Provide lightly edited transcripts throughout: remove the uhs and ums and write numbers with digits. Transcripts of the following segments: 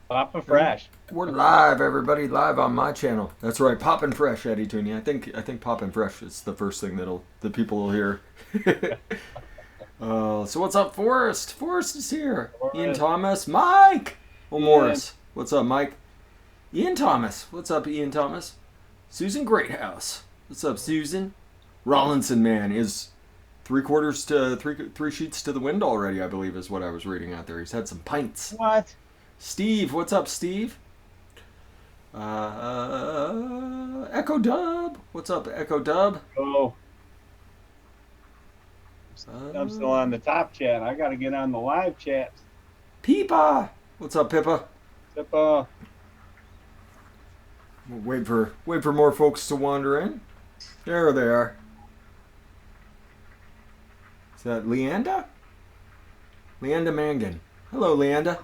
Papa Fresh. We're live, everybody, live on my channel. That's right, Poppin' Fresh, Eddie Tooney. I think Poppin' Fresh is the first thing the people will hear. So what's up, Forrest? Forrest is here. Ian Forrest, Thomas, Mike. Oh, Ian. Morris. What's up, Mike? Ian Thomas. What's up, Ian Thomas? Susan Greathouse. What's up, Susan? Rollinson man is three sheets to the wind already. I believe is what I was reading out there. He's had some pints. What? Steve, what's up, Steve? Echo Dub. What's up, Echo Dub? Oh, I'm still Uh, on the top chat. I got to get on the live chat. Peepa. What's up, Pippa? Except, We'll wait for more folks to wander in. There they are. Is that Leanda? Leanda Mangan. Hello, Leanda.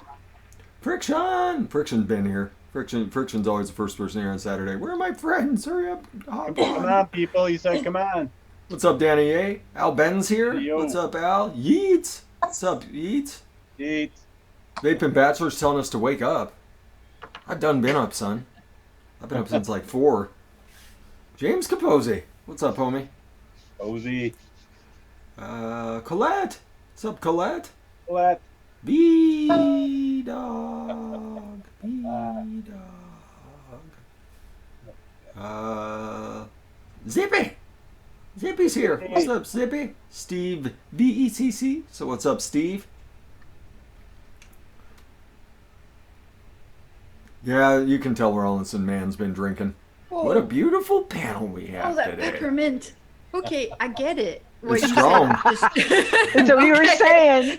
Friction. Friction's been here. Friction's always the first person here on Saturday. Where are my friends? Hurry up. Hop come on. on, people. You said come on. What's up, Danny A? Al Ben's here. What's Yo, up, Al? Yeats. What's up, Yeats? eat. Vaping Bachelor's telling us to wake up. I've done been up, son. I've been up since like 4. James Capozzi. What's up, homie? Cozy. Colette. What's up, Colette? What? B dog. B dog. Zippy. Zippy's here. What's up, Zippy? Steve VECC. So what's up, Steve? Yeah, you can tell Rollinson man's been drinking. What a Oh, beautiful panel we oh, have that today. peppermint. Okay, I get it. What It's you strong. said That's what you were saying.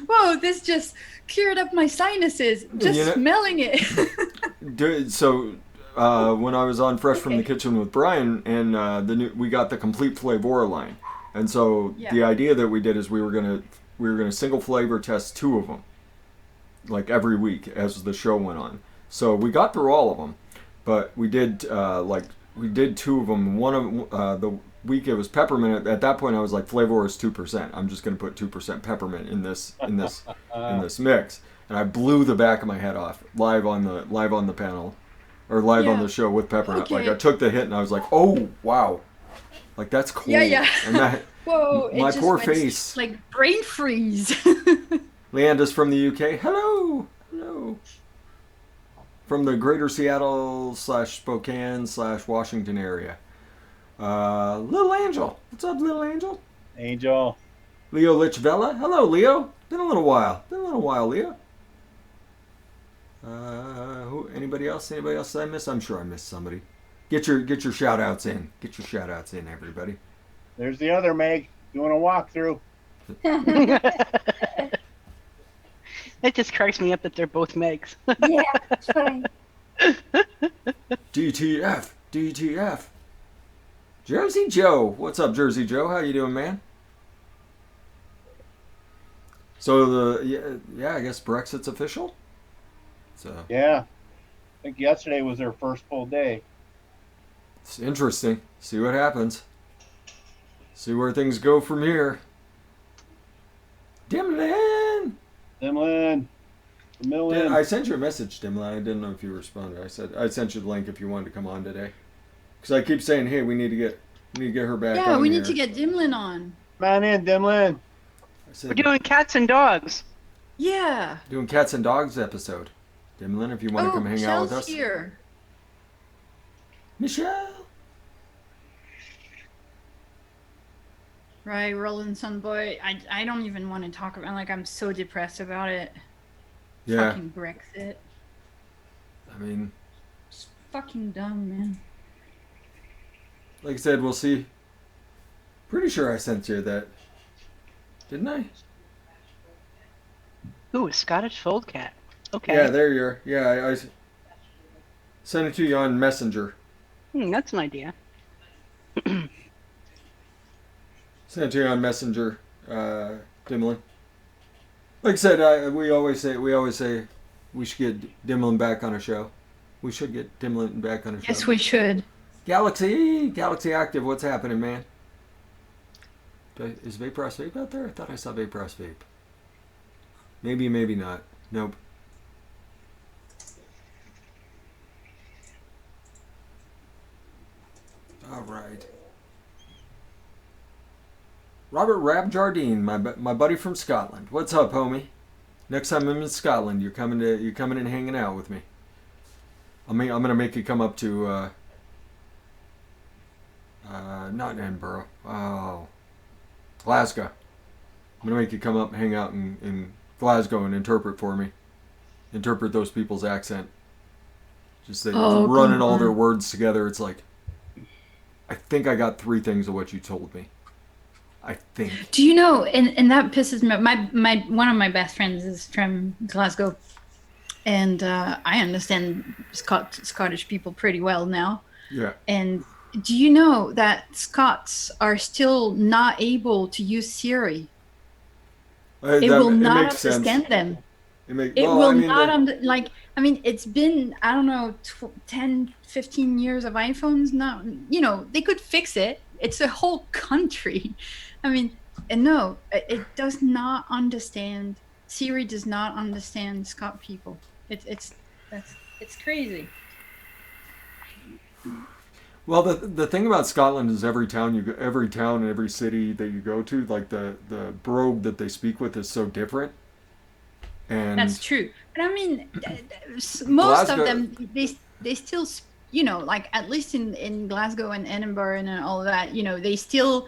Whoa, this just cleared up my sinuses. Just You know- smelling it. So when I was on Fresh from the Okay. Kitchen with Brian, and we got the complete flavor line, and so Yeah. the idea that we did is we were gonna single flavor test 2 of them, like every week as the show went on. So we got through all of them, but we did we did 2 of them. One of the week it was peppermint. At that point, I was like, flavor is 2%. I'm just gonna put 2% peppermint in this mix, and I blew the back of my head off live on the panel, or live on Yeah. the show with peppermint. Like Okay. I took the hit and I was like, oh wow, like that's cool. Yeah, yeah. And that Whoa, it my just poor went face. like brain freeze. Leanda's from the UK. Hello, hello. From the greater Seattle / Spokane / Washington area. Little Angel. What's up, Little Angel? Angel. Leo Lichvella. Hello, Leo. Been a little while. Leo. Anybody else? Anybody else that I missed? I'm sure I missed somebody. Get your shout outs in. Get your shout outs in, everybody. There's the other Meg doing a walkthrough. It just cracks me up that they're both Megs. Yeah, it's fine. DTF. Jersey Joe. What's up, Jersey Joe? How you doing, man? So I guess Brexit's official. So Yeah. I think yesterday was their first full day. it's interesting. See what happens. See where things go from here. Dimlin! Dimlin. Millen. I sent you a message, Dimlin. I didn't know if you responded. I sent you the link if you wanted to come on today. Because I keep saying, hey, we need to get her back Yeah, on we here. need to get Dimlin on. Come on in, Dimlin. I We're said, doing cats and dogs. Yeah. doing Cats and Dogs episode. Dimlin, if you want to come hang out with Michelle's us. here. Michelle! Right, Rolling Sun Boy. I don't even want to talk about. Like, I'm so depressed about it. Yeah, Fucking Brexit. I mean, It's fucking dumb, man. like I said, we'll see. Pretty sure I sent you that. Didn't I? Ooh, a Scottish fold cat. Okay. Yeah, there you are. Yeah, I sent it to you on Messenger. That's an idea. Sent it to you on Messenger, Dimlin. Like I said, we always say we should get Dimlin back on a show. We should get Dimlin back on a show. Yes, we should. Galaxy Active, what's happening, man? Is Vaporous Vape out there? I thought I saw Vaporous Vape. Maybe, maybe not. Nope. Robert Jardine, my buddy from Scotland. What's up, homie? Next time I'm in Scotland, you're coming and hanging out with me. I'm gonna make you come up to not Edinburgh. Oh, Glasgow. I'm gonna make you come up and hang out in Glasgow and interpret for me. Interpret those people's accent. Just running all their words together. It's like, I think I got 3 things of what you told me. I think. Do you know? And that pisses me. My one of my best friends is from Glasgow, and I understand Scottish people pretty well now. Yeah. And do you know that Scots are still not able to use Siri? It will not understand them. It will not it's been, I don't know, 10, 15 years of iPhones now. They could fix it. It's a whole country. No, it does not understand. Siri does not understand Scot people. It's crazy. Well, the thing about Scotland is every town and every city that you go to, like the brogue that they speak with is so different. And that's true. But most Glasgow, of them, they still, like at least in Glasgow and Edinburgh and all of that, they still,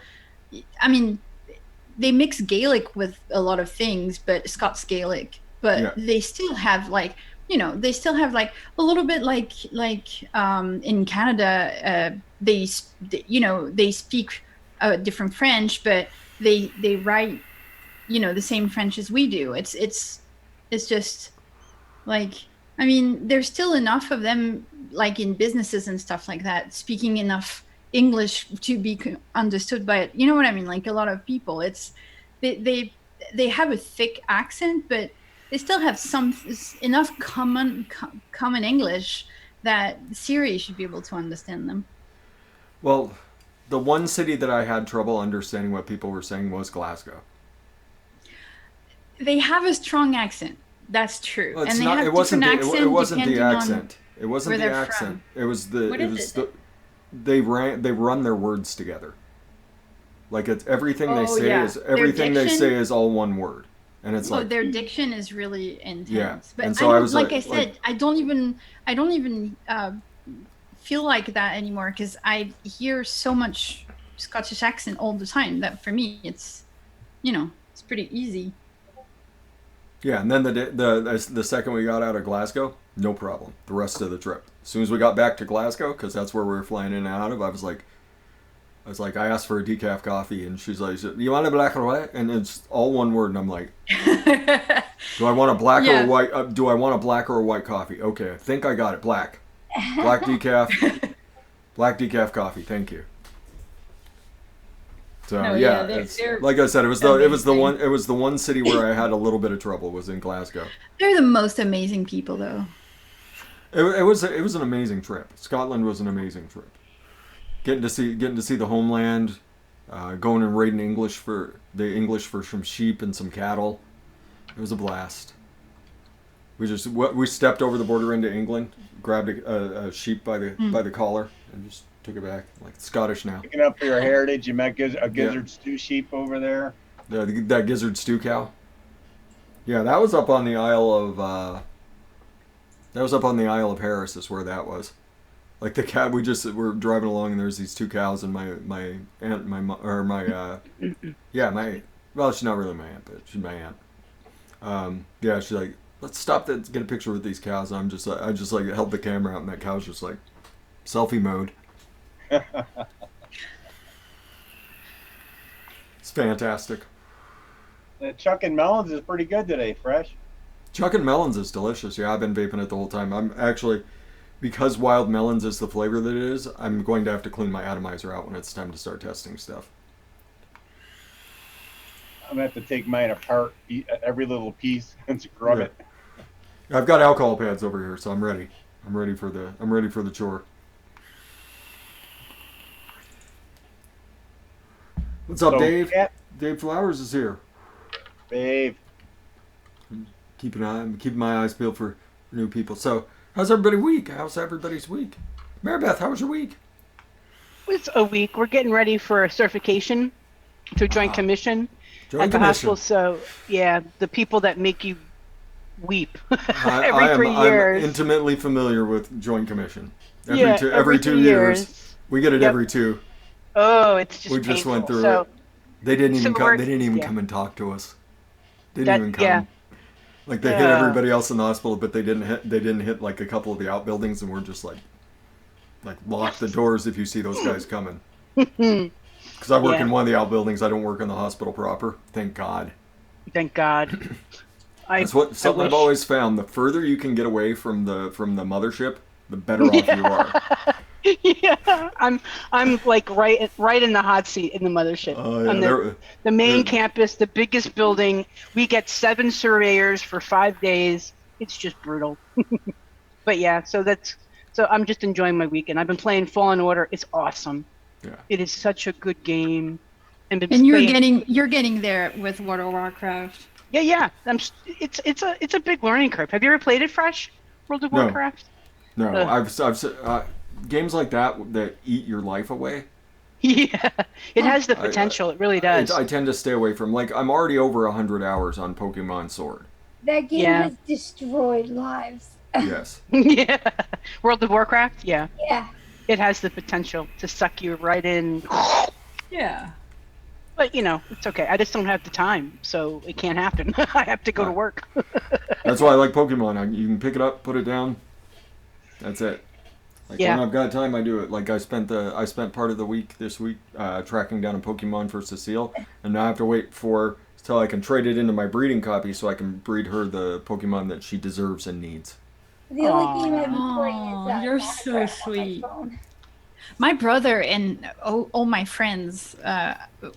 they mix Gaelic with a lot of things, but Scots Gaelic, but they still have they still have a little bit like in Canada, they speak different French, but they write, the same French as we do. It's just there's still enough of them in businesses and stuff like that, speaking enough English to be understood by it. You know what I mean? Like a lot of people, they have a thick accent, but they still have enough common English that Siri should be able to understand them. Well, the one city that I had trouble understanding what people were saying was Glasgow. They have a strong accent. That's true. Well, and they have different accents. It wasn't the accent. It wasn't the accent. It was they run their words together. Like it's everything they say is all one word. And it's their diction is really intense. Yeah. But and so I said, I don't even feel like that anymore because I hear so much Scottish accent all the time that for me it's it's pretty easy. Yeah, and then the second we got out of Glasgow, no problem. The rest of the trip, as soon as we got back to Glasgow, because that's where we were flying in and out of, I was like, I asked for a decaf coffee, and she's like, "You want a black or white?" And it's all one word, and I'm like, "Do I want a black or a white? Do I want a black or a white coffee?" Okay, I think I got it. Black decaf, black decaf coffee. Thank you. So they're like I said, it was the one city where I had a little bit of trouble was in Glasgow. They're the most amazing people, though. It was an amazing trip. Scotland was an amazing trip. Getting to see the homeland, going and raiding English for some sheep and some cattle. It was a blast. We stepped over the border into England, grabbed a sheep by the collar, and just took it back. Like Scottish now. Picking up for your heritage, you met a gizzard stew sheep over there. That gizzard stew cow. Yeah, that was up on the Isle of. That was up on the Isle of Harris. Is where that was. Like the cat, we were driving along and there's these 2 cows and my aunt, well, she's not really my aunt, but she's my aunt. She's like, let's stop to get a picture with these cows. And I just held the camera out and that cow's just like, selfie mode. It's fantastic. The Chuck and Melons is pretty good today, fresh. Chuck and Melons is delicious. Yeah, I've been vaping it the whole time. I'm actually, because wild melons is the flavor that it is, I'm going to have to clean my atomizer out when it's time to start testing stuff. I'm going to have to take mine apart, eat every little piece, and scrub it. I've got alcohol pads over here, so I'm ready. I'm ready for the chore. What's up, Dave? Dave Flowers is here. Dave. Keeping my eyes peeled for new people. So, how's everybody's week? Maribeth, how was your week? It's a week. We're getting ready for a certification to Joint Commission Joint at the Commission. hospital. So yeah, the people that make you weep I every am, 3 years. I'm intimately familiar with Joint Commission. Yeah, Every 2 years. We get it Yep. every 2. Oh, it's just We just painful. went through So it. They didn't even so come. we're- They didn't even yeah. come and talk to us. They That- didn't even come. yeah. Like they hit everybody else in the hospital, but they didn't hit. They didn't hit like a couple of the outbuildings, and we're just like lock the doors if you see those guys coming. Because I work Yeah. in one of the outbuildings. I don't work in the hospital proper. Thank God. Thank God. That's something I've wish- always found. The further you can get away from the mothership, the better off you are. Yeah, I'm like right in the hot seat in the mothership. On the main campus, the biggest building. We get 7 surveyors for 5 days. It's just brutal. But yeah, so I'm just enjoying my weekend. I've been playing Fallen Order. It's awesome. Yeah. It is such a good game. And you're getting there with World of Warcraft. Yeah. It's a big learning curve. Have you ever played it, Fresh? World of Warcraft? No, I've games like that eat your life away. Yeah, it has the potential. It really does. I tend to stay away from. Like, I'm already over 100 hours on Pokemon Sword. That game has destroyed lives. Yes. Yeah. World of Warcraft? Yeah. Yeah. It has the potential to suck you right in. Yeah. But, it's okay. I just don't have the time, so it can't happen. I have to go to work. That's why I like Pokemon. You can pick it up, put it down. That's it. Like, when I've got time, I do it. Like, I spent part of the week this week tracking down a Pokemon for Cecile, and now I have to wait till I can trade it into my breeding copy so I can breed her the Pokemon that she deserves and needs. The only game I've been playing is you're so sweet. My brother and all my friends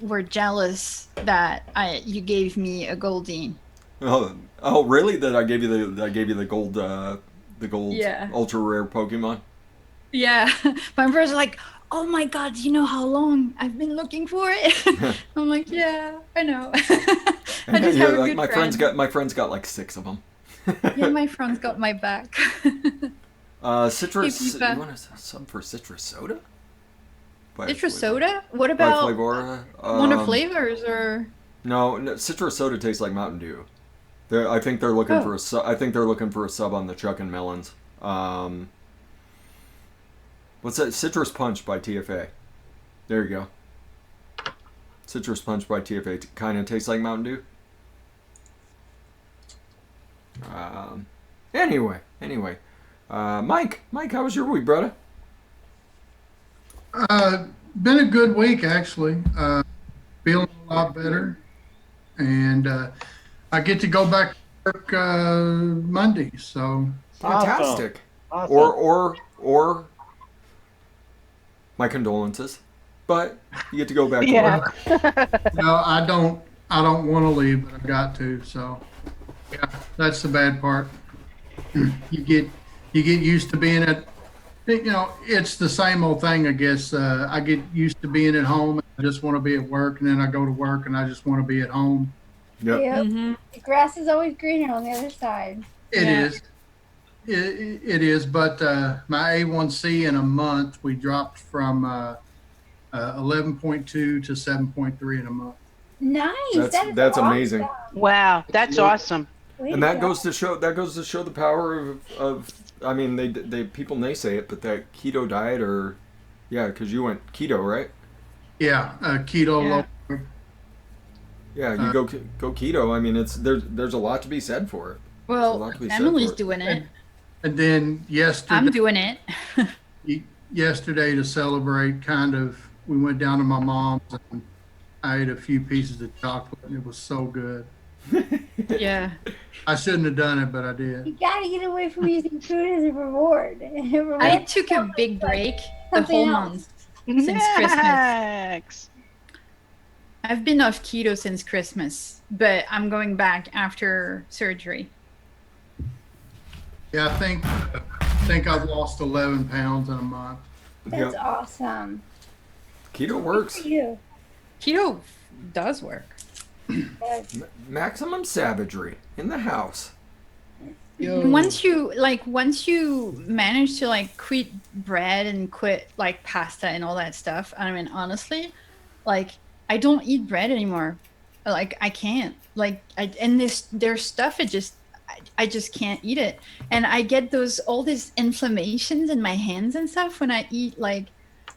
were jealous that you gave me a Goldeen. Oh, really? That I gave you the gold ultra rare Pokemon? Yeah. My brother's like, oh my God, do you know how long I've been looking for it? I'm like, yeah, I know. I just have a good friend. My friend's got like 6 of them. Yeah, my friend's got my back. Citrus. You want a sub for citrus soda? Citrus soda? What about Flavora? one of flavors or? No, citrus soda tastes like Mountain Dew. I think they're looking for a. I think they're looking for a sub on the Chuck and Melons. What's that? Citrus Punch by TFA. There you go. Citrus Punch by TFA kind of tastes like Mountain Dew. Anyway. Mike, how was your week, brother? Been a good week, actually. Feeling a lot better. And I get to go back to work Monday, so. Fantastic. Awesome. Or my condolences. But you get to go back to work. No, I don't want to leave, but I've got to, so. Yeah, that's the bad part. You get used to being at, it's the same old thing, I guess. I get used to being at home. I just want to be at work, and then I go to work, and I just want to be at home. Yep. Mm-hmm. The grass is always greener on the other side. It is. It is, but my A1C in a month, we dropped from 11.2 to 7.3 in a month. Nice. That's amazing. Wow, that's awesome. And that goes to show the power of I mean, they people naysay it, but that keto diet, or because you went keto, right? Yeah, keto. Yeah. Yeah, you go keto. I mean, there's a lot to be said for it. Well, Emily's doing it. And then yesterday, I'm doing it. Yesterday, to celebrate, we went down to my mom's and I ate a few pieces of chocolate, and it was so good. Yeah. I shouldn't have done it, but I did. You gotta get away from using food as a reward. I took a big break the whole month since Christmas. I've been off keto since Christmas, but I'm going back after surgery. Yeah, I think I've lost 11 pounds in a month. That's awesome. Keto works. Good for you. Keto does work. Maximum savagery in the house. Once you manage to quit bread and quit pasta and all that stuff, I mean, honestly, I don't eat bread anymore. Like I can't. Like and their stuff. I just can't eat it, and I get all these inflammations in my hands and stuff when I eat. Like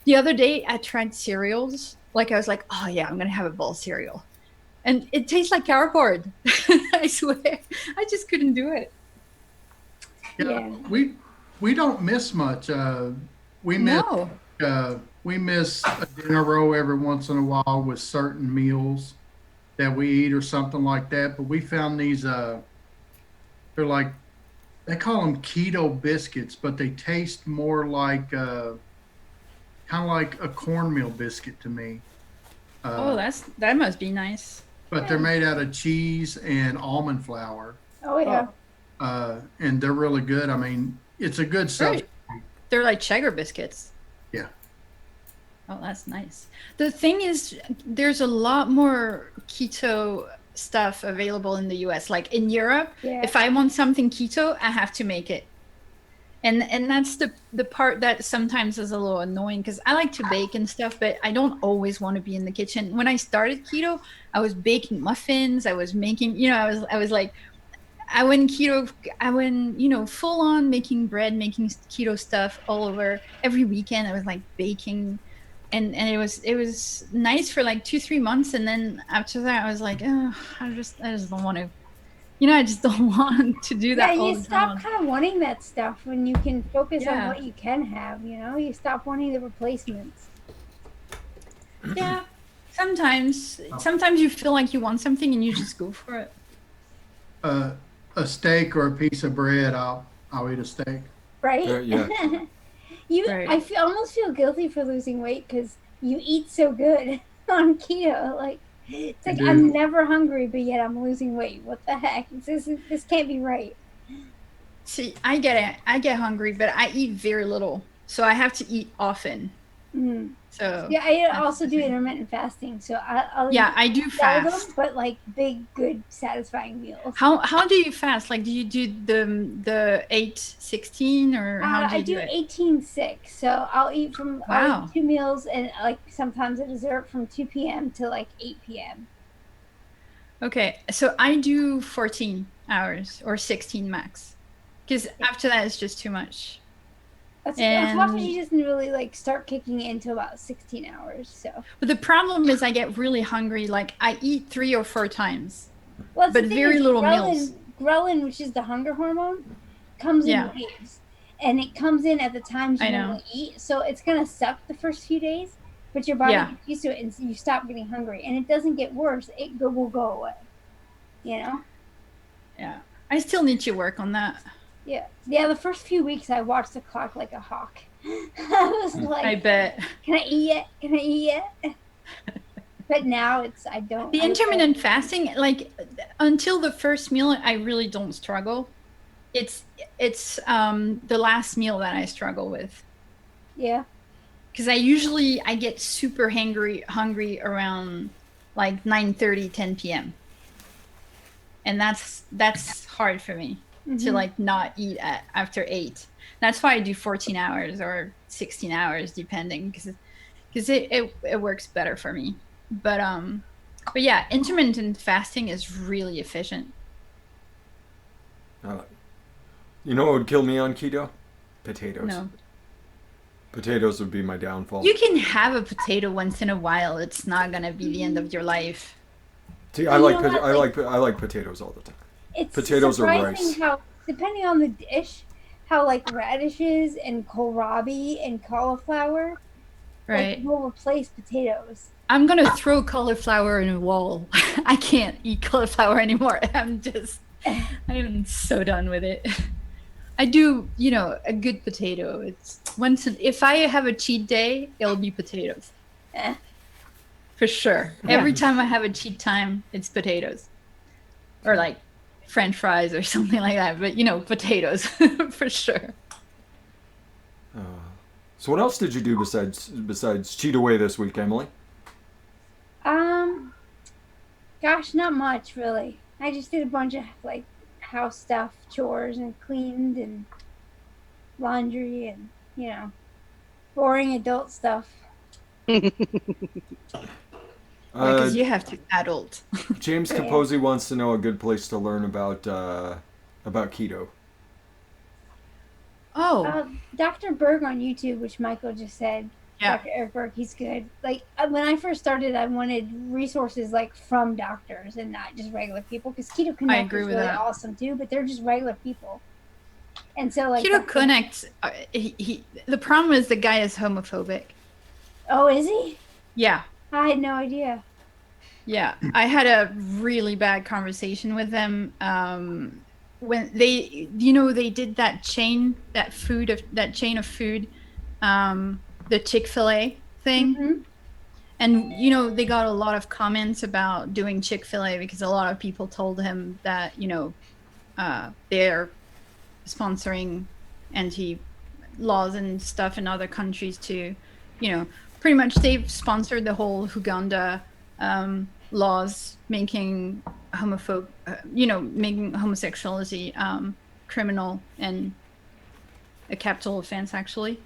the other day, I tried cereals. Like I was like, oh yeah, I'm gonna have a bowl of cereal, and it tastes like cardboard. I swear, I just couldn't do it. Yeah, we don't miss much. We miss No. we miss a dinner roll every once in a while with certain meals that we eat or something like that. But we found these. They're like they call them keto biscuits, but they taste more like kind of like a cornmeal biscuit to me. Oh, that must be nice. But they're made out of cheese and almond flour. Oh yeah. And they're really good. I mean, it's a good substitute. They're like Cheddar biscuits. Yeah. Oh, that's nice. The thing is, there's a lot more keto stuff available in the US. Like in Europe, if I want something keto, I have to make it. And that's the part that sometimes is a little annoying because I like to bake and stuff, but I don't always want to be in the kitchen. When I started keto, I was baking muffins. I was making, I was like, I went keto. I went, full on making bread, making keto stuff all over. Every weekend, I was like baking, and it was nice for like 2-3 months, and then after that, I was like, oh, I just don't want to. I just don't want to do that. Yeah, all you the stop time. kind of wanting that stuff when you can focus on what you can have. You stop wanting the replacements. Yeah, sometimes you feel like you want something and you just go for it. A steak or a piece of bread, I'll eat a steak. Right? Yeah. I almost feel guilty for losing weight because you eat so good on keto. Like it's like I'm never hungry, but yet I'm losing weight. What the heck? This can't be right. See, I get it. I get hungry, but I eat very little, so I have to eat often. Mm. So yeah, I also do intermittent fasting. So I'll I do fast, but like big, good, satisfying meals. How do you fast? Like, do you do the 8-16 or how do you do it? I do 18-6. So I'll eat from Wow. 2 meals and like sometimes a dessert from 2 p.m. to like 8 p.m. Okay, so I do 14 hours or 16 max, because after that it's just too much. Autophagy doesn't really like start kicking in until about 16 hours. So, but the problem is I get really hungry. Like I eat 3 or 4 times, but very little meals. Ghrelin, which is the hunger hormone, comes in waves, and it comes in at the times you want to eat. So it's gonna suck the first few days, but your body gets used to it, and you stop getting hungry, and it doesn't get worse. It will go away. Yeah, I still need to work on that. Yeah. The first few weeks, I watched the clock like a hawk. I was like, I bet. Can I eat yet? Can I eat yet? But now I don't. The intermittent fasting, like until the first meal, I really don't struggle. It's the last meal that I struggle with. Yeah. Because I get super hungry around like 9:30, 10 p.m. And that's hard for me. To like not eat after 8. That's why I do 14 hours or 16 hours depending, because it works better for me. But yeah, intermittent fasting is really efficient. You know what would kill me on keto? Potatoes. No. Potatoes would be my downfall. You can have a potato once in a while. It's not gonna be the end of your life. See, I like potatoes all the time. It's potatoes or rice. How, depending on the dish, how like radishes and kohlrabi and cauliflower will replace potatoes. I'm gonna throw cauliflower in a wall. I can't eat cauliflower anymore. I'm so done with it. I do, a good potato. It's if I have a cheat day, it'll be potatoes. For sure. Yeah. Every time I have a cheat time, it's potatoes. Or like French fries or something like that, but potatoes for sure. So what else did you do besides cheat away this week, Emily? Gosh, not much really. I just did a bunch of like house stuff, chores, and cleaned and laundry and boring adult stuff. Because you have to adult. James Capozzi wants to know a good place to learn about keto. Oh. Dr. Berg on YouTube, which Michael just said. Yeah. Dr. Eric Berg, he's good. Like when I first started, I wanted resources like from doctors and not just regular people, because Keto Connect is really awesome too, but they're just regular people. And so like Keto Connect, the problem is the guy is homophobic. Oh, is he? Yeah. I had no idea. Yeah, I had a really bad conversation with them when they, they did that chain of food, the Chick-fil-A thing. Mm-hmm. And, they got a lot of comments about doing Chick-fil-A because a lot of people told him that, they're sponsoring anti-laws and stuff in other countries to, pretty much they've sponsored the whole Uganda laws making making homosexuality criminal and a capital offense, actually.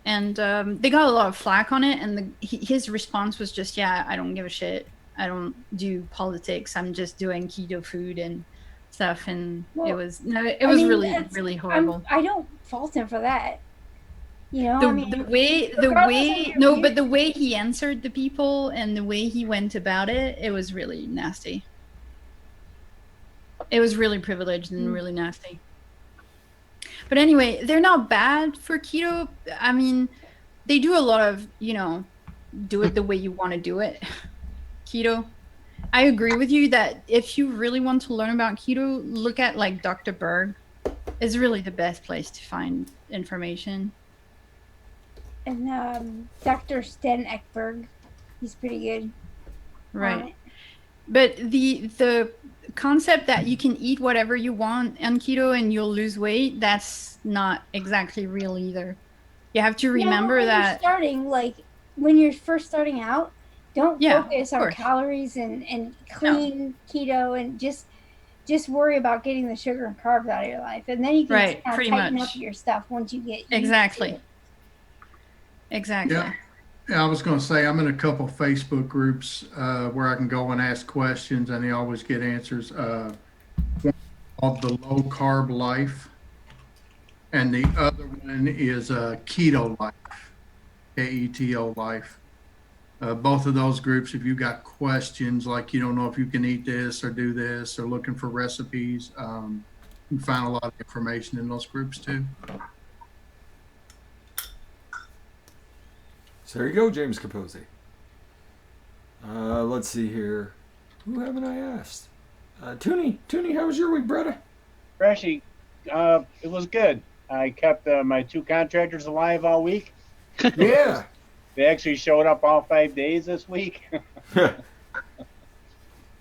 And they got a lot of flack on it, and his response was just, yeah, I don't give a shit. I don't do politics. I'm just doing keto food and stuff. And it was really horrible. I don't fault him for that. The way he answered the people and the way he went about it, it was really nasty. It was really privileged and really nasty. But anyway, they're not bad for keto. I mean, they do a lot of, do it the way you want to do it. Keto. I agree with you that if you really want to learn about keto, look at like Dr. Berg. Is really the best place to find information. And Dr. Sten Ekberg, he's pretty good. Right. But the concept that you can eat whatever you want on keto and you'll lose weight, that's not exactly real either. You have to remember that when you're first starting out, don't focus on calories and clean keto, and just worry about getting the sugar and carbs out of your life, and then you can tighten up your stuff once you get Exactly. Yeah, I was going to say, I'm in a couple Facebook groups where I can go and ask questions, and they always get answers. One called the Low Carb Life, and the other one is Keto Life, Keto Life. Both of those groups, if you got questions like you don't know if you can eat this or do this or looking for recipes, you can find a lot of information in those groups too. So there you go, James Capozzi. Let's see here. Who haven't I asked? Toonie, how was your week, brother? Freshy, it was good. I kept my 2 contractors alive all week. Yeah. They actually showed up all 5 days this week.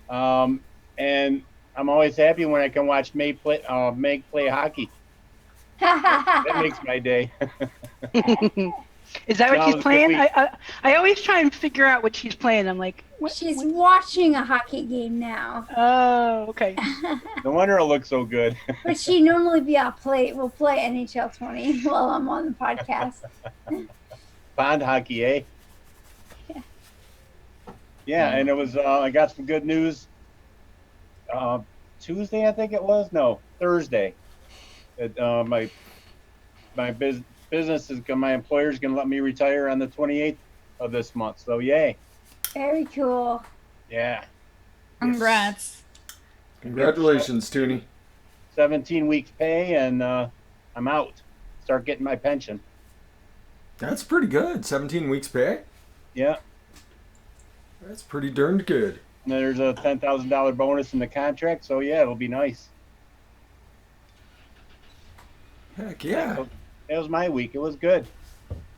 And I'm always happy when I can watch Meg play hockey. That makes my day. Is that what she's playing? I always try and figure out what she's playing. I'm like, she's watching a hockey game now. Oh, okay. No wonder it looks so good. But she normally will play NHL 20 while I'm on the podcast. Pond hockey, eh? Yeah, and it was. I got some good news. Tuesday, I think it was. No, Thursday. My business is my employer's gonna let me retire on the 28th of this month. So yay! Very cool. Yeah. Congrats. Congratulations, Toonie. 17 weeks pay, and I'm out. Start getting my pension. That's pretty good. 17 weeks pay? Yeah. That's pretty darned good. And there's a $10,000 bonus in the contract, so yeah, it'll be nice. Heck yeah. That was my week. It was good.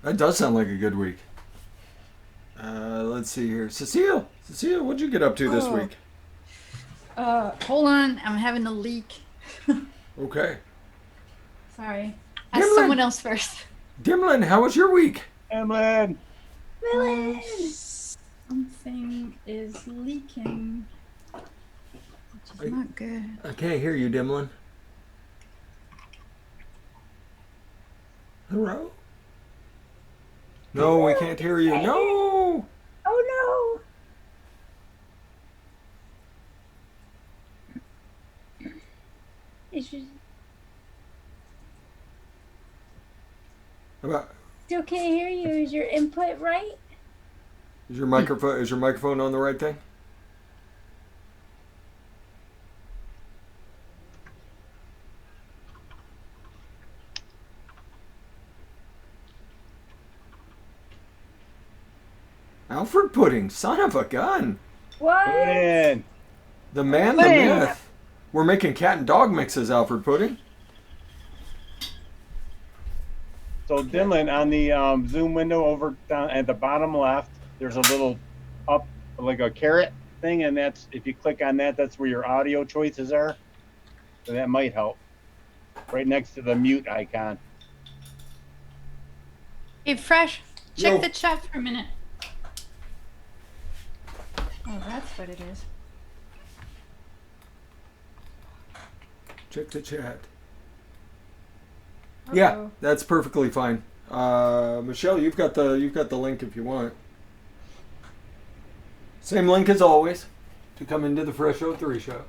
That does sound like a good week. Let's see here. Cecile, what'd you get up to this week? Hold on. I'm having a leak. Okay. Sorry. Ask someone else first. Dimlin, how was your week? Dimlin. Something is leaking. Which is not good. I can't hear you, Dimlin. Hello? No, we can't hear you. No! Oh Still can't hear you. Is your input right? Is your microphone on the right thing? Alfred pudding, son of a gun. What? Pudding. The man, the myth. We're making cat and dog mixes, Alfred pudding. So Dimlin, on the Zoom window over down at the bottom left, there's a little up, like a carrot thing, and that's, if you click on that, that's where your audio choices are. So that might help. Right next to the mute icon. Hey, Fresh, check Yo. the chat for a minute. Oh, that's what it is. Check the chat. Yeah, that's perfectly fine. Michelle, you've got the link if you want. Same link as always to come into the Fresh03 show.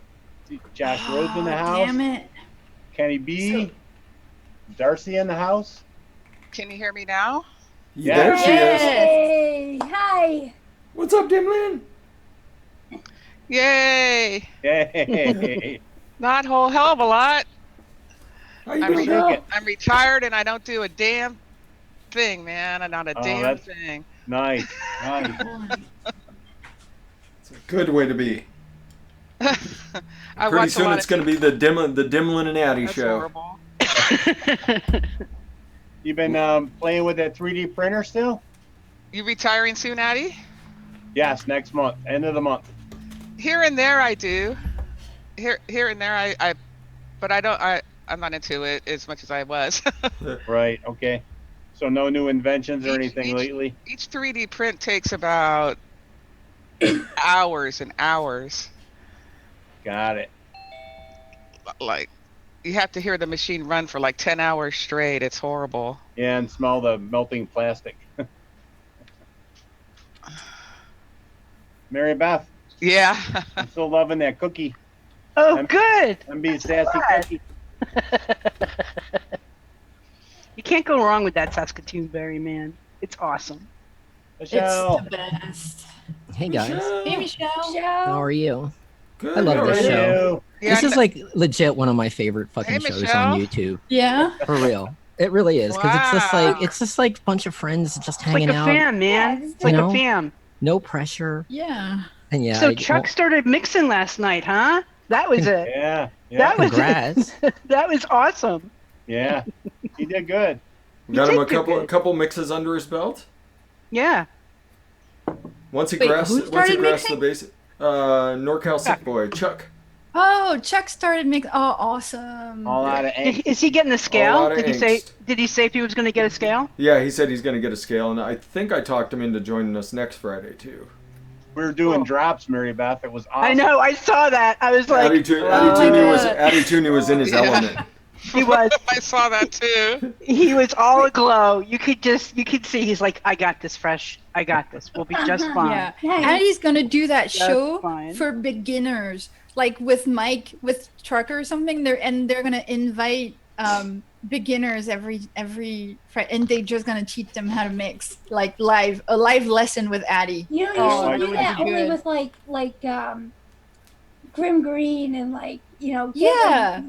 Josh Rhodes in the house. Damn it. Kenny B. Darcy in the house. Can you hear me now? Yeah, there she is. Hey, hi. What's up, Dimlin? Yay! Yay. Not a whole hell of a lot. How you I'm, doing? I'm retired and I don't do a damn thing, man. Not a damn that's thing. Nice. Nice. It's a good way to be. I Pretty watch soon it's going to be the Dimlin and Addie That's show. horrible. You been playing with that 3D printer still? You retiring soon, Addie? Yes, next month, end of the month. Here and there I do. Here and there I but I'm not into it as much as I was. Right, okay. So no new inventions or anything lately? Each 3D print takes about hours and hours. Got it. Like, you have to hear the machine run for like 10 hours straight. It's horrible. Yeah, and smell the melting plastic. Mary Beth. Yeah. I'm still loving that cookie. Oh, good. I'm being sassy cookie. You can't go wrong with that Saskatoon berry, man. It's awesome. Michelle. It's the best. Hey guys, Hey, Michelle. how are you? Good. I love How this are show. you? This is like legit one of my favorite fucking Hey, shows Michelle. on YouTube. Yeah. For real. It really is, because Wow. it's just like a bunch of friends just It's hanging like a out. fam, man. Yeah, It's like you a know? fam. No pressure. Yeah. And yeah. So Chuck started mixing last night, huh? That was it. Yeah, yeah, That was Congrats. that was awesome. yeah. He did good. We got him a did do couple mixes under his belt. Yeah. Once he Wait, grasped who started the mixing? basic, NorCal Sick Boy, Chuck. Oh, Chuck started mixing. Oh, awesome. All out of ink. Is he getting a A scale? lot of Did he say? angst. Did he say if he was going to get a scale? Yeah, he said he's going to get a scale, and I think I talked him into joining us next Friday too. We were doing Oh. drops, Mary Beth. It was awesome. I know. I saw that. I was like, Addie Tooney was in his Yeah. element. he was. I saw that too. He was all aglow. You could see he's like, I got this, Fresh. I got this. We'll be just fine. Yeah. Nice. Addie's gonna do that That's show fine. for beginners, like with Mike, with Trucker or something. They're gonna invite beginners every Friday, and they're just gonna teach them how to mix, like a live lesson with Addie. You don't Oh, usually that do would that be only good. with like Grim Green and like Yeah.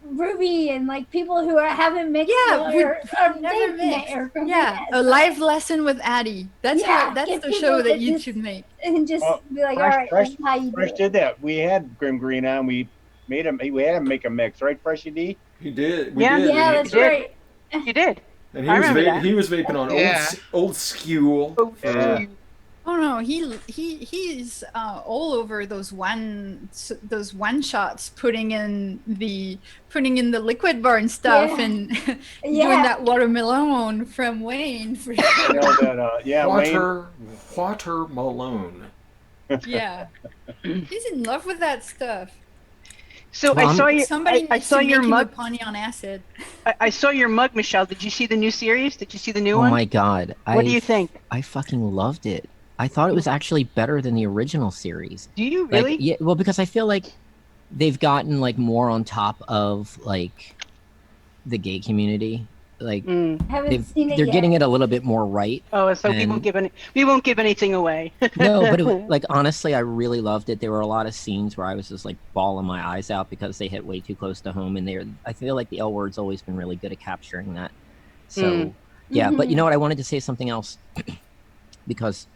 Ruby and like people who haven't mixed Yeah, or never they've mixed. or Yeah, a live lesson with Addie. That's Yeah, that's get the people show that that you just- should make. and just Well, be like, Fresh- all right, Fresh- this is how you Fresh do did it. that. We had Grim Green on. We had him make a mix, right, Freshy D? He did. We Yeah. did. Yeah, and that's he, right. You did. and he I was remember that. he was vaping on Yeah. old Skewel. Oh, Yeah. Oh no, he's all over those one shots, putting in the liquid bar and stuff, Yeah. and doing Yeah. that watermelon from Wayne for sure. You know that, yeah, Wayne. Water Malone. Yeah, he's in love with that stuff. So Well, I saw your Somebody I needs saw to your make him mug. a pony on acid. I saw your mug, Michelle. Did you see the new series? Did you see the new Oh one? my god. What do you think? I fucking loved it. I thought it was actually better than the original series. Do you Like, really? yeah, well, because I feel like they've gotten like more on top of like the gay community. Like Haven't seen it they're yet. getting it a little bit more right. Oh, so we won't give anything away. No, but like honestly, I really loved it. There were a lot of scenes where I was just like bawling my eyes out because they hit way too close to home, and I feel like the L word's always been really good at capturing that. So yeah, but you know what? I wanted to say something else because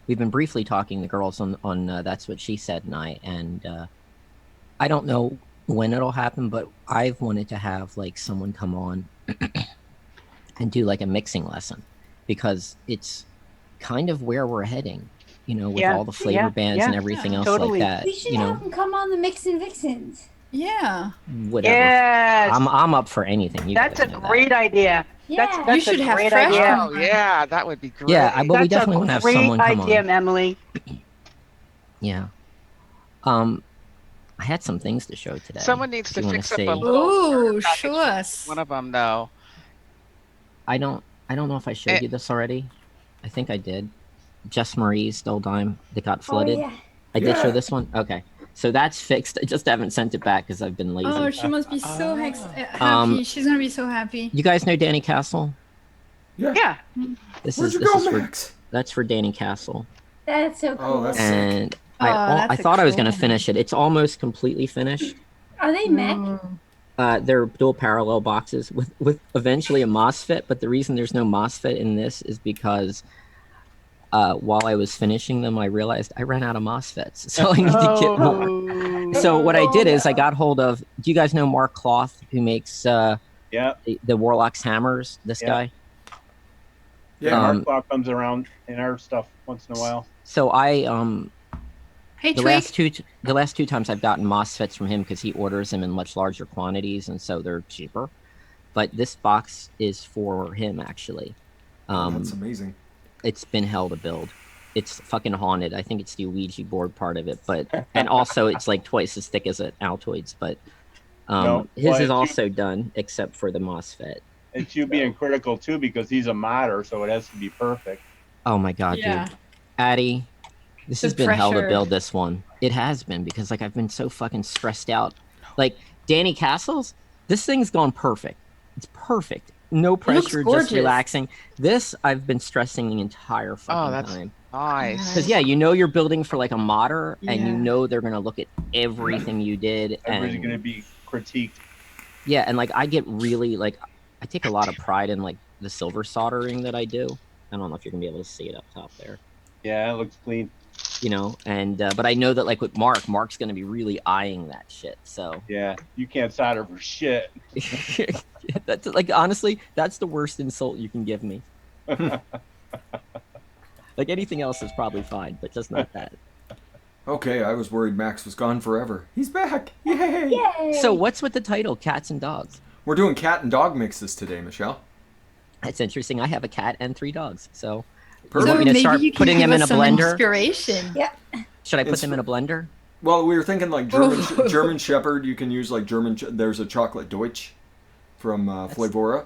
we've been briefly talking, the girls on That's What She Said, and I don't know when it'll happen, but I've wanted to have like someone come on and do like a mixing lesson, because it's kind of where we're heading, you know, with all the flavor bands and everything else like that. We should you know, have them come on the Mix and Vixens. Yeah. Whatever. Yes. I'm up for anything. That's a great idea. Yeah. That's You should a have great Fresh idea. Oh yeah, that would be great. Yeah, but we That's definitely a want to have great someone come idea, on. Emily. Yeah. I had some things to show today. Someone needs to if you wanna fix up see. a little. Ooh, package show for us. One of them, though. I don't know if I showed you this already. I think I did. Jess Marie's Dull Dime that got flooded. Oh, yeah. I did show this one. Okay, so that's fixed. I just haven't sent it back because I've been lazy. Oh, she must be so happy. She's gonna be so happy. You guys know Danny Castle? Yeah. Where'd you go, Max? That's for Danny Castle. That's so cool. Oh, that's And sick. I that's thought I was going to cool. finish it. It's almost completely finished. Are they Mac? They're dual parallel boxes with eventually a MOSFET, but the reason there's no MOSFET in this is because while I was finishing them, I realized I ran out of MOSFETs, so I need to get more. So what I did is I got hold of, do you guys know Mark Cloth, who makes the Warlock's hammers, this guy? Yeah, Mark Cloth comes around in our stuff once in a while. So I Hey, the last two times I've gotten MOSFETs from him because he orders them in much larger quantities, and so they're cheaper. But this box is for him, actually. That's amazing. It's been hell to build. It's fucking haunted. I think it's the Ouija board part of it, and also it's like twice as thick as an Altoids. But his is also done except for the MOSFET. It's you being critical too, because he's a modder, so it has to be perfect. Oh my god, dude. Addie, this has been hell to build this one. It has been, because like I've been so fucking stressed out. Like Danny Castles, this thing's gone perfect. It's perfect. No pressure, just relaxing. This I've been stressing the entire fucking time. Nice. Because you know you're building for like a modder, and you know they're gonna look at everything you did. Everybody's gonna be critiqued. Yeah, and like I get really like, I take a lot of pride in like the silver soldering that I do. I don't know if you're gonna be able to see it up top there. Yeah, it looks clean. You know, and but I know that like with Mark's gonna be really eyeing that shit. So yeah, you can't solder for shit. That's like, honestly, that's the worst insult you can give me. Like anything else is probably fine, but just not that. Okay, I was worried Max was gone forever. He's back! Yay! Yay! So what's with the title, Cats and Dogs? We're doing cat and dog mixes today, Michelle. That's interesting. I have a cat and 3 dogs, so. Perfect. You want me to start putting them in a blender? Inspiration. Yeah. Should I put them in a blender? Well, we were thinking like German Shepherd. You can use like There's a chocolate Deutsch from Flavora.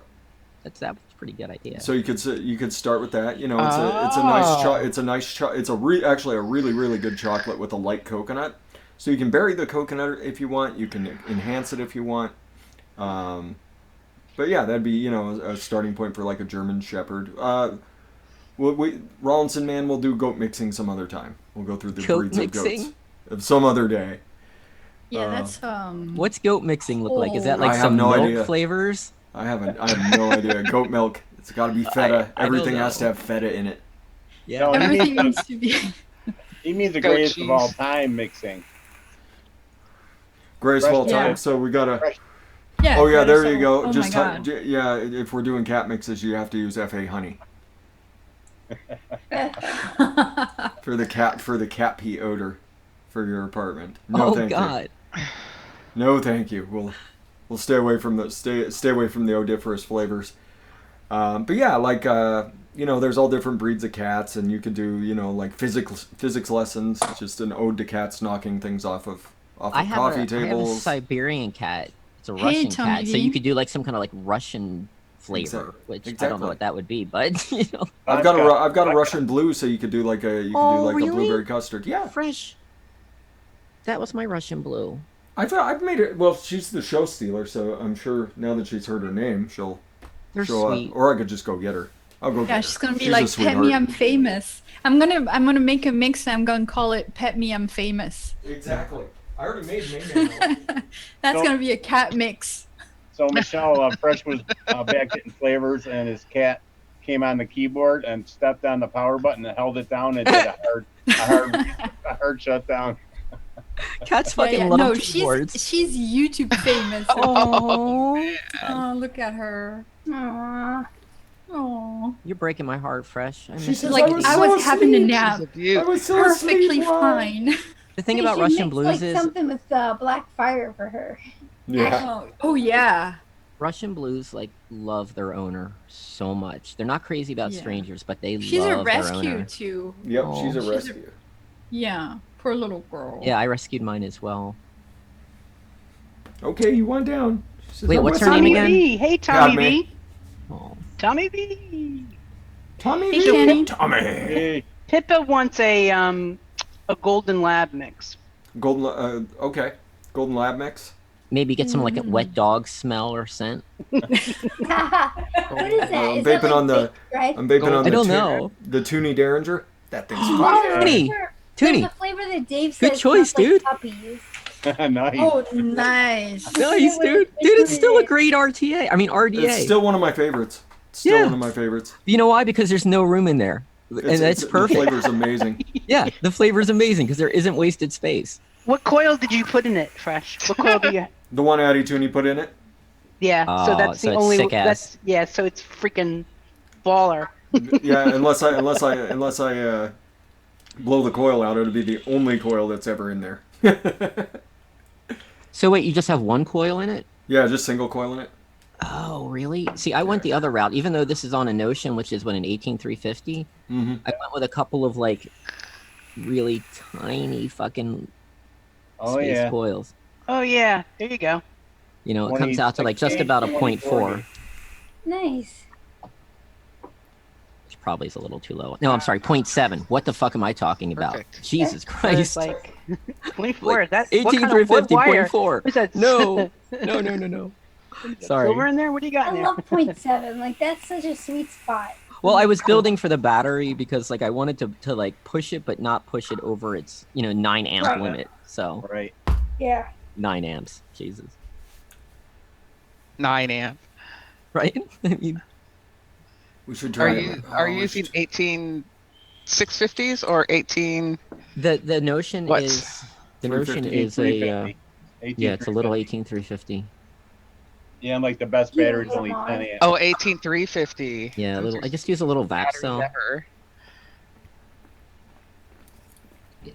That's a pretty good idea. So you could start with that. You know, it's actually a really good chocolate with a light coconut. So you can bury the coconut if you want. You can enhance it if you want. But yeah, that'd be a starting point for like a German Shepherd. Rawlinson Man will do goat mixing some other time. We'll go through the breeds of goats some other day. Yeah, that's What's goat mixing look like? Is that like I have some no milk idea. flavors? I have no idea. Goat milk. It's got to be feta. Everything has to have feta in it. Yeah, No, everything needs to be. He means the Goat greatest cheese. of all time mixing. Greatest of all time. Yeah. So we gotta. Yeah. Oh yeah, there you go. Oh Just my God. if we're doing cat mixes, you have to use FA honey for the cat pee odor for your apartment. No, thank you. No, thank you. We'll stay away from the stay away from the odoriferous flavors. But yeah, like there's all different breeds of cats, and you could do like physics lessons, just an ode to cats knocking things off of coffee tables. I have a Siberian cat. It's a Russian cat, so you could do like some kind of like Russian flavor, which I don't know what that would be, but I've got a Russian blue, so you could do like a really? a blueberry custard. Yeah, fresh. That was my Russian blue. I've made it. Well, she's the show stealer, so I'm sure now that she's heard her name, she'll sweet. or I could just go get her. I'll go. Yeah, get she's her. gonna be She's like, "Pet me, I'm famous." I'm gonna make a mix. And I'm gonna call it "Pet me, I'm famous." Exactly. I already made name. That's gonna be a cat mix. So Michelle, Fresh was back getting flavors, and his cat came on the keyboard and stepped on the power button and held it down and did a hard shutdown. Cats fucking love no, keyboards. she's YouTube famous. Oh, look at her. Aww. Aww. You're breaking my heart, Fresh. I She miss says, it. Like I was having a nap. I was so Perfectly asleep. fine. The thing You about should Russian mix, blues like, is something with black fire for her. Yeah. Oh yeah. Russian blues like love their owner so much. They're not crazy about strangers, but they She's love a their rescue owner. too. Yep. Oh. She's a rescue. Yeah, poor little girl. Yeah, I rescued mine as well. Okay, you went down. She says, Wait, "Oh, what's her Tommy name again? B. Hey, Tommy Padme. B. Oh. Tommy B. Tommy. Hey, Kenny. Tommy. Hey, Pippa wants a golden lab mix. Golden. Okay. Golden Lab mix. Maybe get some like a wet dog smell or scent. What is that? I'm Is that vaping like on the. baked, right? I'm vaping on I the. don't know. The Toonie Derringer. That thing's Oh, fire. Toonie. There's Toonie. a flavor that Dave Good says choice, smells dude. like puppies. nice. Oh, nice. Nice, dude. Dude, it's still a great RTA. I mean, RDA. It's still one of my favorites. Still Yeah. one of my favorites. You know why? Because there's no room in there. And that's perfect. The flavor's amazing. Yeah, the flavor's amazing because there isn't wasted space. What coil did you put in it, Fresh? What coil do you? The one Addie Toonie put in it. Yeah, so Oh, that's so the it's only. sick ass. That's yeah, so it's freaking baller. Yeah, unless I blow the coil out, it'll be the only coil that's ever in there. So wait, you just have one coil in it? Yeah, just single coil in it. Oh, really? See, I went the other route. Even though this is on a Notion, which is what, an 18350, Mm-hmm. I went with a couple of like really tiny fucking space coils. Oh yeah, there you go. You know, it comes out to like just about a 0.4, Nice. which probably is a little too low. No, I'm sorry, 0.7. What the fuck am I talking about? Perfect. Jesus So Christ. it's like 24. Like That's what kind of wood wire? 18350.4. Is that No. Sorry. silver in there? What do you got I in there? love 0.7. Like that's such a sweet spot. Well, I was building for the battery because like I wanted to like push it, but not push it over its 9 amp Right. limit. So Right. Yeah. 9 amps, Jesus, 9 amp. right? I mean, We should Are try. you using 18 650s or 18? the Notion What? is the Notion 350, is a 18, yeah, it's a little 350. 18350. Yeah, and like the best battery's only 10 amp. Oh, 18 350. Yeah, a Those little. are I just use a little vac batteries cell. ever.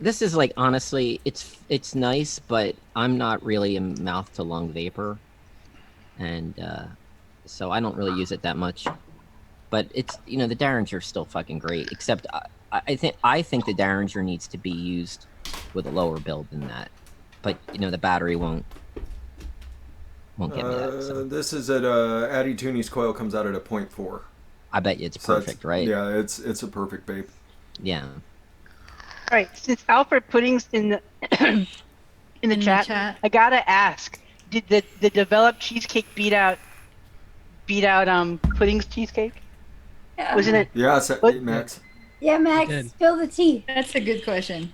This is like honestly, it's nice, but I'm not really a mouth to lung vapor, and so I don't really use it that much. But it's the Derringer's still fucking great, except I think the Derringer needs to be used with a lower build than that. But the battery won't get me that. So. This is at Addie Toonie's coil comes out at a 0.4. I bet you it's So perfect, right? Yeah, it's a perfect vape. Yeah. All right, since Alfred Pudding's in the in the chat, I gotta ask: did the developed cheesecake beat out Pudding's cheesecake? Wasn't it? Yeah, What? Max. Yeah, Max, did. spill the tea. That's a good question.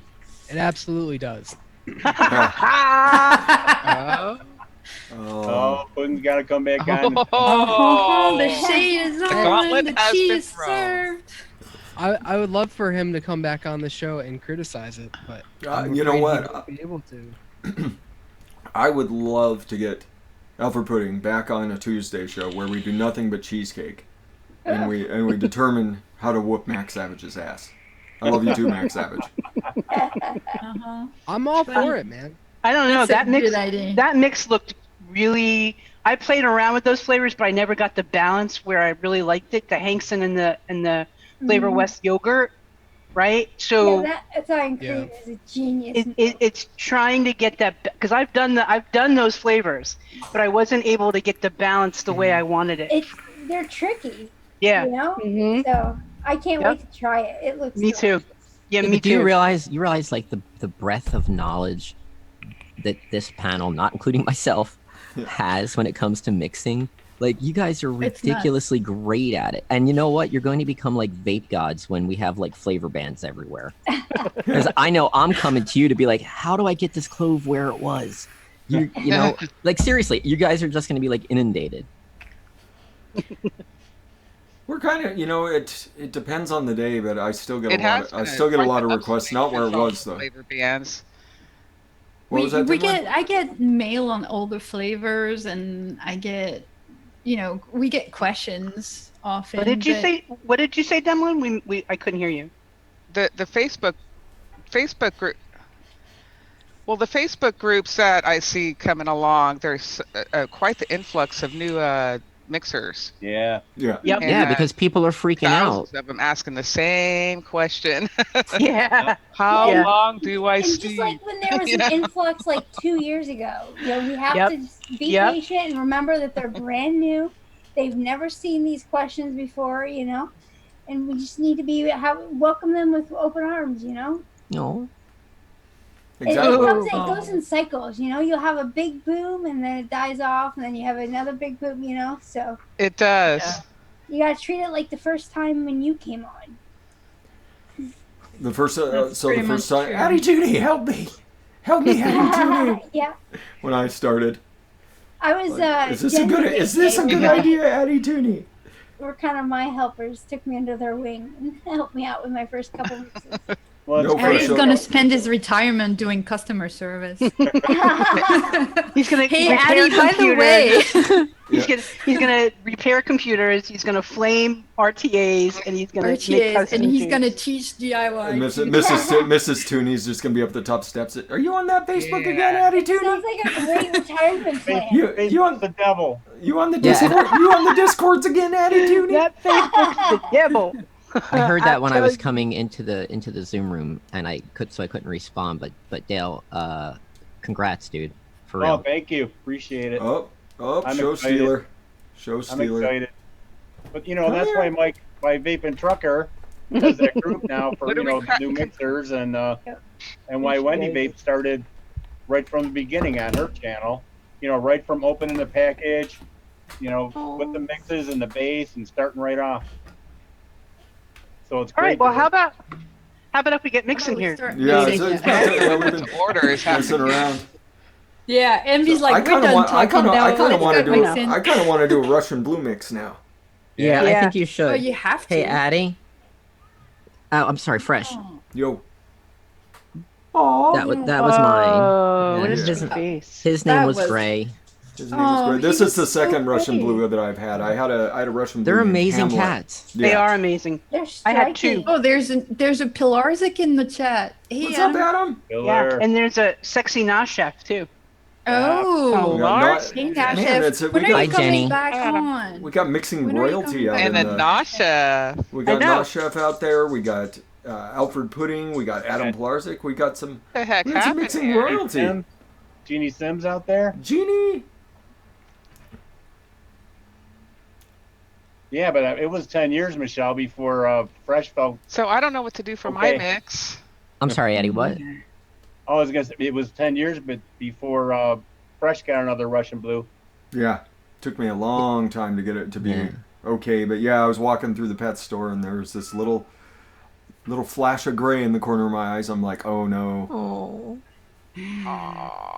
It absolutely does. Oh, Pudding's got to come back on. Oh, the shade is on. gauntlet The has tea been is thrown. served. I would love for him to come back on the show and criticize it, but I'm You know afraid he what? won't be able to. I would love to get Alfred Pudding back on a Tuesday show where we do nothing but cheesecake, and we determine how to whoop Max Savage's ass. I love you too, Max Savage. I'm all for it, man. I don't know. That's a good idea. That mix looked really. I played around with those flavors, but I never got the balance where I really liked it. The Hankson and the Flavor West yogurt, right? So Yeah, that Italian cream is a genius. it's trying to get that because I've done those flavors, but I wasn't able to get the balance the way I wanted it. They're tricky. Yeah. You know? Mhm. So I can't wait to try it. It looks Me too. delicious. Yeah, Yeah, me but do you too. realize like the breadth of knowledge that this panel, not including myself, has when it comes to mixing. Like, you guys are ridiculously great at it. And you know what? You're going to become like vape gods when we have like flavor bands everywhere. Because I know I'm coming to you to be like, how do I get this clove where it was? You know, like, seriously, you guys are just going to be like inundated. We're kind of, it depends on the day, but I still get a lot of requests. Not where it was though. Flavor bands. I get mail on all the flavors, and I get, we get questions often. What did you say? What did you say, Demlin? I couldn't hear you. The Facebook group. Well, the Facebook groups that I see coming along, there's quite the influx of new mixers. Yeah. Yeah, because people are freaking out. Of them asking the same question. Yeah. How long do I steam? Just like when there was an influx like 2 years ago, we have to be patient and remember that they're brand new. They've never seen these questions before, and we just need to welcome them with open arms, No. Exactly. It goes in cycles, you'll have a big boom and then it dies off, and then you have another big boom, so it does. You gotta treat it like the first time when you came on. The first time, Addie Judy, help me, Addie Judy. Yeah. When I started, I was. Is this a good idea, Addie Judy? Were kind of my helpers, took me under their wing and helped me out with my first couple mixes. Well, He's gonna spend his retirement doing customer service. He's gonna. Hey, Addie, by the way. He's gonna repair computers. He's gonna flame RTAs, and he's gonna make custom and he's gonna teach DIY. And Mrs. Tooney's just gonna be up the top steps. Are you on that Facebook again, Addie Tooney? Sounds like a great retirement plan. You on the devil? You on the Discord? You on the Discords again, Addie Tooney? That Facebook's the devil. I heard that when I was coming into the Zoom room, and I couldn't respond. But Dale, congrats, dude. For real. Oh, thank you. Appreciate it. Oh, I'm show excited. stealer. Show stealer. I'm excited. But that's why my Vaping Trucker does that group now for new mixers, and why Wendy Vape started right from the beginning on her channel. Right from opening the package, with the mixes and the base and starting right off. So it's great. All right. Well, how about if we get mixing here? Yeah, we've been orders messing around. Yeah, Envy's like, we're done talking now. I kind of want to do a Russian blue mix now. Yeah, I think you should. Oh, you have to. Hey, Addie. Oh, I'm sorry, Fresh. Yo. Oh, that was mine. Oh, what is his face? His name was Gray. His name is Gray. This is the second Russian blue that I've had. I had a Russian blue. They're amazing Hamlet. cats. Yeah. They are amazing. I had 2. Oh, there's a Pilarzik in the chat. Hey, What's up, Adam? Yeah, and there's a sexy Nas chef too. Oh, Lars. Hey, Man, when are you coming Jenny. back on? We got mixing royalty out and in then Nasha. We got Nasha out there. We got Alfred Pudding. We got Adam Pilarzik. We got some. What the heck we got some mixing here? royalty. Jeannie Sims out there. Jeannie. Yeah, but it was 10 years, Michelle, before Fresh felt. So I don't know what to do for my mix. I'm sorry, Eddie. What? I was gonna say it was 10 years, but before Fresh got another Russian blue. Yeah, took me a long time to get it to be okay, but yeah, I was walking through the pet store and there was this little flash of gray in the corner of my eyes. I'm like, oh no. Oh.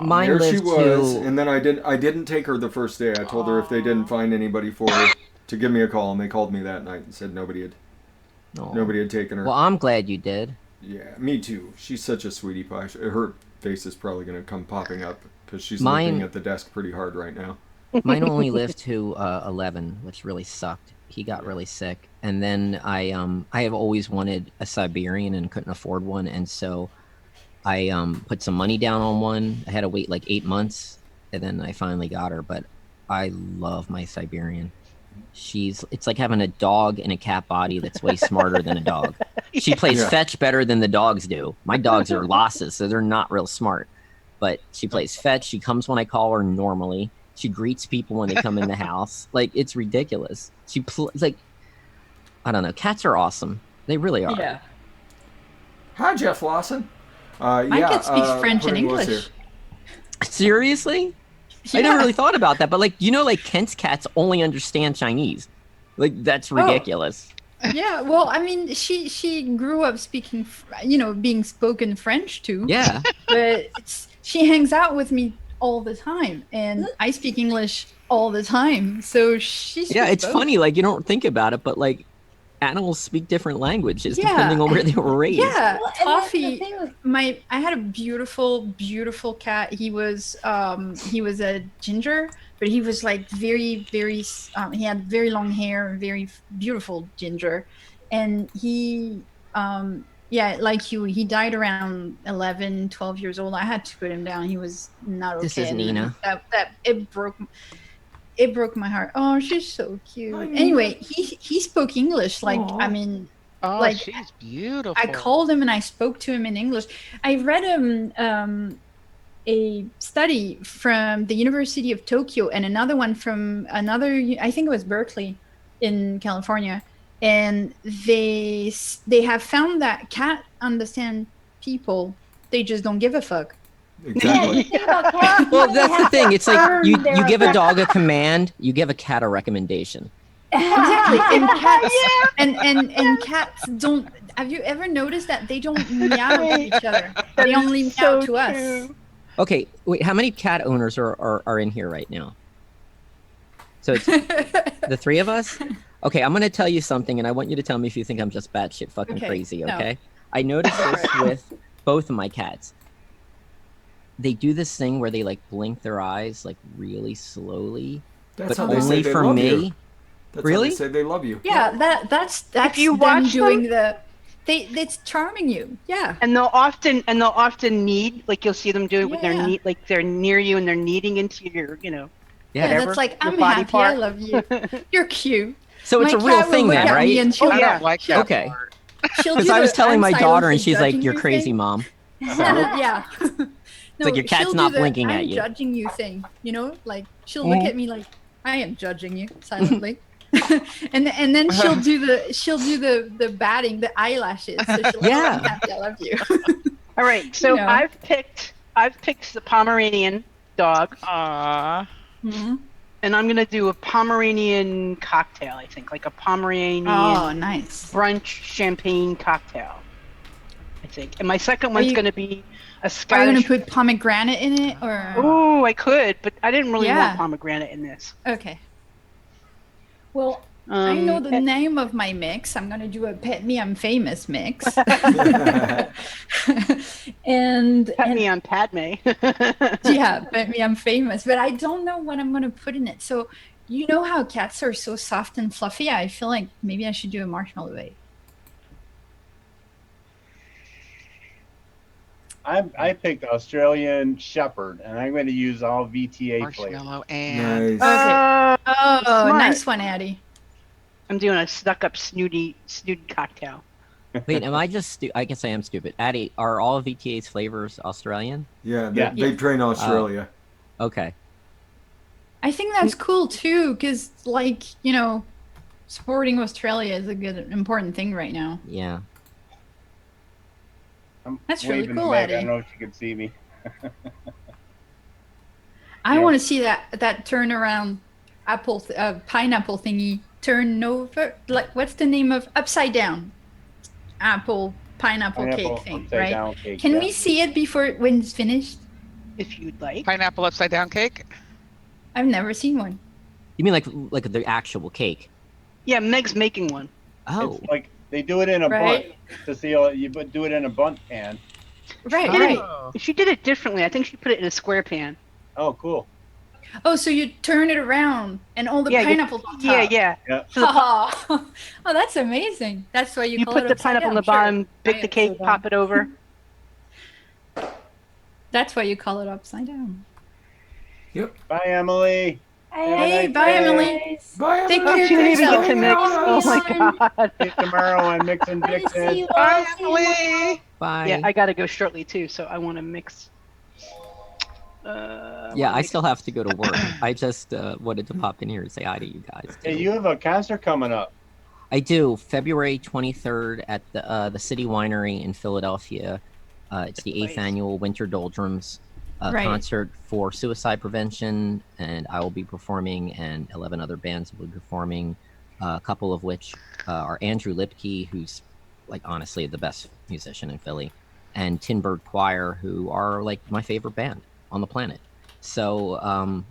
Mine there she was, and then I didn't take her the first day. I told her if they didn't find anybody for her to give me a call, and they called me that night and said nobody had taken her. Well, I'm glad you did. Yeah, me too. She's such a sweetie pie. Her face is probably going to come popping up because she's looking at the desk pretty hard right now. Mine only lived to 11, which really sucked. He got really sick, and then I have always wanted a Siberian and couldn't afford one, and so I put some money down on one. I had to wait like 8 months, and then I finally got her. But I love my Siberian. It's like having a dog in a cat body that's way smarter than a dog. She plays fetch better than the dogs do. My dogs are losses, so they're not real smart. But she plays fetch. She comes when I call her normally. She greets people when they come in the house. Like, it's ridiculous. Like, I don't know. Cats are awesome. They really are. Yeah. Hi, Jeff Lawson. My kid speaks French and English. Seriously? I never really thought about that, but like, like Kent's cats only understand Chinese. Like, that's ridiculous. Yeah, well, I mean, she grew up speaking, being spoken French too. Yeah. But she hangs out with me all the time, and I speak English all the time. So she's it's funny. Like, you don't think about it, but like, animals speak different languages depending on where they were raised. Yeah, Toffee. I had a beautiful, beautiful cat. He was a ginger, but he was like very, very. He had very long hair, very beautiful ginger, and he, like you, he died around 11, 12 years old. I had to put him down. He was not okay. This is Nina. It broke my heart. Oh, she's so cute. Anyway, he spoke English. Like, I mean, like, she's beautiful. I called him and I spoke to him in English. I read a study from the University of Tokyo and another one from I think it was Berkeley in California. And they have found that cats understand people. They just don't give a fuck. Exactly. Well, that's the thing. It's like you give a dog a command, you give a cat a recommendation. Exactly. And cats and cats don't. Have you ever noticed that they don't meow to each other? They only meow to us. Okay, wait. How many cat owners are in here right now? So it's the three of us. Okay, I'm gonna tell you something, and I want you to tell me if you think I'm just batshit fucking crazy. Okay. No. I noticed this with both of my cats. They do this thing where they like blink their eyes like really slowly, that's but how they only say they for love me. You. That's really? How they say they love you. Yeah, that's if you them watch doing them, it's charming you. Yeah. And they'll often knead, like you'll see them do it when they're like they're near you and they're kneading into your, Yeah, whatever, that's like, I'm happy, part. I love you. You're cute. So it's a real thing then, right? I don't like that. Okay. Because I was telling my daughter and she's like, "You're crazy, Mom." So. Yeah. It's like your cat's not blinking at you. I'm judging you thing, like she'll look at me like I am judging you silently, and then she'll do the batting, the eyelashes. So she'll I'm happy, I love you. All right, so I've picked the Pomeranian dog. Aww. Mm-hmm. And I'm gonna do a Pomeranian cocktail. I think like a Pomeranian. Oh, nice. Brunch champagne cocktail. I think, and my second one's gonna be a Scottish. Are you gonna put pomegranate in it, or? Oh, I could, but I didn't really want pomegranate in this. Okay. Well, I know the name of my mix. I'm gonna do a Pet Me I'm Famous mix. and Pet Me on Padme. Yeah, Pet Me I'm Famous, but I don't know what I'm gonna put in it. So, you know how cats are so soft and fluffy? I feel like maybe I should do a marshmallow bake. I picked Australian Shepherd, and I'm going to use all VTA flavor. Marshmallow and nice. Nice one, Addie. I'm doing a stuck-up snooty cocktail. Wait, am I just I guess I am stupid. Addie, are all of VTA's flavors Australian? Yeah, they train Australia. Okay. I think that's cool too, because like, supporting Australia is a good, important thing right now. Yeah. That's really cool, Eddie. I don't know if you can see me. I want to see that turnaround pineapple thingy turn over. Like, what's the name of upside down pineapple cake thing, right? Cake, can we see it when it's finished? If you'd like. Pineapple upside down cake? I've never seen one. You mean like the actual cake? Yeah, Meg's making one. Oh. It's like they do it in a bunt to seal it. You do it in a bunt pan. Right. She did it differently. I think she put it in a square pan. Oh, cool. Oh, so you turn it around and all the pineapples on top. Yeah. Oh, that's amazing. That's why you call put it the pineapple on the bottom, bake the cake, pop it over. That's why you call it upside down. Yep. Bye, Emily. Hey, bye, Emily. Bye, Take Emily. care of yourself. Get to mix. Oh my God. See you tomorrow on Mix and Dixon. Bye, Emily. Bye. Yeah, I gotta go shortly too, so I want to mix. I still have to go to work. I just wanted to pop in here and say hi to you guys. Hey, you have a concert coming up. I do. February 23rd at the City Winery in Philadelphia. It's the 8th annual Winter Doldrums. a concert for suicide prevention, and I will be performing, and 11 other bands will be performing, a couple of which are Andrew Lipke, who's like honestly the best musician in Philly, and Tin Bird Choir, who are like my favorite band on the planet. So I'm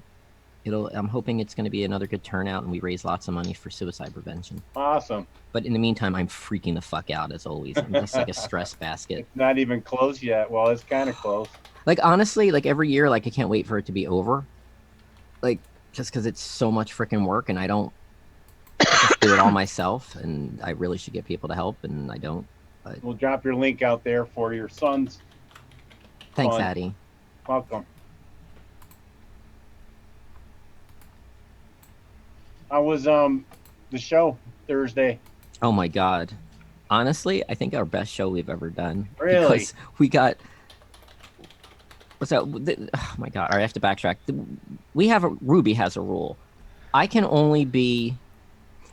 hoping it's going to be another good turnout, and we raise lots of money for suicide prevention. Awesome. But in the meantime, I'm freaking the fuck out as always. I'm just like a stress basket. It's not even close yet. Well, it's kind of close. Like honestly, like every year, like I can't wait for it to be over. Like just because it's so much freaking work, and I don't just do it all myself, and I really should get people to help, and I don't. But... We'll drop your link out there for your son's. Thanks, Addie. Welcome. How was the show Thursday? Oh my God. Honestly, I think our best show we've ever done. Really? Because we got what's that? Oh my God. All right, I have to backtrack. Ruby has a rule. I can only be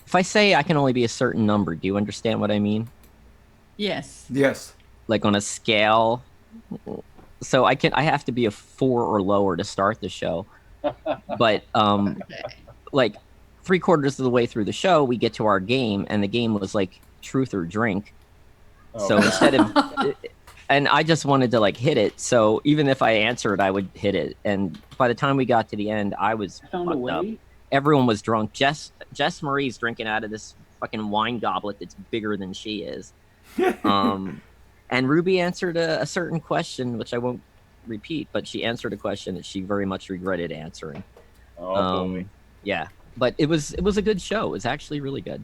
if I say I can only be a certain number, do you understand what I mean? Yes. Yes. Like on a scale. So I have to be a 4 or lower to start the show. But like 3/4 of the way through the show, we get to our game, and the game was like truth or drink. Oh. So instead of, and I just wanted to like hit it. So even if I answered, I would hit it. And by the time we got to the end, I was fucked up. Everyone was drunk. Jess Marie's drinking out of this fucking wine goblet that's bigger than she is. And Ruby answered a certain question, which I won't repeat, but she answered a question that she very much regretted answering. Oh, yeah. But it was a good show. It was actually really good.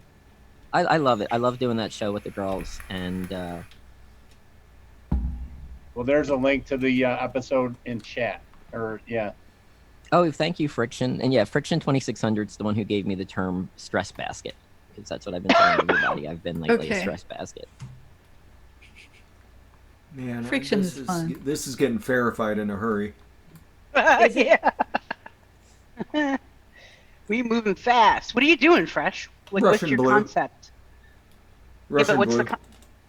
I love it. I love doing that show with the girls. And well, there's a link to the episode in chat. Oh, thank you, Friction. And yeah, Friction 2600 is the one who gave me the term stress basket, because that's what I've been telling everybody. I've been lately a stress basket. Man, Friction is fun. This is getting verified in a hurry. Yeah. We moving fast. What are you doing, Fresh? What's your concept? Russian blue.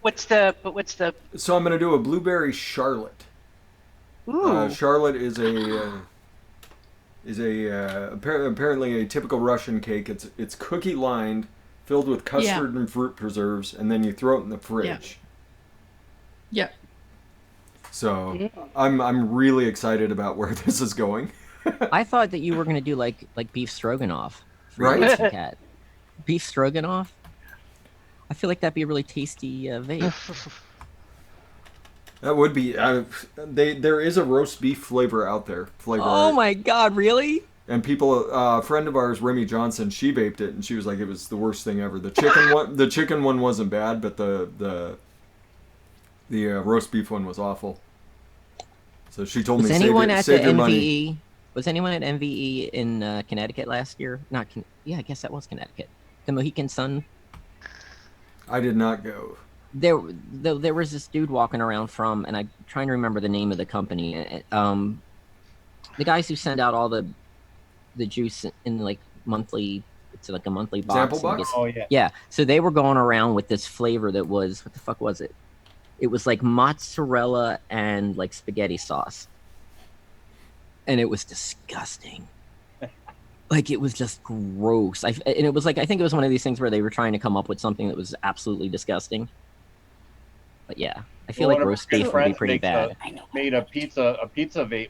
What's the? So I'm gonna do a blueberry Charlotte. Ooh. Charlotte is apparently a typical Russian cake. It's cookie lined, filled with custard and fruit preserves, and then you throw it in the fridge. Yep. So I'm really excited about where this is going. I thought that you were gonna do like beef stroganoff, right? Cat. Beef stroganoff. I feel like that'd be a really tasty vape. That would be. There is a roast beef flavor out there. Oh my God! Really? And people, a friend of ours, Remy Johnson, she vaped it, and she was like, it was the worst thing ever. The chicken one wasn't bad, but the roast beef one was awful. So she told me, save your money. Was anyone at MVE in Connecticut last year? I guess that was Connecticut. The Mohican Sun. I did not go. There was this dude walking around from, and I'm trying to remember the name of the company. The guys who send out all the juice in like monthly. It's like a monthly box. Sample box? Oh yeah. Yeah. So they were going around with this flavor that was, what the fuck was it? It was like mozzarella and like spaghetti sauce. And it was disgusting. Like, it was just gross. And it was like, I think it was one of these things where they were trying to come up with something that was absolutely disgusting. But yeah, I feel like roast beef would be pretty bad. Made a pizza vape.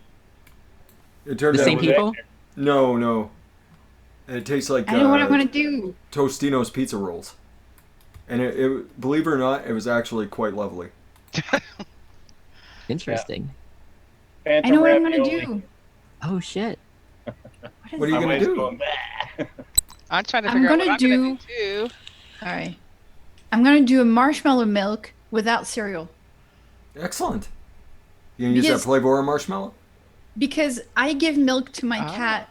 It turned the out same people? No. It tastes like I know what I'm gonna do. Tostino's pizza rolls. And it believe it or not, it was actually quite lovely. Interesting. Yeah. I know what I'm gonna do. Oh shit! What are you gonna do? I'm trying to figure out what I'm gonna do too. All right, I'm gonna do a marshmallow milk without cereal. Excellent. You gonna use that flavor marshmallow? Because I give milk to my cat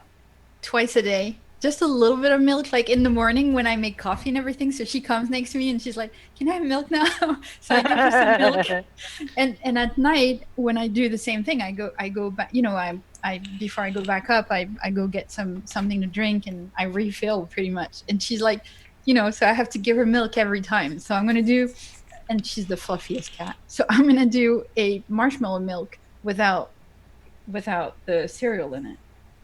twice a day. Just a little bit of milk, like in the morning when I make coffee and everything. So she comes next to me and she's like, "Can I have milk now?" So I give her some milk. And at night when I do the same thing, I go back. You know, I before I go back up, I go get something to drink and I refill pretty much. And she's like, you know, so I have to give her milk every time. So I'm gonna do, and she's the fluffiest cat. So I'm gonna do a marshmallow milk without without the cereal in it.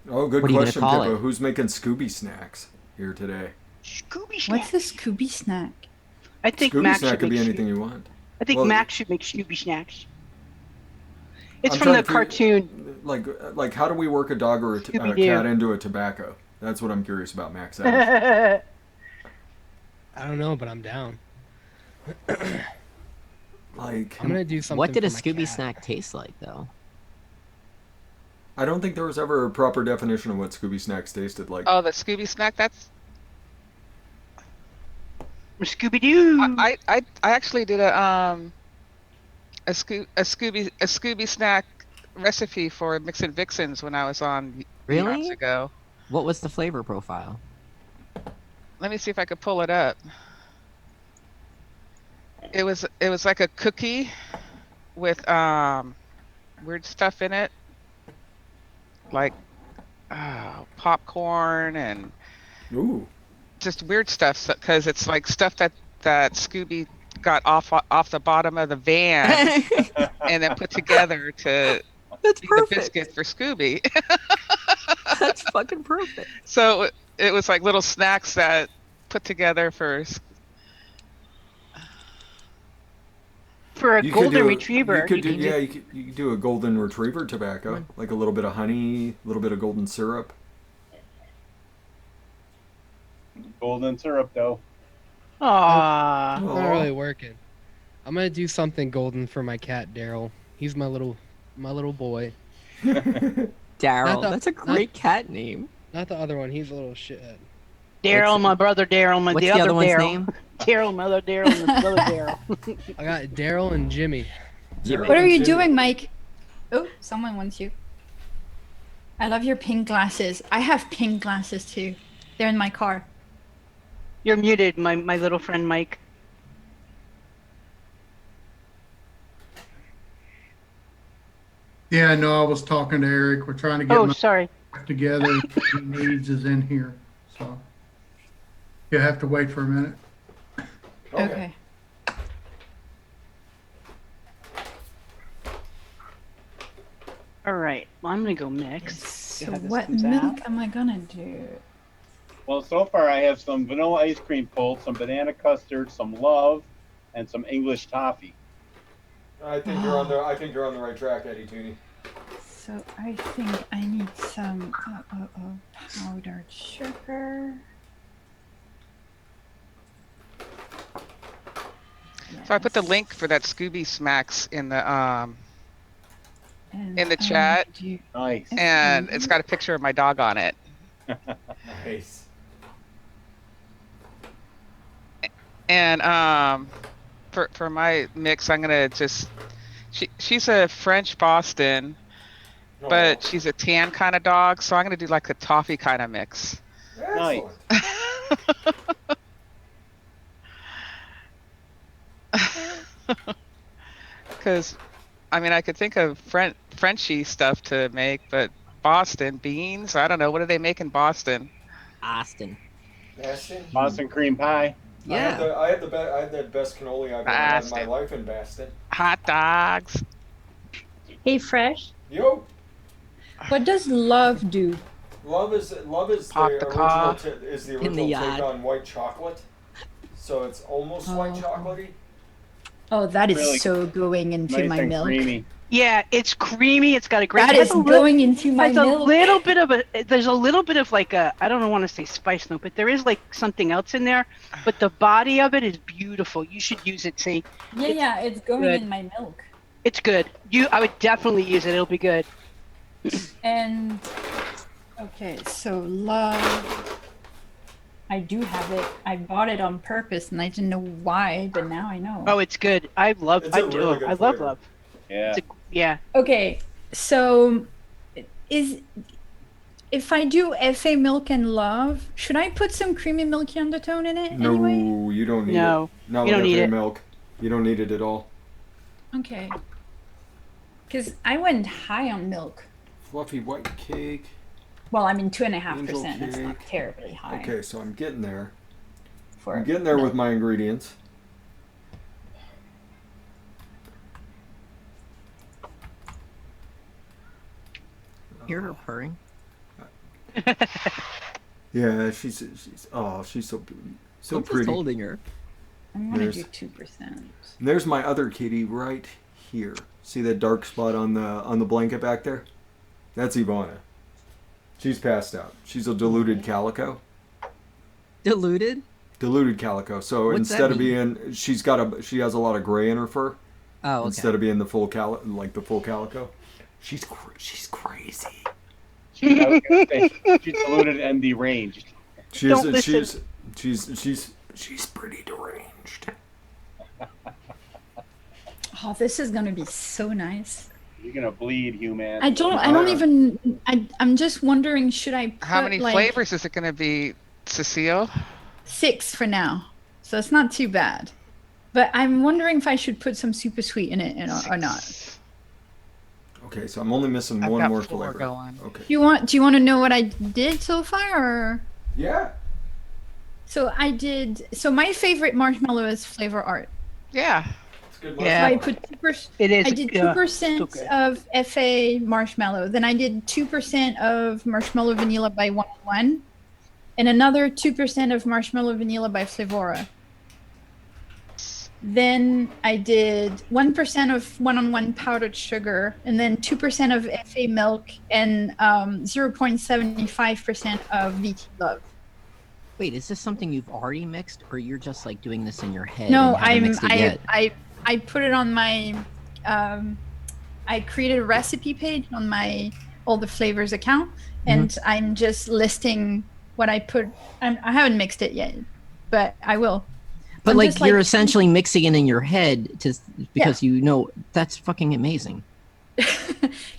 Oh, good question, Pippa. Who's making Scooby snacks here today? Scooby snack. What's a Scooby snack? I think Scooby Max snack should could be make anything you want. I think Max should make Scooby snacks. It's from the cartoon. Like, how do we work a dog or a cat into a tobacco? That's what I'm curious about, Max. I don't know, but I'm down. Like, I'm gonna do something. What did a Scooby snack taste like, though? I don't think there was ever a proper definition of what Scooby snacks tasted like. Oh, the Scooby snack. That's Scooby Doo. I actually did a Scooby snack recipe for Mix and Vixens when I was on months ago. What was the flavor profile? Let me see if I could pull it up. It was like a cookie with weird stuff in it, like popcorn and just weird stuff, because it's like stuff that Scooby got off the bottom of the van and then put together to That's be perfect. the biscuit for Scooby. That's fucking perfect. So it was like little snacks that put together for a golden retriever. You could do a golden retriever tobacco, like a little bit of honey, a little bit of golden syrup. Golden syrup, though. Aww. It's not really working. I'm gonna do something golden for my cat Daryl. He's my little boy. Daryl, that's a great cat name. Not the other one. He's a little shithead. Daryl, my brother Daryl, What's the other one's name? Daryl, my other Daryl, and my brother Daryl. I got Daryl and Jimmy. What are you doing, Mike? Oh, someone wants you. I love your pink glasses. I have pink glasses too. They're in my car. You're muted, my little friend Mike. Yeah, no, I was talking to Eric. We're trying to get my sorry. together. What he needs is in here. So you'll have to wait for a minute. Okay. All right. Well, I'm gonna go mix. So what milk am I gonna do? Well, so far I have some vanilla ice cream pulled, some banana custard, some love, and some English toffee. I think you're on the right track, Eddie Tooney. So I think I need some powdered sugar. So I put the link for that Scooby Smacks in the chat. Nice. And it's got a picture of my dog on it. Nice. And for my mix, I'm gonna just she's a French Boston, but she's a tan kind of dog, so I'm gonna do like a toffee kind of mix. Nice. Because I mean, I could think of Frenchy stuff to make, but Boston beans, I don't know, what do they make in Boston? Boston Cream pie. Yeah. I had the best cannoli I've ever had in my life in Boston. Hot dogs. Hey, Fresh. Yo. What does love do? Love is Pop the car. the original take on white chocolate. So it's almost white chocolatey. Oh, that is Really so going into nice my and milk. creamy. Yeah, it's creamy. It's got a great. That is going into my milk. There's a little bit of like a. I don't want to say spice note, but there is like something else in there. But the body of it is beautiful. You should use it. See. Yeah, it's going good. in my milk. It's good. I would definitely use it. It'll be good. And okay, so love. I do have it. I bought it on purpose, and I didn't know why, but now I know. Oh, it's good. I love. It's a really good I love flavor. love. Yeah. Yeah. Okay, so if I do FA milk and love, should I put some creamy milky undertone in it No, anyway? you don't need No, it. Not you don't with need FA it. milk. You don't need it at all. Okay. Because I went high on milk. Fluffy white cake. Well, I mean 2.5%. Angel That's not cake. terribly high. Okay, so I'm getting there. For I'm getting there with my ingredients. Hear her purring. Yeah, she's so I'm pretty. just holding her. I'm gonna do 2%. There's my other kitty right here. See that dark spot on the blanket back there? That's Ivana. She's passed out. She's a diluted calico. Diluted? Diluted calico. So What's instead that of mean? being, she has a lot of gray in her fur. Oh, okay. Instead of being the full calico, she's crazy. She's diluted and deranged. She's pretty deranged. Oh, this is gonna be so nice. You're gonna bleed, human. I'm just wondering, should I put, How many flavors is it going to be, Cecile? 6 for now, so it's not too bad. But I'm wondering if I should put some super sweet in it or not. Okay, so I'm only missing I've one got more 4 flavor. going. Okay. Do you want to know what I did so far, or? Yeah. So my favorite marshmallow is Flavor Art. Yeah. Yeah. So I put 2%. It is. I did 2% of FA marshmallow. Then I did 2% of marshmallow vanilla by 1-on-1, and another 2% of marshmallow vanilla by Flavora. Then I did 1% of 1-on-1 powdered sugar, and then 2% of FA milk, and 0.75% of VT Love. Wait, is this something you've already mixed, or you're just like doing this in your head? No, and haven't mixed it yet? I put it on my. I created a recipe page on my all the flavors account, and I'm just listing what I put. I haven't mixed it yet, but I will. But like you're essentially mixing it in your head because you know that's fucking amazing.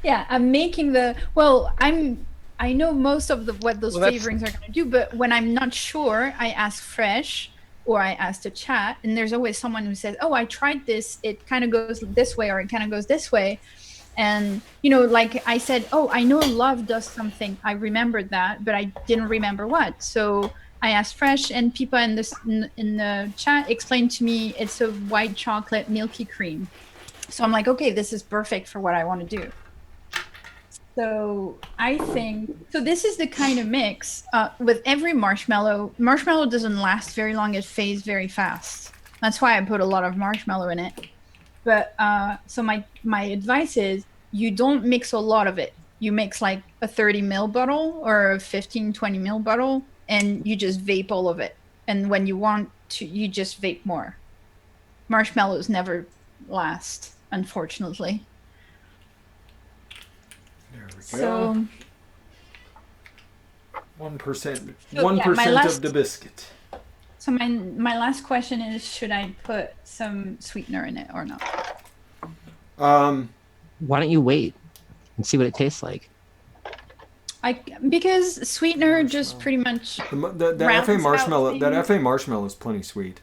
Yeah, I'm making I know most of what those flavorings are going to do, but when I'm not sure, I ask Fresh or I ask the chat, and there's always someone who says, "Oh, I tried this. It kind of goes this way, or it kind of goes this way." And like I said, "Oh, I know Love does something. I remembered that, but I didn't remember what." So I asked Fresh, and people in the chat explained to me it's a white chocolate milky cream. So I'm like, okay, this is perfect for what I want to do. So I think this is the kind of mix with every marshmallow. Marshmallow doesn't last very long; it fades very fast. That's why I put a lot of marshmallow in it. But so my advice is you don't mix a lot of it. You mix like a 30 ml bottle or a 15, 20 ml bottle, and you just vape all of it. And when you want to, you just vape more. Marshmallows never last, unfortunately. There we So, go. 1%. 1% of the biscuit. So my last question is, should I put some sweetener in it or not? Why don't you wait and see what it tastes like? Because sweetener just pretty much that FA marshmallow. That FA marshmallow is plenty sweet.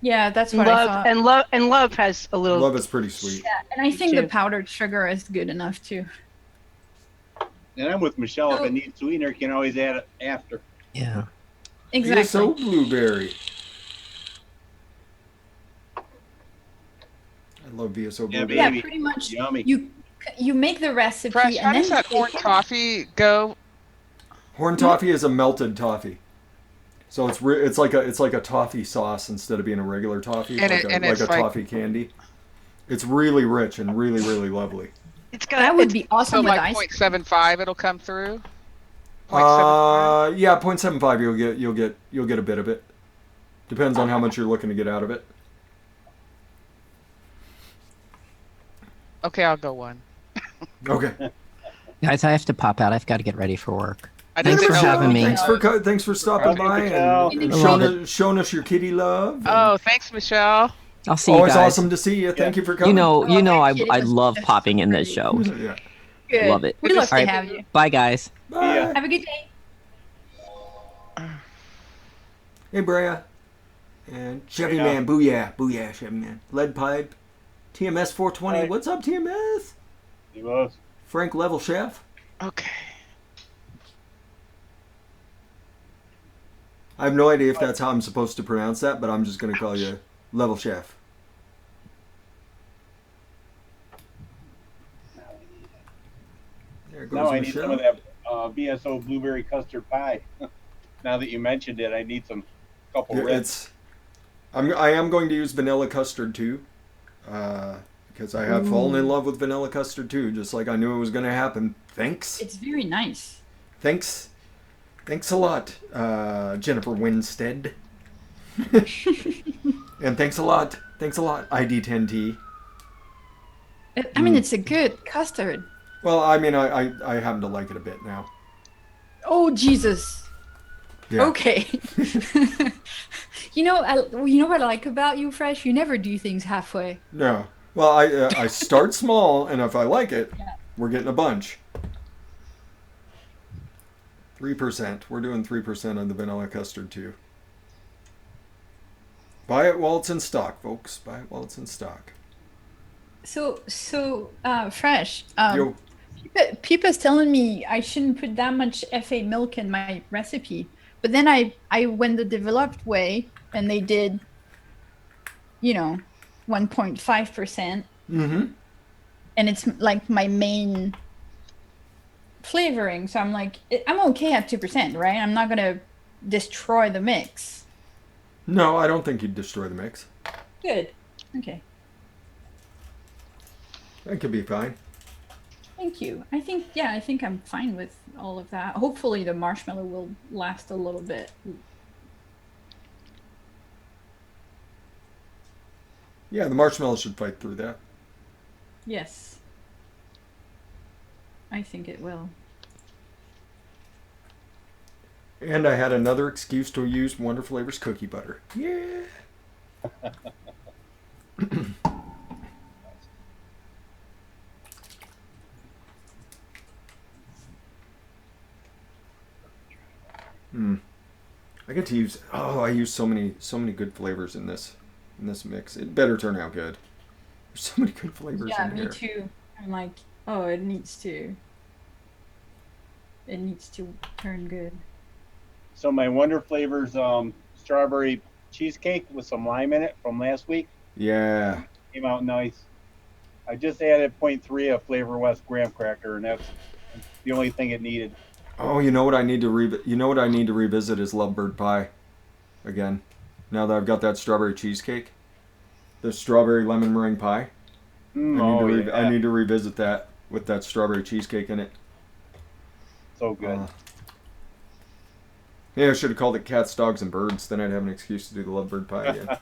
Yeah, that's what I thought. And love has a little. Love is pretty sweet. Yeah, and I think the powdered sugar is good enough too. And I'm with Michelle. If it needs sweetener, you can always add it after. Yeah. Exactly. So blueberry. I love VSO blueberry. Yeah, yeah, pretty much. Yummy. You make the recipe. Fresh, and how then does that horn toffee go? Horn toffee is a melted toffee, so it's like a toffee sauce instead of being a regular toffee. It's like a toffee candy. It's really rich and really really lovely. That would be awesome. So with like ice 0.75, it'll come through. 0.75? Yeah, 0.75. You'll get a bit of it. Depends on how much you're looking to get out of it. Okay, I'll go 1. Okay. Guys, I have to pop out. I've got to get ready for work. Thanks for having me. Thanks for stopping by and showing us your kitty love. Oh, thanks, Michelle. I'll see you guys. Always awesome to see you. Thank you for coming. I love popping in this show. Yeah. Good. Love it. We love to have you. Bye, guys. Bye. Yeah. Have a good day. Hey, Brea. And Chevy Man. Booyah. Booyah, Chevy Man. Lead Pipe. TMS 420. What's up, TMS? He was. Frank Level Chef. Okay. I have no idea if that's how I'm supposed to pronounce that, but I'm just going to call you Level Chef. There Now I need some of that BSO blueberry custard pie. Now that you mentioned it, I need some couple ribs. I am going to use vanilla custard too, because I have fallen in love with vanilla custard too, just like I knew it was going to happen. Thanks. It's very nice. Thanks a lot, Jennifer Winstead. And thanks a lot, ID10T. I mean, it's a good custard. Well, I mean, I happen to like it a bit now. Oh, Jesus. Yeah. Okay. You know what I like about you, Fresh? You never do things halfway. No. Well, I start small, and if I like it, we're getting a bunch. 3%. We're doing 3% on the vanilla custard too. Buy it while it's in stock, folks. Buy it while it's in stock. So, Fresh. People's telling me I shouldn't put that much FA milk in my recipe, but then I went the developed way, and they did, 1.5%. Mm-hmm. And it's like my main flavoring, so I'm like, I'm okay at 2%, right? I'm not gonna destroy the mix. No, I don't think you'd destroy the mix. Good. Okay. That could be fine. Thank you. I think I'm fine with all of that. Hopefully the marshmallow will last a little bit. Yeah, the marshmallow should fight through that. Yes. I think it will. And I had another excuse to use Wonder Flavors cookie butter. Yeah. I get to use. Oh, I use so many good flavors in this mix. It better turn out good. There's so many good flavors in here. Yeah, me too. I'm like, oh, it needs to turn good. So my Wonder Flavors strawberry cheesecake with some lime in it from last week. Yeah. Came out nice. I just added 0.3 of Flavor West graham cracker, and that's the only thing it needed. Oh, you know what I need to revisit is Lovebird pie again. Now that I've got that strawberry cheesecake, the strawberry lemon meringue pie. I need to revisit that with that strawberry cheesecake in it. So good. Yeah, I should have called it Cats, Dogs, and Birds. Then I'd have an excuse to do the Lovebird pie again.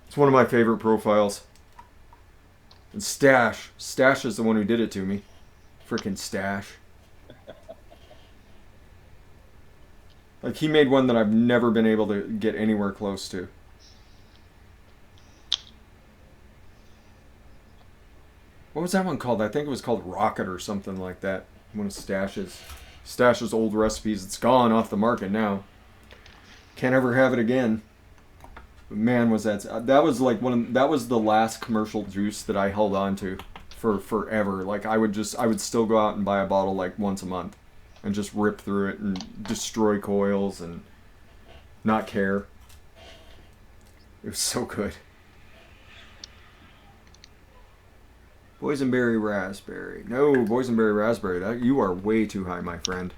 It's one of my favorite profiles. And Stash is the one who did it to me. Frickin' Stash. Like, he made one that I've never been able to get anywhere close to. What was that one called? I think it was called Rocket or something like that. One of Stash's old recipes. It's gone off the market now. Can't ever have it again. But man, was that was like that was the last commercial juice that I held on to for forever. Like, I would still go out and buy a bottle like once a month and just rip through it and destroy coils and not care. It was so good. Boysenberry raspberry. No, boysenberry raspberry. You are way too high, my friend.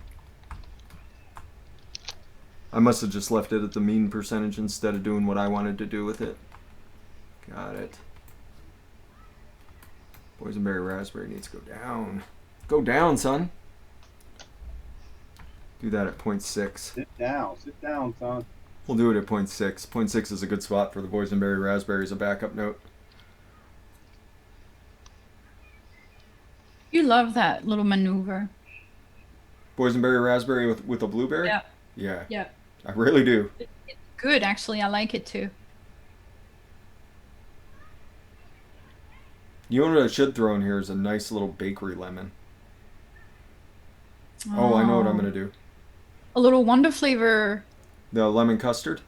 I must have just left it at the mean percentage instead of doing what I wanted to do with it. Got it. Boysenberry raspberry needs to go down. Go down, son. Do that at 0.6. Sit down, son. We'll do it at 0.6. 0.6 is a good spot for the boysenberry raspberry as a backup note. You love that little maneuver. Boysenberry raspberry with a blueberry? Yeah. Yeah. Yeah. I really do. It's good, actually. I like it too. You know what I should throw in here is a nice little bakery lemon. Oh, I know what I'm going to do. A little Wonder Flavor. The lemon custard?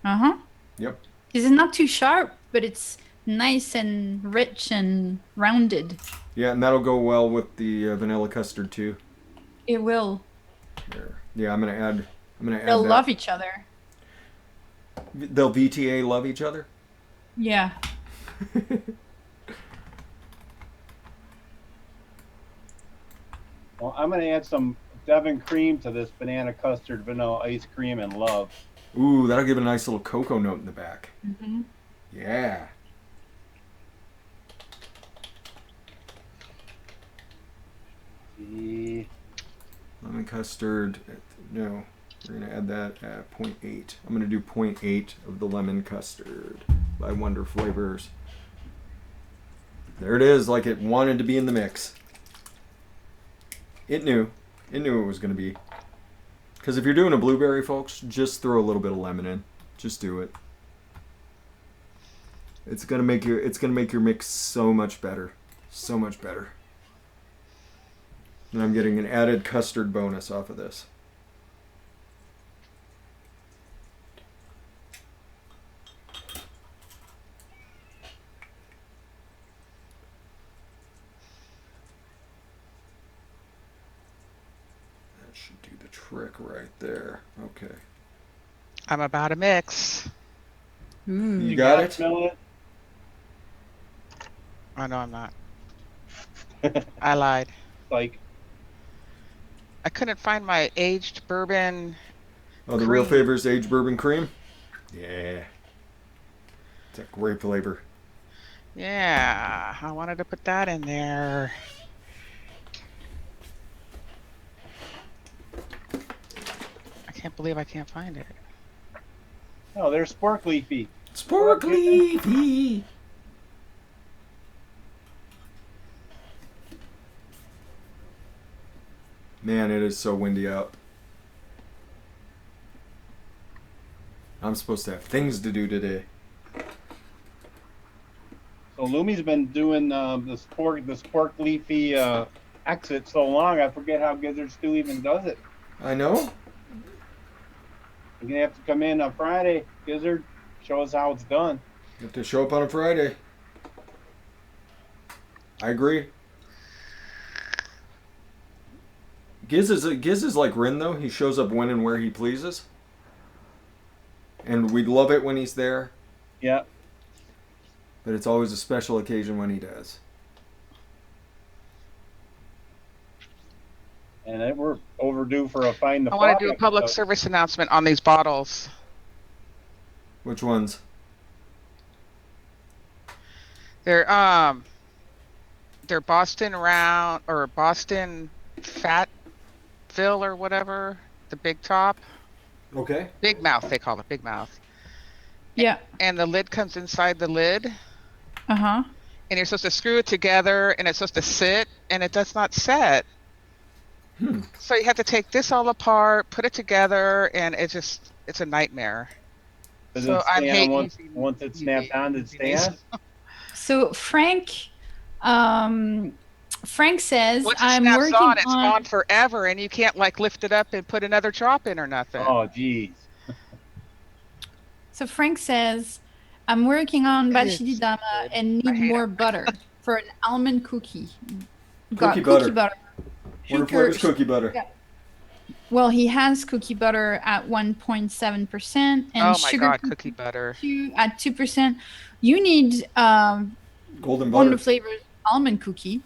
Uh-huh. Yep. It's not too sharp, but it's nice and rich and rounded. Yeah, and that'll go well with the vanilla custard too. It will. There. Yeah, I'm gonna add. They'll love each other. They'll VTA love each other. Yeah. Well, I'm gonna add some Devon cream to this banana custard vanilla ice cream and love. Ooh, that'll give it a nice little cocoa note in the back. Mm-hmm. Yeah. Lemon custard. No, we're gonna add that at 0.8. I'm gonna do 0.8 of the lemon custard by Wonder Flavors. There it is, like it wanted to be in the mix. It knew it was gonna be. Because if you're doing a blueberry, folks, just throw a little bit of lemon in. Just do it. It's gonna make your mix so much better, so much better. And I'm getting an added custard bonus off of this. That should do the trick right there. Okay. I'm about to mix. You got it? Oh, no, I'm not. I lied. Like, I couldn't find my aged bourbon. Oh, the cream. Real Favors aged bourbon cream? Yeah. It's a great flavor. Yeah, I wanted to put that in there. I can't believe I can't find it. oh, there's Spork Leafy. Spork Leafy! Man, it is so windy out. I'm supposed to have things to do today. So Lumi's been doing the Spork Leafy exit so long, I forget how Gizzard Stew even does it. I know. You're gonna have to come in on Friday, Gizzard. Show us how it's done. You have to show up on a Friday. I agree. Giz is like Rin, though. He shows up when and where he pleases. And we love it when he's there. Yeah. But it's always a special occasion when he does. And we're overdue for a Find the I want Fog to do a public episode. service announcement on these bottles. Which ones? They're Boston Round or Boston Fatville or whatever, the big top. Okay. Big Mouth, they call it Big Mouth. Yeah. And the lid comes inside the lid. Uh-huh. And you're supposed to screw it together and it's supposed to sit and it does not set. So you have to take this all apart, put it together, and it's a nightmare. Does So it I stay hate on using once it's snapped on, does it stay on? So Frank says, Once it I'm snaps working on, it's gone forever, and you can't like lift it up and put another drop in or nothing. Oh, geez. So Frank says, I'm working on Bashidi Dama and need more butter for an almond cookie. Got cookie butter. Wonder Flavors cookie butter. Yeah. Well, he has cookie butter at 1.7% and oh my sugar god, cookie butter at 2%. You need golden butter. Wonder Flavors almond cookie.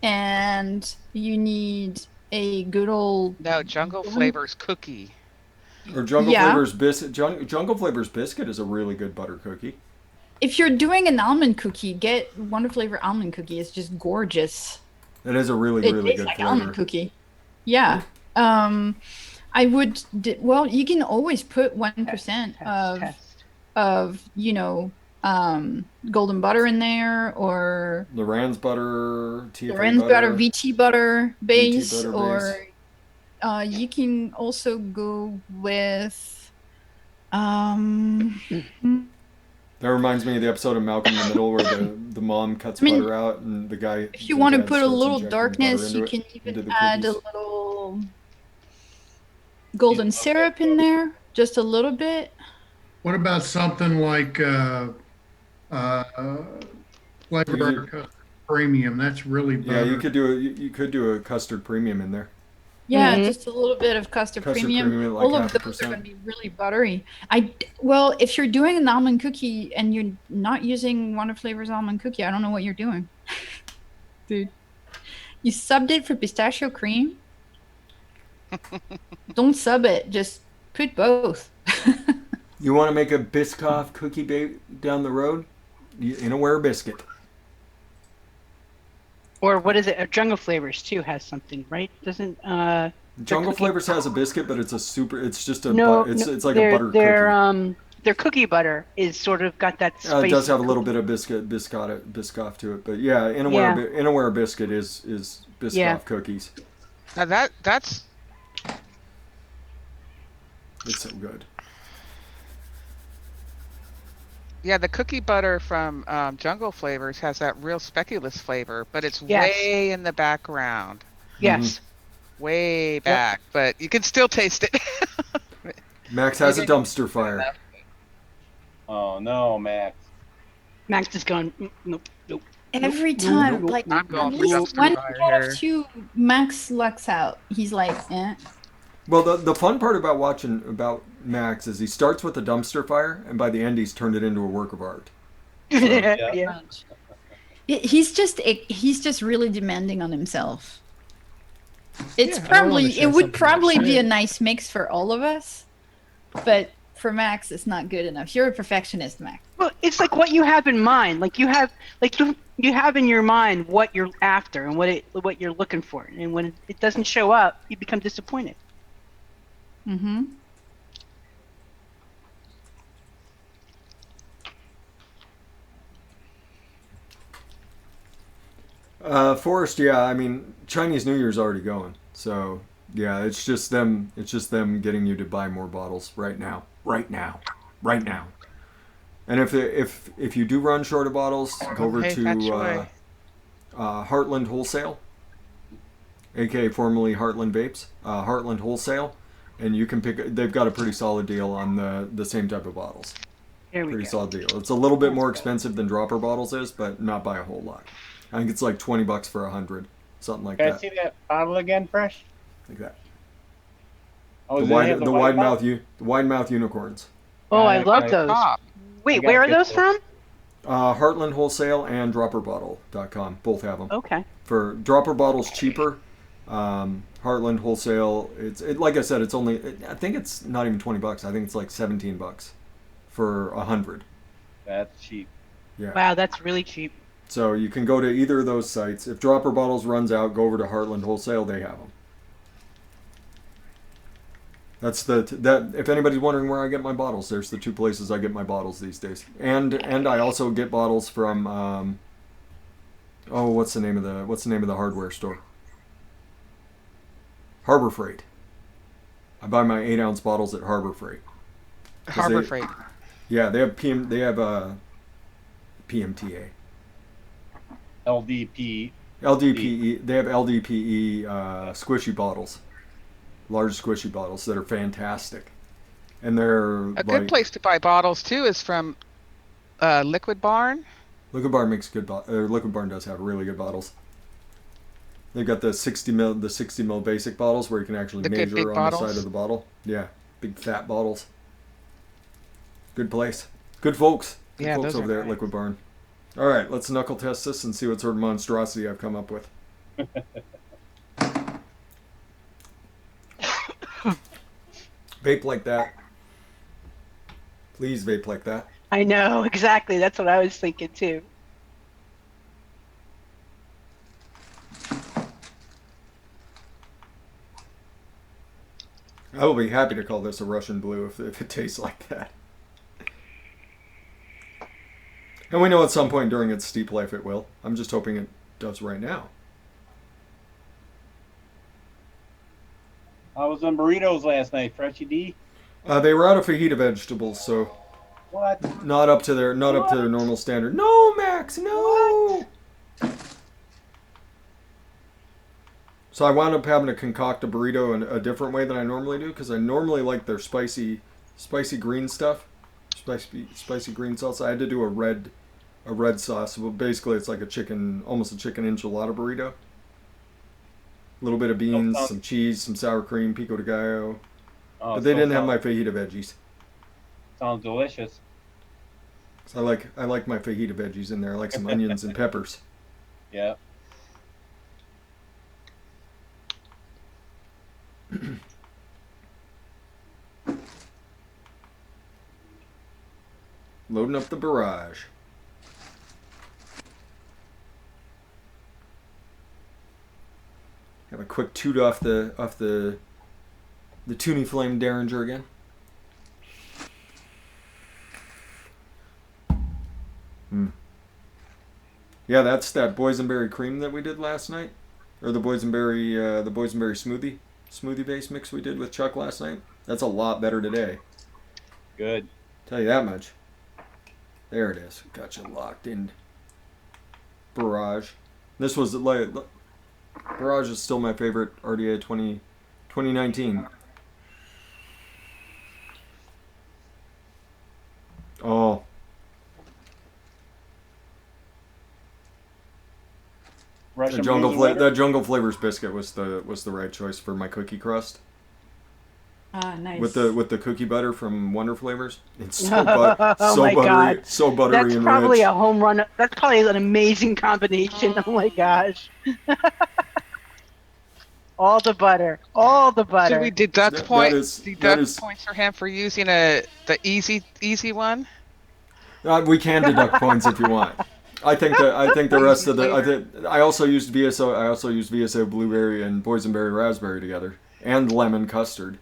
And you need a good old Jungle Flavors cookie. Or Jungle Flavors biscuit. Jungle Flavors biscuit is a really good butter cookie. If you're doing an almond cookie, get Wonder Flavor almond cookie. It's just gorgeous. It is a really good like flavor. Almond cookie. Yeah. I would. Well, you can always put 1% of golden butter in there, or Lorenz butter, Lorenz butter, VT butter base, or you can also go with. That reminds me of the episode of Malcolm in the Middle where the mom cuts butter out and the guy. If you want to put a little darkness, you can even add a little golden syrup in there, just a little bit. What about something like flavor premium? That's really better. Yeah, you could do a custard premium in there. Yeah, just a little bit of custard premium. Like all of those are going to be really buttery. Well, if you're doing an almond cookie and you're not using Wonder Flavors almond cookie, I don't know what you're doing, dude. You subbed it for pistachio cream? Don't sub it. Just put both. You want to make a Biscoff cookie down the road? Innoware biscuit. Or what is it? Jungle Flavors too has something, right? Doesn't Jungle Flavors has a biscuit, but it's a super. It's just a. No, it's like a butter cookie. Their cookie butter is sort of got that. It does have a little bit of Biscoff to it, but yeah, Innoware biscuit is Biscoff cookies. Now that's. It's so good. Yeah, the cookie butter from Jungle Flavors has that real speculoos flavor, but it's way in the background. Yes. Way back, but you can still taste it. Max has a dumpster fire. Oh no, Max. Max is going. Nope. Every time, like at least one out of two, Max lucks out. He's like, eh. Well, the fun part about watching about Max is he starts with a dumpster fire, and by the end he's turned it into a work of art. So, yeah. He's just really demanding on himself. It would probably be a nice mix for all of us, but for Max, it's not good enough. You're a perfectionist, Max. Well, it's like what you have in mind. Like you have in your mind what you're after and what you're looking for, and when it doesn't show up, you become disappointed. Mm-hmm. Forrest, yeah, I mean, Chinese New Year's already going, so yeah, it's just them getting you to buy more bottles right now. And if you do run short of bottles, go over to Heartland Wholesale, aka formerly Heartland Vapes, Heartland Wholesale, and you can pick. They've got a pretty solid deal on the same type of bottles. Pretty solid deal. It's a little bit more expensive than dropper bottles is, but not by a whole lot. I think it's like $20 for 100, something like that. Can I see that bottle again, Fresh? Like that. Oh, the wide mouth unicorns. Oh, I love those. Wait, where are those from? Heartland Wholesale and dropperbottle.com. Both have them. Okay. For dropper bottles cheaper, Heartland Wholesale, like I said, it's only, I think it's not even $20. I think it's like $17 for 100. That's cheap. Yeah. Wow, that's really cheap. So you can go to either of those sites. If Dropper Bottles runs out, go over to Heartland Wholesale. They have them. That's that. If anybody's wondering where I get my bottles, there's the two places I get my bottles these days. And I also get bottles from what's the name of the hardware store? Harbor Freight. I buy my 8-ounce bottles at Harbor Freight. Harbor Freight. Yeah, they have PMTA. LDPE. They have LDPE squishy bottles, large squishy bottles that are fantastic, and they're a good place to buy bottles too is from Liquid Barn. Liquid Barn makes good Liquid Barn does have really good bottles. They've got the 60 ml basic bottles where you can actually measure on the side of the bottle. Yeah, big fat bottles. Good place. Good folks. Good folks over there at Liquid Barn. All right, let's knuckle test this and see what sort of monstrosity I've come up with. Vape like that. Please vape like that. I know, exactly. That's what I was thinking too. I will be happy to call this a Russian blue if it tastes like that. And we know at some point during its steep life it will. I'm just hoping it does right now. I was on burritos last night, Freshy D. They were out of fajita vegetables, so what? Not up to their normal standard. No, Max, no. What? So I wound up having to concoct a burrito in a different way than I normally do because I normally like their spicy green stuff, spicy green salsa. I had to do a red sauce. Well, basically it's like almost a chicken enchilada burrito. A little bit of beans, some cheese, some sour cream, pico de gallo. Oh, but they didn't have my fajita veggies. Sounds delicious. So I like my fajita veggies in there. I like some onions and peppers. Yeah. Loading up the barrage. Have a quick toot off the Toonie Flame Derringer again. Yeah, that's that boysenberry cream that we did last night, or the boysenberry smoothie base mix we did with Chuck last night. That's a lot better today. Good. Tell you that much. There it is. Got you locked in. Barrage. This was like Barrage is still my favorite RDA 2019. Oh. That jungle flavors biscuit was the right choice for my cookie crust. Ah, nice. With the cookie butter from Wonder Flavors. It's so, God. So buttery That's and probably rich. a home run. That's probably an amazing combination. Oh my gosh. All the butter. Should we deduct points for him for using the easy one? We can deduct points if you want. I think the rest of I also used VSO blueberry and boysenberry raspberry together, and lemon custard.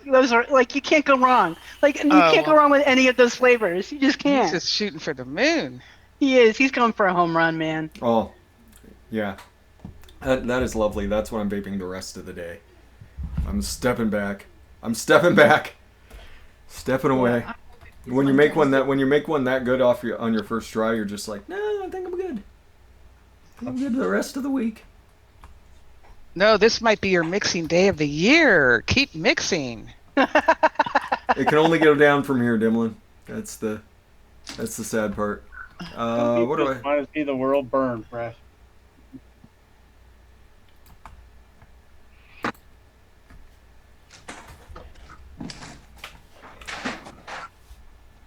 Those are like, you can't go wrong. Like, you can't go wrong with any of those flavors. You just can't. He's just shooting for the moon. He is. He's going for a home run, man. Oh, yeah. That is lovely. That's what I'm vaping the rest of the day. I'm stepping back. Stepping away. When you make one that good on your first try, you're just like, no, I think I'm good. I'm good the rest of the week. No, this might be your mixing day of the year. Keep mixing. It can only go down from here, Dimlin. That's the sad part. What do I want to see the world burn, Fresh?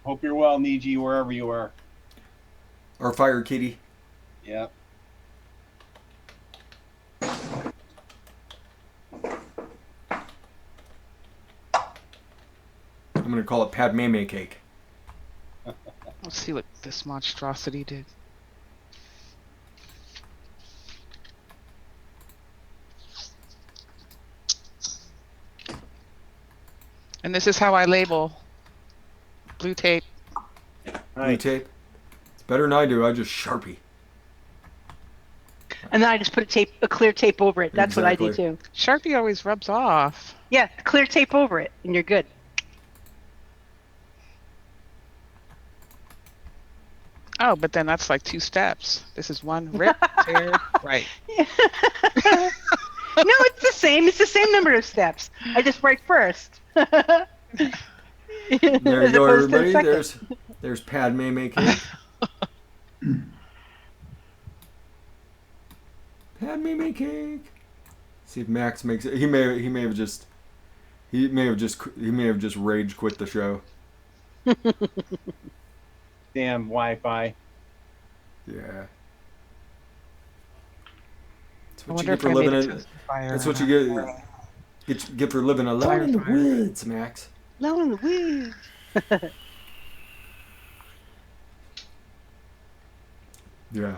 Hope you're well, Niji, wherever you are. Our fire kitty. Yep. I'm going to call it Padme cake. Let's see what this monstrosity did. And this is how I label blue tape. Blue tape? It's better than I do. I just Sharpie. And then I just put a clear tape over it. That's exactly what I do too. Sharpie always rubs off. Yeah, clear tape over it, and you're good. Oh, but then that's like 2 steps. This is one rip, tear, right. No, it's the same. It's the same number of steps. I just write first. There you go, everybody. There's Padme cake. Padme cake. See if Max makes it. He may have just rage quit the show. Damn Wi-Fi. Yeah. That's what you get for living in. That's what you get for living alone in the woods, Max. Alone in the woods. Yeah.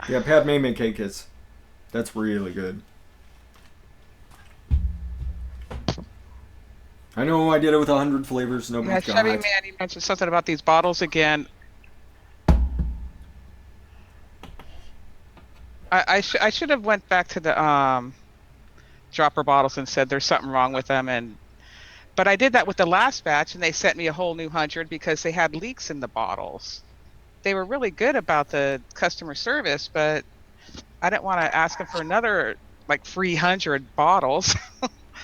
Yeah, Padme cake that's really good. I know I did it with 100 flavors. Nobody got Chevy Man, you mentioned something about these bottles again. I should have went back to the dropper bottles and said there's something wrong with them, but I did that with the last batch, and they sent me a whole new 100 because they had leaks in the bottles. They were really good about the customer service, but I didn't want to ask them for another like 300 bottles.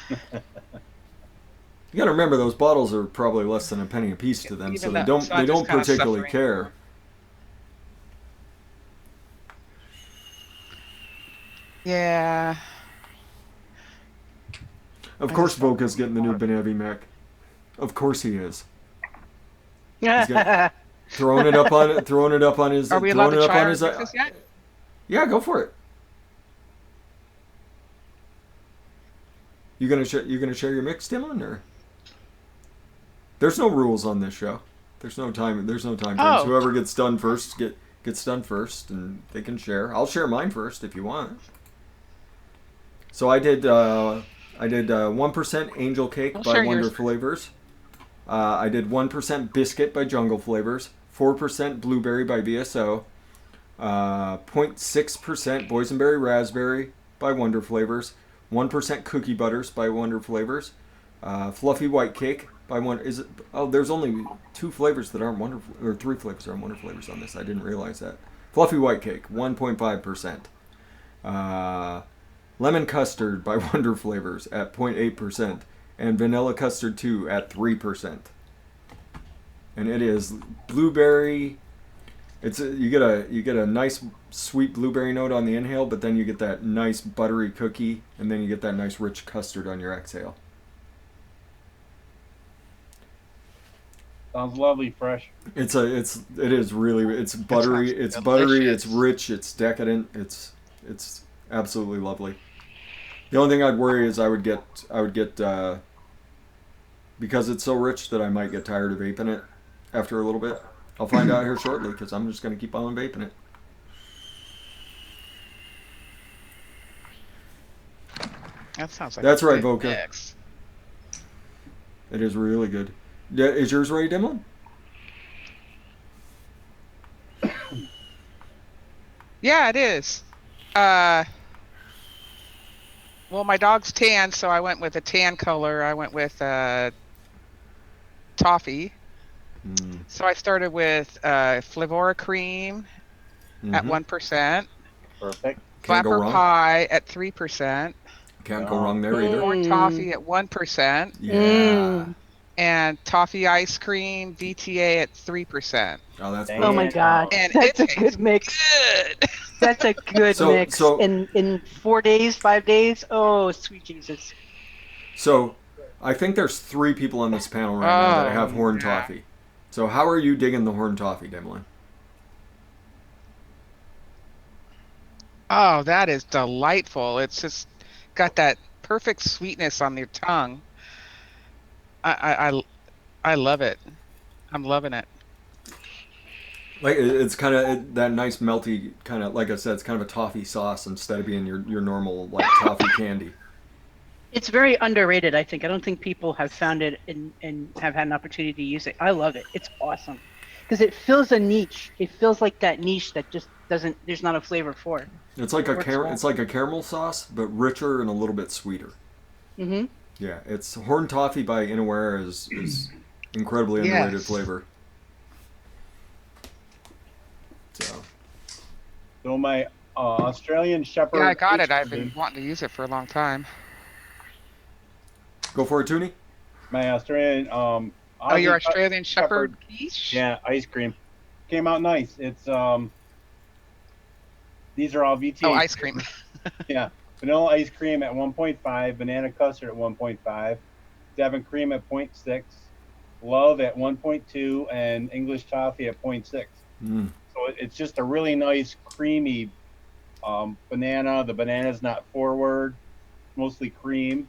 You got to remember, those bottles are probably less than a penny a piece to them, so they don't particularly care. Yeah. Of course, Boca's getting the new Benevi Mac. Of course he is. Throwing it up on his. Are we allowed to try our mixes yet? Yeah, go for it. You gonna share your mix, Dylan, or? There's no rules on this show. There's no time. There's no time frames. Whoever gets done first gets done first, and they can share. I'll share mine first if you want. So I did 1% Angel Cake by Wonder Flavors. I did 1% Biscuit by Jungle Flavors. 4% Blueberry by VSO. 0.6% Boysenberry Raspberry by Wonder Flavors. 1% Cookie Butters by Wonder Flavors. Fluffy White Cake by there's only 2 flavors that aren't Wonder, or 3 flavors that aren't Wonder Flavors on this. I didn't realize that. Fluffy White Cake, 1.5%. Lemon Custard by Wonder Flavors at 0.8%. And Vanilla Custard 2 at 3%. And it is blueberry. You get a nice sweet blueberry note on the inhale, but then you get that nice buttery cookie, and then you get that nice rich custard on your exhale. Sounds lovely, fresh. It is really, it's buttery, it's buttery, it's rich, it's decadent, it's absolutely lovely. The only thing I'd worry is I would get because it's so rich that I might get tired of vaping it after a little bit. I'll find out here shortly because I'm just going to keep on vaping it. That sounds like that's right, Voka. Mix. It is really good. Is yours ready, Dimlin? Yeah, it is. Well, my dog's tan, so I went with a tan color. I went with toffee. So I started with Flavora Cream at 1%. Perfect. Flapper Pie at 3%. Can't go wrong there either. Corn Toffee at 1%. Yeah. And Toffee Ice Cream VTA at 3%. Oh, that's oh my God. And that's a good mix. Good. That's a good mix. So, in 4 days, 5 days. Oh, sweet Jesus. So, I think there's 3 people on this panel right now that have Horn Toffee. So, how are you digging the Horn Toffee, Dimlin? Oh, that is delightful. It's just got that perfect sweetness on your tongue. I love it. I'm loving it. Like it's kind of that nice melty kind of, like I said, it's kind of a toffee sauce instead of being your normal like toffee candy. It's very underrated, I think. I don't think people have found it and have had an opportunity to use it. I love it. It's awesome because it fills a niche. It feels like that niche that just doesn't. There's not a flavor for. It's like it's like a caramel sauce, but richer and a little bit sweeter. Mhm. Yeah, it's Horn Toffee by Inaware is incredibly underrated flavor. So my Australian Shepherd. Yeah, I got it. I've been wanting to use it for a long time. Go for it, Toonie. My Australian. Your Australian Shepherd quiche? Yeah, ice cream. Came out nice. It's These are all VTA. Oh, ice cream. Yeah. Vanilla ice cream at 1.5, banana custard at 1.5, Devon cream at 0.6, love at 1.2, and English toffee at 0.6. So it's just a really nice creamy banana. The banana's not forward, mostly cream.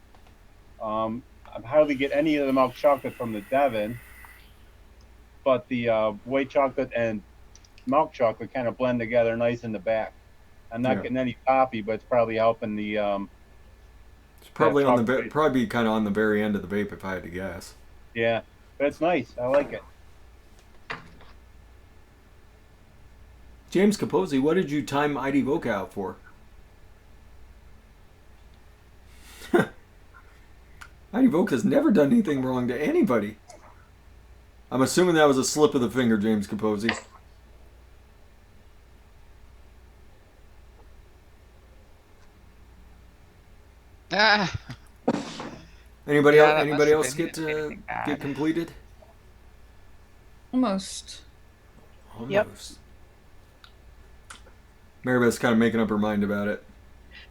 I hardly get any of the milk chocolate from the Devon, but the white chocolate and milk chocolate kind of blend together nice in the back. I'm not getting any toffee, but it's probably helping the. It's probably on the probably kind of on the very end of the vape, if I had to guess. Yeah, but it's nice. I like it. James Capozzi, what did you time ID Voca out for? ID Voca's never done anything wrong to anybody. I'm assuming that was a slip of the finger, James Capozzi. Anybody else get completed? Almost. Yep. Maribeth's kind of making up her mind about it.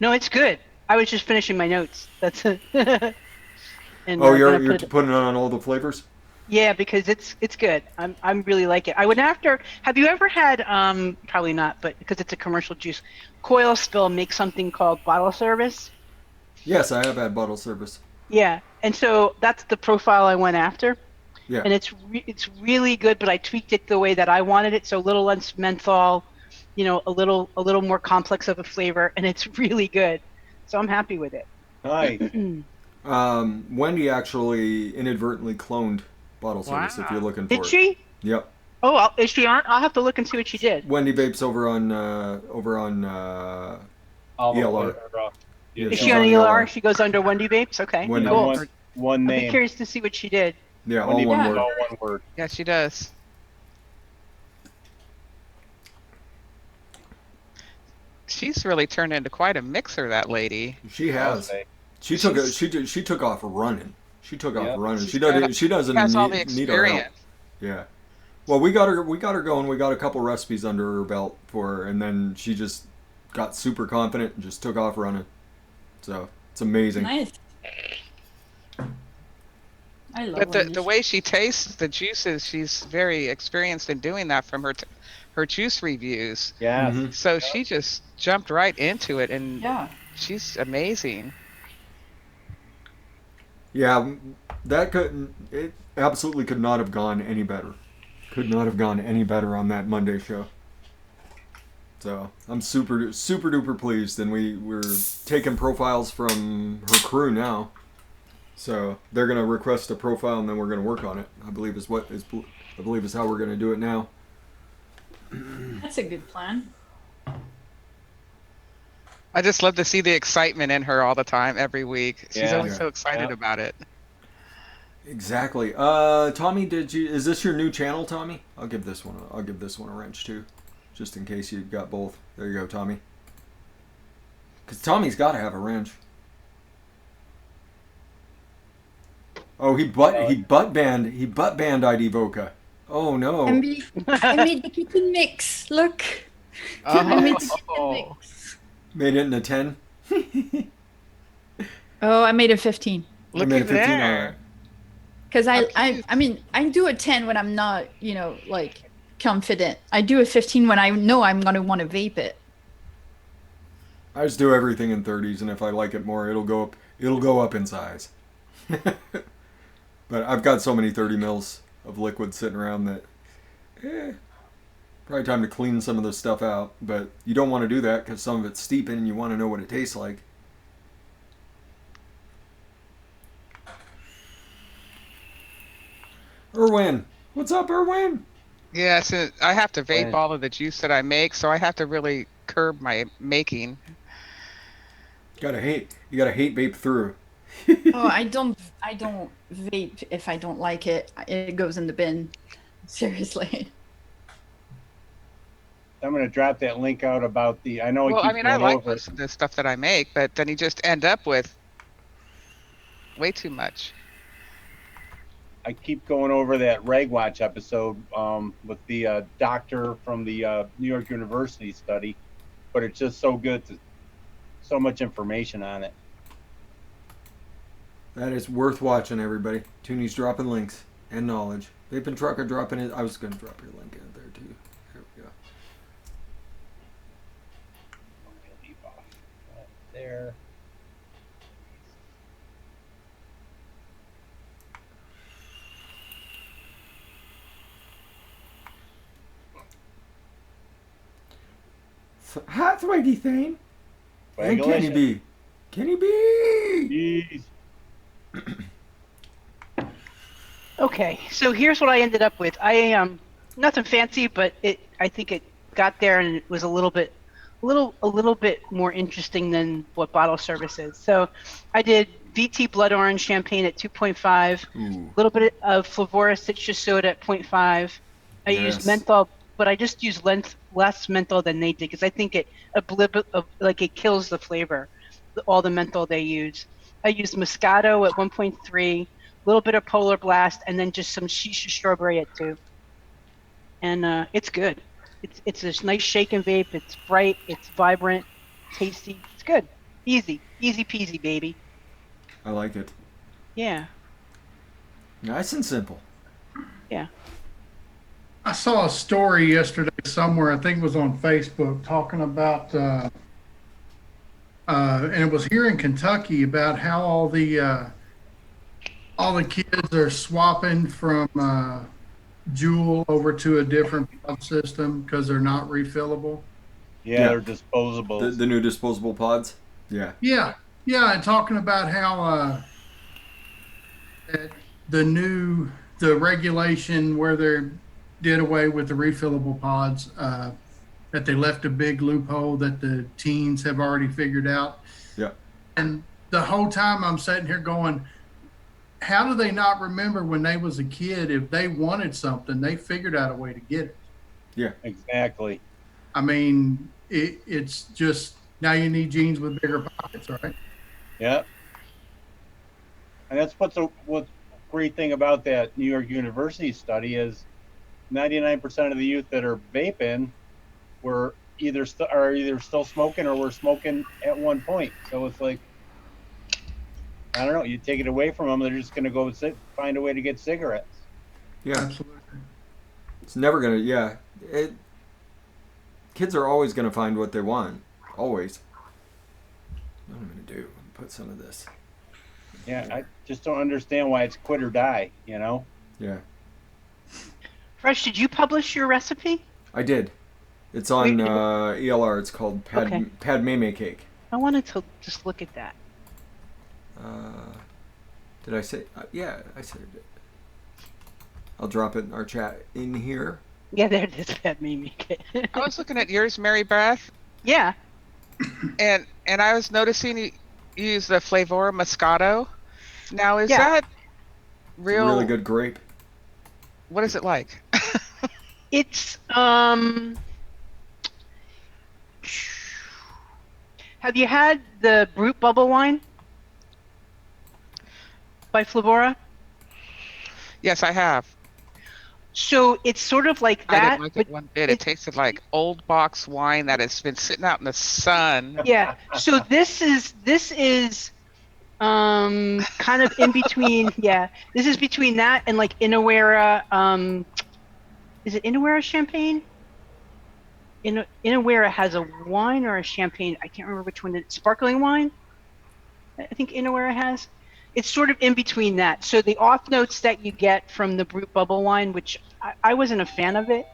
No, it's good. I was just finishing my notes. That's it. And you're putting it on all the flavors? Yeah, because it's good. I'm really like it. I went after. Have you ever had probably not, but because it's a commercial juice, Coil Spill makes something called bottle service? Yes, I have had bottle service. Yeah, and so that's the profile I went after. Yeah. And it's really good, but I tweaked it the way that I wanted it, so a little less menthol, you know, a little more complex of a flavor, and it's really good. So I'm happy with it. Nice. Wendy actually inadvertently cloned Bottle Service if you're looking for it. Did she? Yep. Oh, is she on? I'll have to look and see what she did. Wendy Vapes over on ELR. Is she on ELR? She goes under Wendy Vapes? Okay. Wendy Cool. One name. I'd be curious to see what she did. Yeah, all one word. All one word. Yeah, she does. She's really turned into quite a mixer, that lady. She has. She took off running. She took off running. She doesn't has all the need our help. experience. Yeah. Well, we got her going. We got a couple recipes under her belt for her, and then she just got super confident and just took off running. So it's amazing. Nice. I love But the way she tastes the juices, she's very experienced in doing that from her juice reviews. Yeah. Mm-hmm. So she just jumped right into it, and she's amazing. Yeah, it absolutely could not have gone any better. Could not have gone any better on that Monday show. So I'm super duper pleased, and we're taking profiles from her crew now. So they're gonna request a profile, and then we're gonna work on it. I believe is how we're gonna do it now. That's a good plan. I just love to see the excitement in her all the time, every week. She's always so excited about it. Exactly. Tommy, is this your new channel, Tommy? I'll give this one a wrench too, just in case you've got both. There you go, Tommy. Because Tommy's got to have a wrench. Oh, he butt banned ID Voca. Oh no. I made the kitchen mix. Look. I made the kitchen mix. Made it in a 10. Oh, I made a 15. Look at that. Because I do a 10 when I'm not, like confident. I do a 15 when I know I'm gonna want to vape it. I just do everything in 30s, and if I like it more, it'll go up in size. But I've got so many 30 mils of liquid sitting around that probably time to clean some of this stuff out. But you don't want to do that because some of it's steeping and you want to know what it tastes like. Erwin, what's up, Erwin? Yeah, so I have to vape all of the juice that I make, so I have to really curb my making. You gotta hate vape through. Oh, I don't vape if I don't like it. It goes in the bin. Seriously. I'm gonna drop that link out about the. I know. Well, I mean, I like most of the stuff that I make, but then you just end up with way too much. I keep going over that Reg Watch episode with the doctor from the New York University study, but it's just so good. So much information on it. That is worth watching, everybody. Toonie's dropping links and knowledge. Vaping Trucker dropping it. I was going to drop your link in there, too. Here we go. Leave off there. Hi, Swaggy Thane. And Kenny B. Kenny B! Okay, so here's what I ended up with. I nothing fancy, but I think it got there and it was a little bit more interesting than what bottle service is. So I did VT Blood Orange Champagne at 2.5, a little bit of Flavora Citrus Soda at 0.5. I used menthol, but I just used less menthol than they did because I think it kills the flavor, all the menthol they use. I used Moscato at 1.3, a little bit of Polar Blast, and then just some Shisha Strawberry at 2. And it's good. It's this nice shake and vape. It's bright. It's vibrant. Tasty. It's good. Easy peasy, baby. I like it. Yeah. Nice and simple. Yeah. I saw a story yesterday somewhere, I think it was on Facebook, talking about, and it was here in Kentucky, about how all all the kids are swapping from Jewel over to a different pod system because they're not refillable. Yeah, they're disposable. The new disposable pods. Yeah. Yeah, yeah, and talking about how that the regulation where they did away with the refillable pods, that they left a big loophole that the teens have already figured out. Yeah. And the whole time I'm sitting here going, how do they not remember when they was a kid? If they wanted something, they figured out a way to get it. Yeah, exactly. I mean, it's just now you need jeans with bigger pockets, right? Yeah. And that's what's great thing about that New York University study is 99% of the youth that are vaping were either still smoking or were smoking at one point. So it's like, I don't know, you take it away from them, they're just going to go find a way to get cigarettes. Yeah, absolutely. It's never going to. Yeah, kids are always going to find what they want. Always. What am I going to do? Put some of this. Yeah, I just don't understand why it's quit or die, you know? Yeah. Fresh, did you publish your recipe? I did. It's on ELR. It's called Pad Meme Cake. I wanted to just look at that. Did I say? Yeah, I said it. I'll drop it in our chat in here. Yeah, there it is. Pad Meme Cake. I was looking at yours, Mary Beth. Yeah. And I was noticing you use the Flavor Moscato. Now, is that real? Really good grape. What is it like? It's Have you had the Brute Bubble wine by Flavora? Yes, I have. So it's sort of like that. I didn't like it one bit. It tasted like old box wine that has been sitting out in the sun. Yeah. So this is kind of in between. Yeah. This is between that and like Inawera. Is it Inawera champagne? Inawera has a wine or a champagne. I can't remember which one. Sparkling wine. I think Inawera has. It's sort of in between that. So the off notes that you get from the Brute Bubble wine, which I wasn't a fan of it,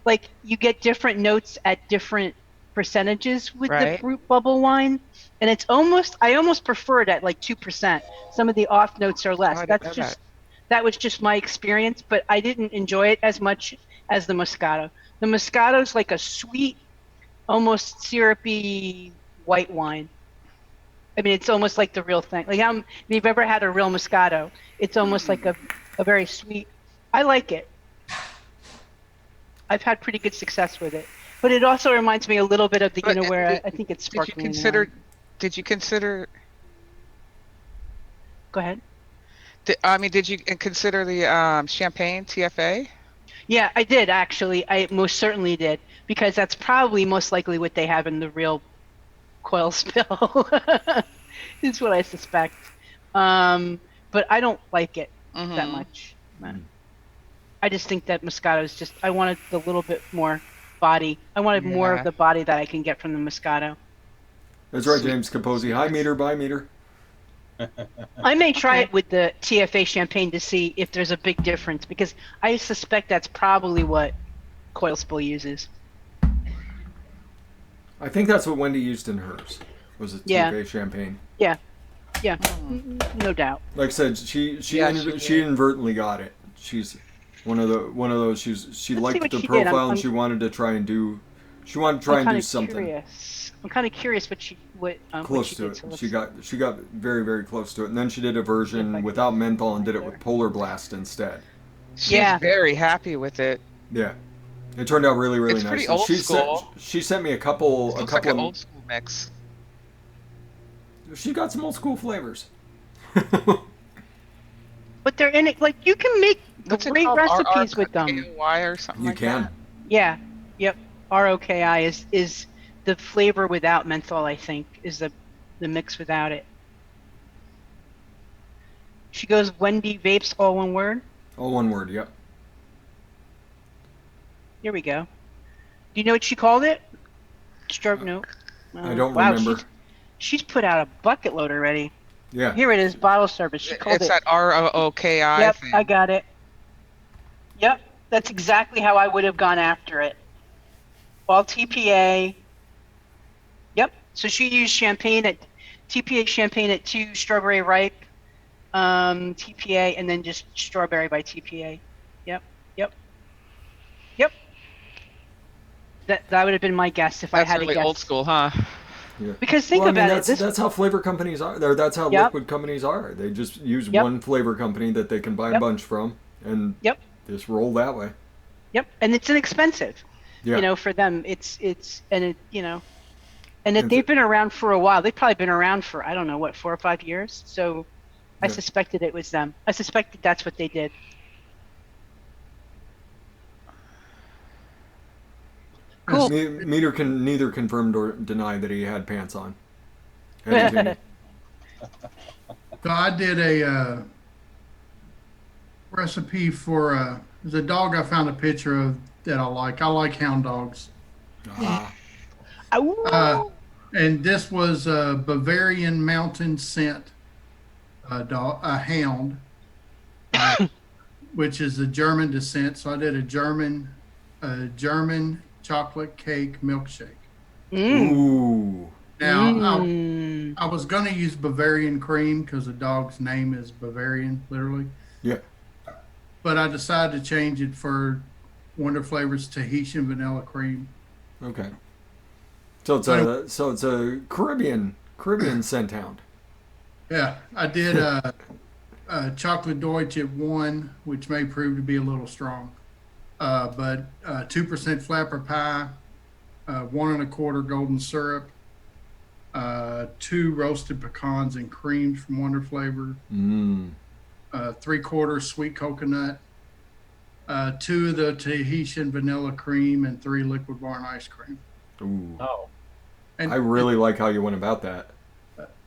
like you get different notes at different percentages with the Brute Bubble wine, and I almost prefer it at like 2%. Some of the off notes are less. That was just my experience, but I didn't enjoy it as much as the Moscato. The Moscato's like a sweet, almost syrupy white wine. I mean, it's almost like the real thing. Like, if you've ever had a real Moscato, it's almost like a very sweet. I like it. I've had pretty good success with it. But it also reminds me a little bit of the Inawera. I think it's sparkling wine. Did you consider? Go ahead. Did you consider the champagne TFA? Yeah, I did actually. I most certainly did, because that's probably most likely what they have in the real coil spill. Is what I suspect. But I don't like it that much. I just think that Moscato is just. I wanted a little bit more body. I wanted more of the body that I can get from the Moscato. That's right, James Capozzi. Hi, meter, bye, meter. I may try it with the TFA champagne to see if there's a big difference, because I suspect that's probably what Coil Spill uses. I think that's what Wendy used in hers. Was it TFA champagne? Yeah, no doubt. Like I said, she inadvertently got it. She's one of those. She liked the profile and she wanted to try and do. She wanted to try and do something. I'm kind of curious what close she to did. it. She got very, very close to it, and then she did a version without menthol and did it with Polar Blast instead. She's very happy with it. Yeah, it turned out really, really nice. It's pretty old school. She sent me a couple. Looks like an old school mix. She got some old school flavors. But they're in it. Like, you can make great recipes with them. ROKI or something you like can. That. Yeah. Yep. ROKI is the flavor without menthol, I think, is the mix without it. She goes, Wendy Vapes, all one word? All one word, yep. Here we go. Do you know what she called it? Stroke note. I don't remember. She's put out a bucket load already. Yeah. Here it is, bottle service. She called It's it. that ROOKI Yep, thing. I got it. Yep, that's exactly how I would have gone after it. All TPA. Yep. So she used TPA champagne at 2, strawberry ripe, TPA, and then just strawberry by TPA. Yep. That would have been my guess if I had really to guess. old school, huh? Yeah. Because think about it. That's how flavor companies are. That's how liquid companies are. They just use one flavor company that they can buy a bunch from, and just roll that way. Yep, and it's inexpensive. Yeah. You know, for them, it's and it and that they've been around for a while. They've probably been around for, I don't know, what, 4 or 5 years. So I suspected it was them. I suspected that's what they did. Cool. Neither confirmed or denied that he had pants on. So I did a recipe for there's a dog I found a picture of that I like. I like hound dogs. And this was a Bavarian mountain scent a hound, which is a German descent. So I did a German chocolate cake milkshake. Ooh. Now, I was going to use Bavarian cream because the dog's name is Bavarian, literally. Yeah. But I decided to change it for Wonder Flavors Tahitian vanilla cream. Okay. So it's a Caribbean scent hound. Yeah, I did a chocolate Deutsch at 1, which may prove to be a little strong. But 2% flapper pie, 1 1/4 golden syrup, 2 roasted pecans and creams from Wonder Flavor, 3/4 sweet coconut, 2 of the Tahitian vanilla cream, and 3 liquid barn ice cream. Ooh. Oh. And I really like how you went about that.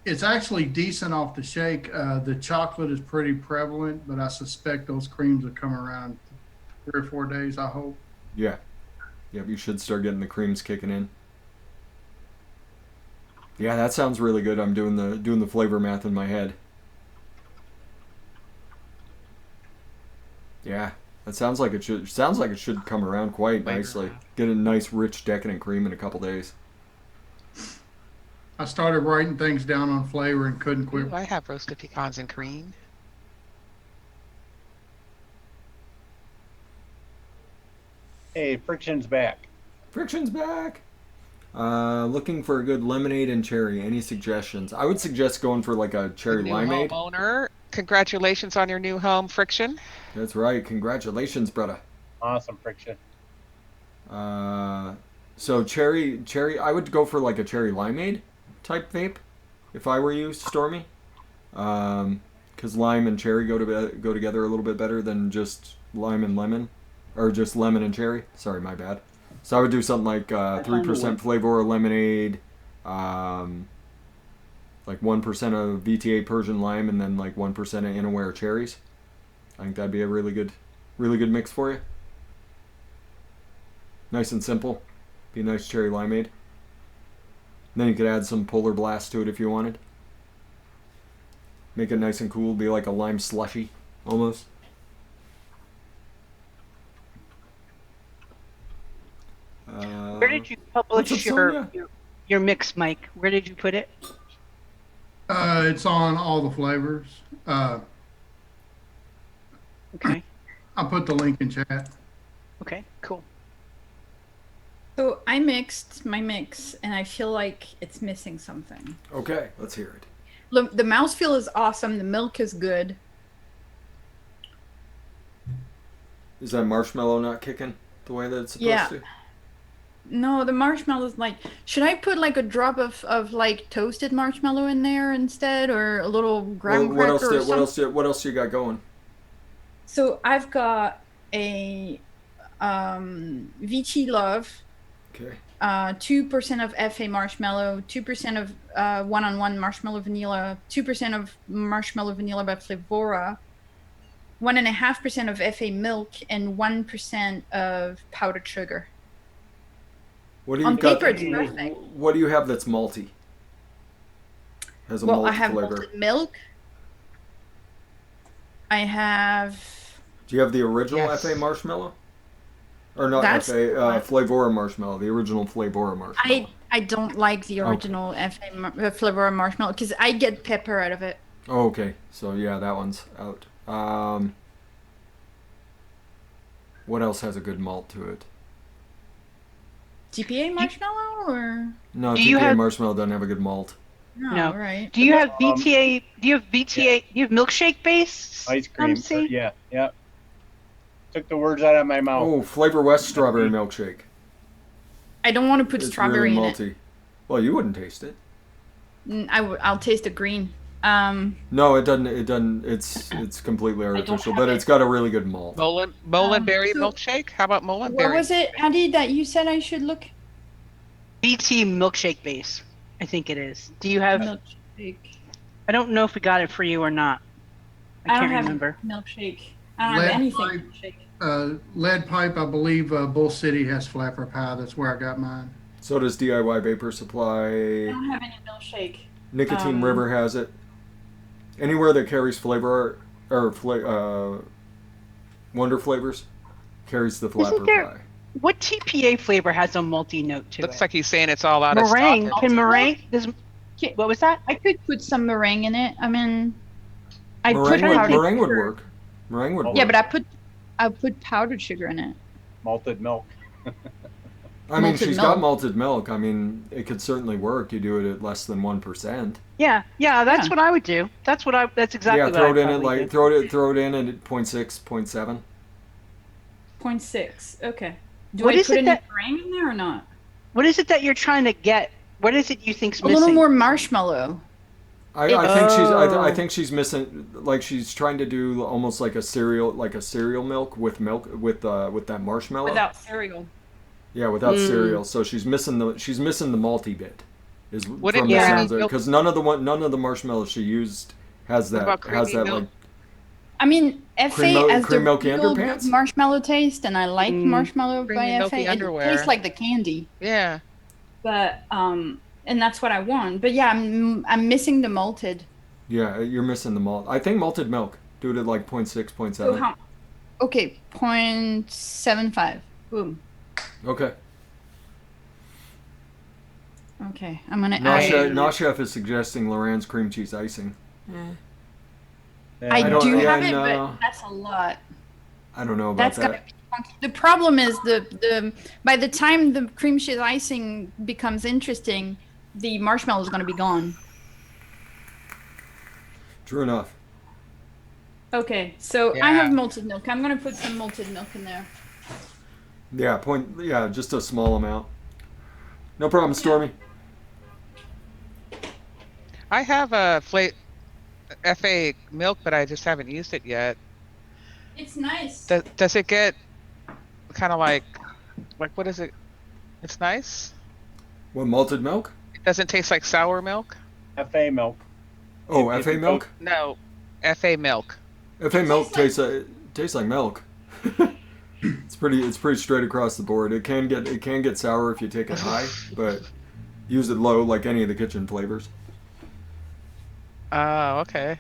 It's actually decent off the shake. The chocolate is pretty prevalent, but I suspect those creams will come around 3 or 4 days, I hope. Yeah. Yeah, you should start getting the creams kicking in. Yeah, that sounds really good. I'm doing the flavor math in my head. Yeah, that sounds like it should come around quite nicely. Get a nice, rich, decadent cream in a couple days. I started writing things down on flavor and couldn't quit. Ooh, I have roasted pecans and cream. Hey, Friction's back. Friction's back. Looking for a good lemonade and cherry. Any suggestions? I would suggest going for like a cherry limeade. Homeowner, congratulations on your new home, Friction. That's right. Congratulations, brother. Awesome, Friction. So cherry. I would go for like a cherry limeade type vape, if I were you, Stormy. Because lime and cherry go together a little bit better than just lime and lemon, or just lemon and cherry. Sorry, my bad. So I would do something like 3% flavor lemonade, like 1% of VTA Persian lime, and then like 1% of Inaware cherries. I think that'd be a really good mix for you. Nice and simple. Be a nice cherry limeade. And then you could add some Polar Blast to it if you wanted. Make it nice and cool. Be like a lime slushy, almost. Where did you publish your mix, Mike? Where did you put it? It's on all the flavors. Okay. I'll put the link in chat. Okay, cool. So I mixed my mix, and I feel like it's missing something. Okay, let's hear it. Look, the mouthfeel is awesome. The milk is good. Is that marshmallow not kicking the way that it's supposed to? No, the marshmallow is like... Should I put like a drop of like toasted marshmallow in there instead, or a little graham cracker or something? What else you got going? So I've got a VT Love. Okay. 2% of FA marshmallow, 2% of one-on-one marshmallow vanilla, 2% of marshmallow vanilla by Flavora, 1.5% of FA milk, and 1% of powdered sugar. What do you On got? paper, it's perfect. What do you have that's malty? Has a well, malt I have flavor. malted milk. I have. Do you have the original Yes. FA marshmallow? Or not That's FA, the one. Flavora marshmallow, the original Flavora marshmallow. I don't like the original flavor of marshmallow because I get pepper out of it. Oh, okay. So yeah, that one's out. What else has a good malt to it? TPA marshmallow or No, Do you TPA have- marshmallow doesn't have a good malt. No. right? Do you have VTA? Do you have VTA? Do you have milkshake base? Ice cream. See? Yeah, yeah. Took the words out of my mouth. Oh, Flavor West strawberry milkshake. I don't want to put It's strawberry really in malty. Well, you wouldn't taste it. it. I'll taste the green. No, it doesn't. It doesn't. It's completely artificial, have but it. it's got a really good malt. Mullenberry so- milkshake? How about mullenberry? What was it, Andy, that you said I should look? BT milkshake base. I think it is. Do you have? Milkshake. I don't know if we got it for you or not. I I don't can't have remember. milkshake. I don't have Lead anything pipe. milkshake. Lead pipe, I believe Bull City has flavor pie. That's where I got mine. So does DIY Vapor I Supply. don't have any milkshake. Nicotine River has it. Anywhere that carries flavor or Wonder Flavors carries the flapper there- pie. What TPA flavor has a malty note to Looks it? like he's saying it's all out meringue. of stock. Can meringue? What was that? I could put some meringue in it. I mean, I put Meringue would, powdered meringue would sugar. work. Meringue would work. Yeah, but I put powdered sugar in it. Malted milk. I mean, malted she's milk. got malted milk. I mean, it could certainly work. You do it at less than 1%. Yeah, that's Yeah. what I would do. That's exactly Yeah, what throw I'd it in at probably like do. throw it in at 0.6, 0.7. 0.6. Okay. Do What I is put it any that- meringue in there or not? What is it that you're trying to get? What is it you think's A missing? little more marshmallow. I think Oh. I think she's missing, like, she's trying to do almost like a cereal milk with that marshmallow. Without cereal. Yeah, without cereal. So she's missing the malty bit. Is Would from it the be sounds of it, milk- because none of the marshmallows she used has What about creamy that milk? like. I mean, FA has cream the milky real underpants? good marshmallow taste, and I like marshmallow Creamy by milky FA. It underwear. tastes like the candy, Yeah. but and that's what I want. But yeah, I'm missing the malted. Yeah, you're missing the malt. I think malted milk. Do it at like 0.6, 0.7. So how? Okay, 0.75. Boom. Okay. Okay, I'm gonna Nasha, add. Nashef is suggesting Loren's cream cheese icing. I don't- do yeah, have it, no. but that's a lot. I don't know about That's that. gonna be funky. The problem is the by the time the cream cheese icing becomes interesting, the marshmallow is gonna be gone. True enough. Okay, so I Yeah. have malted milk. I'm gonna put some malted milk in there. Yeah, just a small amount. No problem, Stormy. I have a FA milk, but I just haven't used it yet. It's nice. Does it get kind of like what is it? It's nice. What, malted milk? It doesn't taste like sour milk. FA milk. Oh, If FA you milk? No, FA milk. FA milk tastes like milk. It's pretty straight across the board. It can get sour if you take it high, but use it low like any of the kitchen flavors, Oh, okay.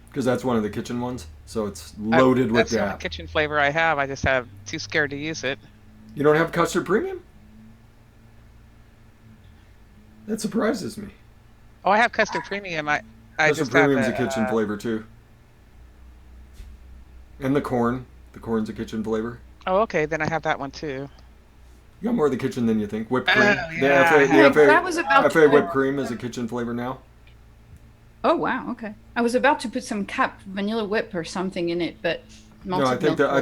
because that's one of the kitchen ones. So it's loaded with That's the only DAP. kitchen flavor I have. I just have too scared to use it. You don't have custard premium? That surprises me. Oh, I have custard premium. I Custard just premium's have a kitchen flavor too. And the corn's a kitchen flavor. Oh, okay. Then I have that one too. You got more of the kitchen than you think. Whipped cream. Oh, yeah. That was about FA to- whipped cream is a kitchen flavor now. Oh wow, okay. I was about to put some cap vanilla whip or something in it, but malted No, milk. I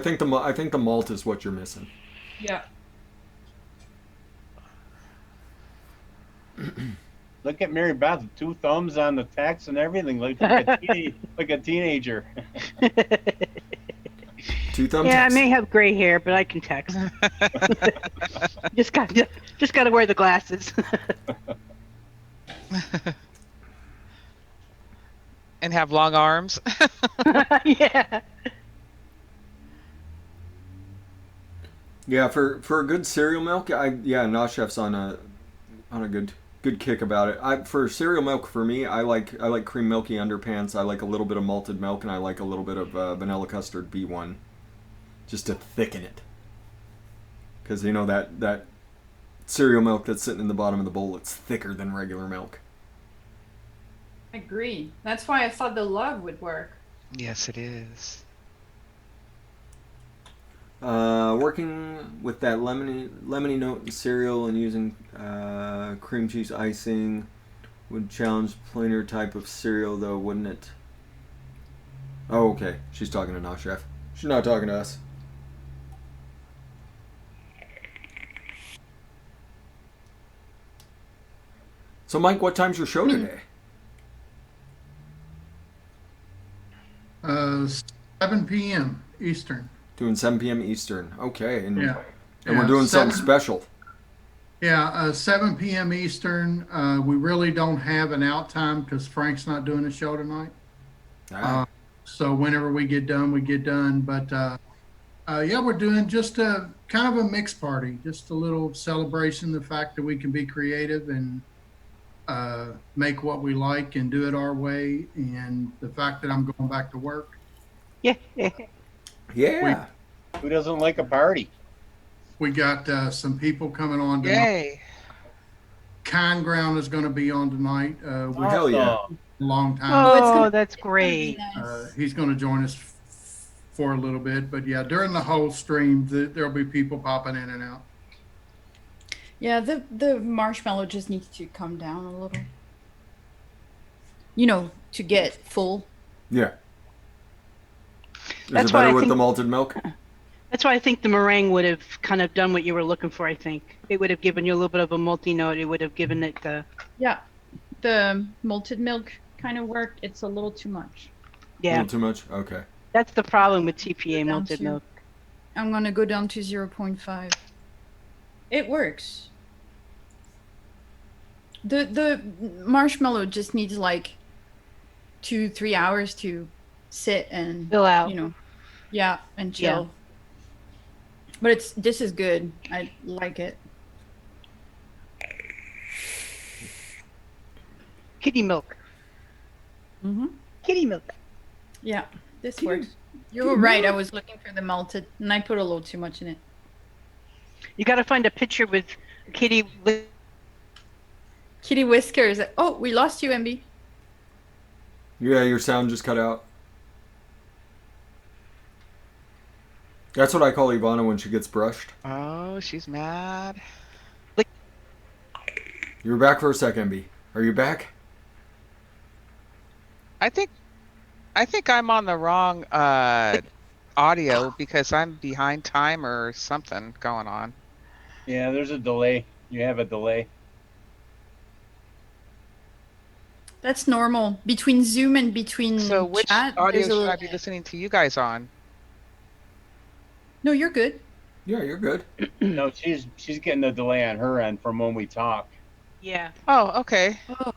think the malt is what you're missing. Yeah. Look at Mary Beth, 2 thumbs on the text and everything, like a teenager. 2 thumbs. Yeah, I may have gray hair, but I can text. just got to wear the glasses. And have long arms. Yeah. Yeah, for a good cereal milk, Noshef's on a good kick about it. For cereal milk, for me, I like cream milky underpants. I like a little bit of malted milk, and I like a little bit of vanilla custard B1, just to thicken it. Because you know that cereal milk that's sitting in the bottom of the bowl, it's thicker than regular milk. I agree. That's why I thought the lug would work. Yes, it is. Working with that lemony note in cereal and using cream cheese icing would challenge plainer type of cereal, though, wouldn't it? Oh, okay. She's talking to Nah Chef. She's not talking to us. So, Mike, what time's your show today? 7 p.m. Eastern. Doing 7 p.m. Eastern. Okay. And, Yeah. and we're doing something special. Yeah, 7 p.m. Eastern. We really don't have an out time because Frank's not doing the show tonight. So whenever we get done, we get done. But yeah, we're doing just a kind of a mixed party, just a little celebration, the fact that we can be creative and make what we like and do it our way, and the fact that I'm going back to work. Yeah. Yeah. Who doesn't like a party? We got some people coming on tonight. Yay. Kind Ground is going to be on tonight. Hell yeah. A long time. Oh, that's great. He's going to join us for a little bit, but yeah, during the whole stream, there'll be people popping in and out. Yeah, the marshmallow just needs to come down a little. You know, to get full. Yeah. Is That's it why better I with think- the malted milk? That's why I think the meringue would have kind of done what you were looking for, I think. It would have given you a little bit of a multi note. It would have given it the... Yeah, the malted milk kind of worked. It's a little too much. A Yeah, little too much? Okay. that's the problem with TPA Down malted to- milk. I'm going to go down to 0.5. It works. The marshmallow just needs like 2-3 hours to sit and Fill out. you know, yeah, and chill. But this is good. I like it. Kitty milk. Mm-hmm. Kitty milk. Yeah, this works. You were right. I was looking for the malted, and I put a little too much in it. You got to find a picture with Kitty. Kitty whiskers. Oh, we lost you, MB. Yeah, your sound just cut out. That's what I call Ivana when she gets brushed. Oh, she's mad. You were back for a second, B. Are you back? I think I'm on the wrong audio because I'm behind time or something going on. Yeah, there's a delay. You have a delay. That's normal. Between Zoom and between So which chat, audio there's a should little... I be listening to you guys on? No, you're good. Yeah, you're good. No, she's getting a delay on her end from when we talk. Yeah. Oh, okay. Oh.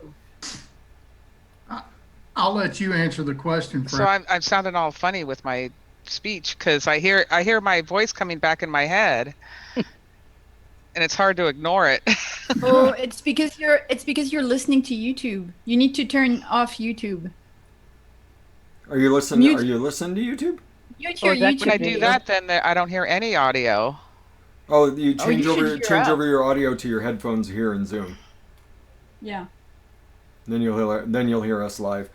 I'll let you answer the question, So Frank. I'm sounding all funny with my speech because I hear my voice coming back in my head, and it's hard to ignore it. Oh, it's because you're listening to YouTube. You need to turn off YouTube. Are you listening? Mute. Are you listening to YouTube? Mute your that- YouTube. When I do video. that, then I don't hear any audio. Oh, you change you should hear out. over your audio to your headphones here in Zoom. Yeah. Then you'll hear us live.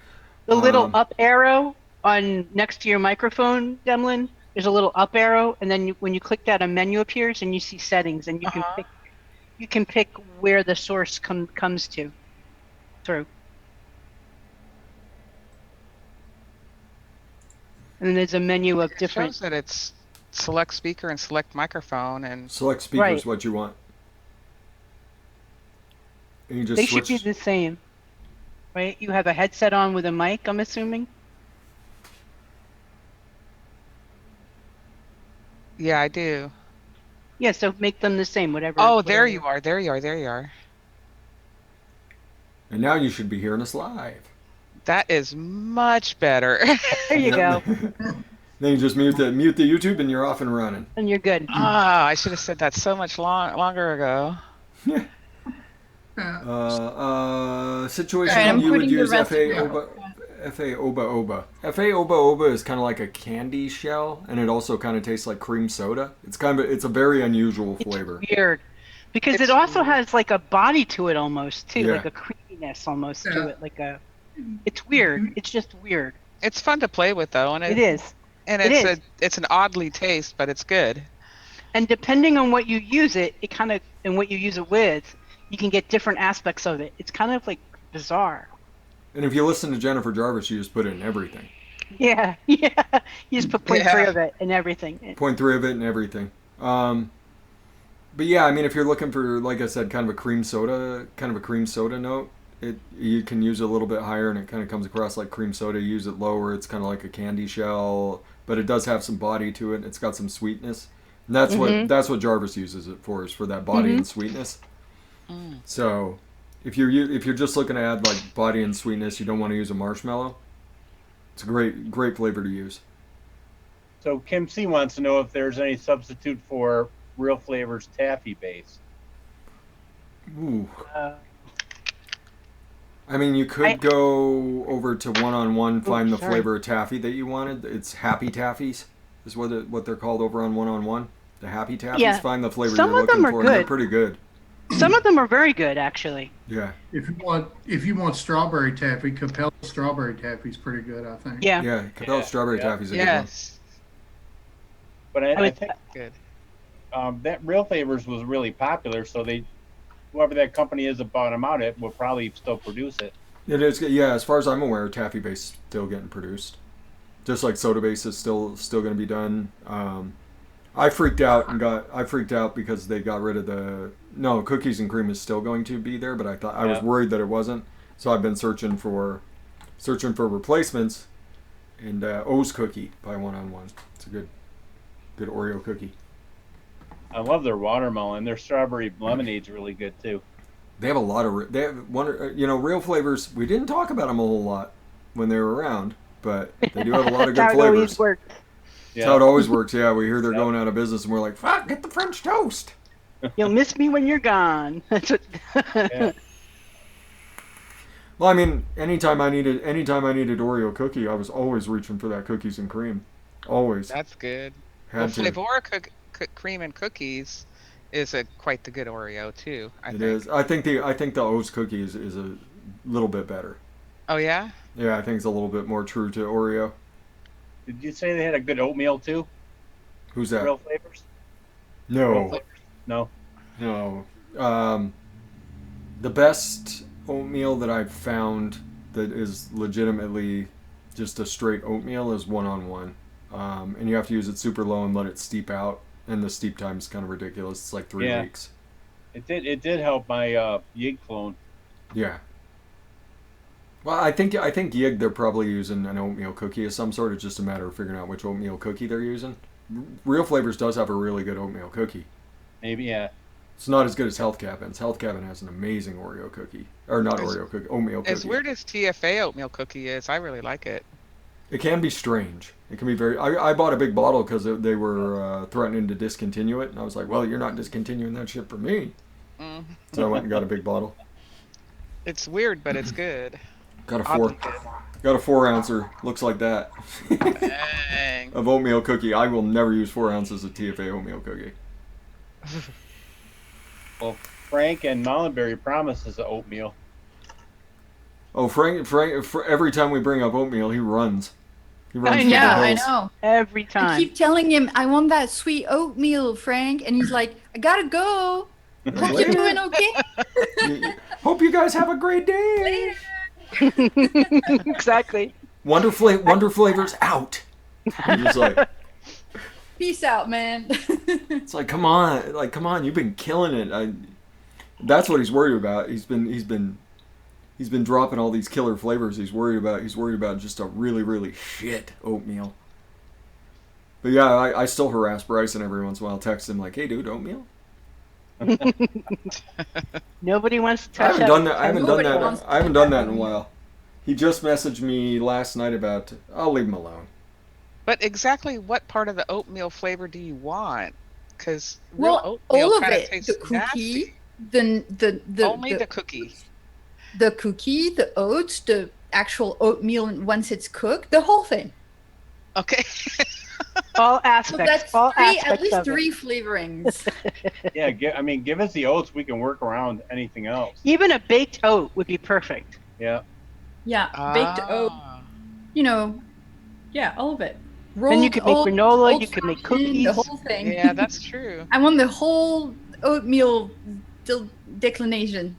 The little up arrow on next to your microphone, Demlin, there's a little up arrow, and then when you click that, a menu appears, and you see settings, and you can pick where the source comes to through. And then there's a menu of It different. shows that it's select speaker and select microphone, and Select speakers Right. what you want. And you just They switch. should be the same, right? You have a headset on with a mic, I'm assuming. yeah, I do. Yeah, so make them the same, whatever. Oh, there whatever. you are. There you are. There you are. And now you should be hearing us live. That is much better. There you go, Then you just mute the YouTube and you're off and running. and you're good. Ah, I should have said that so much longer ago. Situation Alright, I'm you would putting the use recipe F.A. Oba Oba. F.A. Oba Oba is kind of like a candy shell, and it also kind of tastes like cream soda. It's a very unusual flavor. It's weird. Because it also has like a body to it almost, too. Yeah. Like a creaminess almost to it. It's weird. It's just weird. It's fun to play with, though. And it is. And it's an oddly taste, but it's good. And depending on what you use and what you use it with, you can get different aspects of it. It's kind of like bizarre. And if you listen to Jennifer Jarvis, you just put it in everything. Yeah. You just put 0.3 of it in everything. 0.3 of it in everything. But yeah, I mean, if you're looking for, like I said, kind of a cream soda note, you can use it a little bit higher, and it kind of comes across like cream soda. You use it lower, it's kind of like a candy shell, but it does have some body to it. It's got some sweetness. And that's what Jarvis uses it for, is for that body and sweetness. So if you're just looking to add like body and sweetness, you don't want to use a marshmallow. It's a great flavor to use. So Kim C wants to know if there's any substitute for Real Flavors taffy base. Ooh. I mean, you could go over to one-on-one, find the flavor of taffy that you wanted. It's Happy Taffies, is what they're called over on one-on-one. The Happy Taffies, find the flavor you're looking for, and they're pretty good. Some of them are very good, actually. Yeah. If you want strawberry taffy, Capella strawberry taffy is pretty good, I think. Yeah. Yeah, Capella strawberry taffy is a good one. But I think good. That Real Flavors was really popular, so whoever that company is that bought them out, it will probably still produce it. It is, yeah. As far as I'm aware, taffy base is still getting produced, just like soda base is still going to be done. I freaked out because they got rid of cookies and cream is still going to be there, but I was worried that it wasn't. So I've been searching for replacements, and O's Cookie by one-on-one. It's a good Oreo cookie. I love their watermelon. Their strawberry lemonade's really good too. They have a lot of Real Flavors. We didn't talk about them a whole lot when they were around, but they do have a lot of good flavors. That's how it always works. Yeah, we hear they're going out of business, and we're like, "Fuck, get the French toast." You'll miss me when you're gone. That's what. Well, I mean, anytime I needed Oreo cookie, I was always reaching for that cookies and cream. Always. That's good. Had to. Flavora cream and cookies is quite the good Oreo too. I think. It is. I think the O's cookie is a little bit better. Oh yeah. Yeah, I think it's a little bit more true to Oreo. Did you say they had a good oatmeal too? Who's that? Real Flavors? No. No. The best oatmeal that I've found that is legitimately just a straight oatmeal is one-on-one. And you have to use it super low and let it steep out. And the steep time is kind of ridiculous. It's like 3 weeks. It did help my Yig clone. Yeah. Well, I think Yig, they're probably using an oatmeal cookie of some sort. It's just a matter of figuring out which oatmeal cookie they're using. Real Flavors does have a really good oatmeal cookie. Maybe, yeah. It's not as good as Health Cabin's. Health Cabin has an amazing Oreo cookie. Or not Oreo cookie, oatmeal cookie. As weird as TFA oatmeal cookie is, I really like it. It can be strange. It can be very... I bought a big bottle because they were threatening to discontinue it. And I was like, well, you're not discontinuing that shit for me. So I went and got a big bottle. It's weird, but it's good. Got a 4-ouncer. Looks like that. Dang. Of oatmeal cookie. I will never use 4 ounces of TFA oatmeal cookie. Well, Frank and Mullenberry promises the oatmeal. Oh, Frank! Every time we bring up oatmeal, he runs. He runs. I know. Every time. I keep telling him, I want that sweet oatmeal, Frank, and he's like, I gotta go. Hope you're doing okay. Hope you guys have a great day. Exactly. Wonder Flavors out. I'm just like, peace out, man. It's like, come on, you've been killing it. That's what he's worried about. He's been dropping all these killer flavors. He's worried about just a really, really shit oatmeal. But yeah, I still harass Bryson every once in a while, text him like, hey dude, oatmeal? Nobody wants to touch I haven't done that in a while. He just messaged me last night about, I'll leave him alone. But exactly what part of the oatmeal flavor do you want? Because all of it. The cookie, Only the cookie. The cookie, the oats, the actual oatmeal once it's cooked, the whole thing. Okay. All aspects. So that's at least 3 flavorings. Yeah, give us the oats. We can work around anything else. Even a baked oat would be perfect. Yeah. Yeah, baked oat. Yeah, all of it. Then you could make granola. You could make cookies. The whole thing. Yeah, that's true. I want the whole oatmeal declination.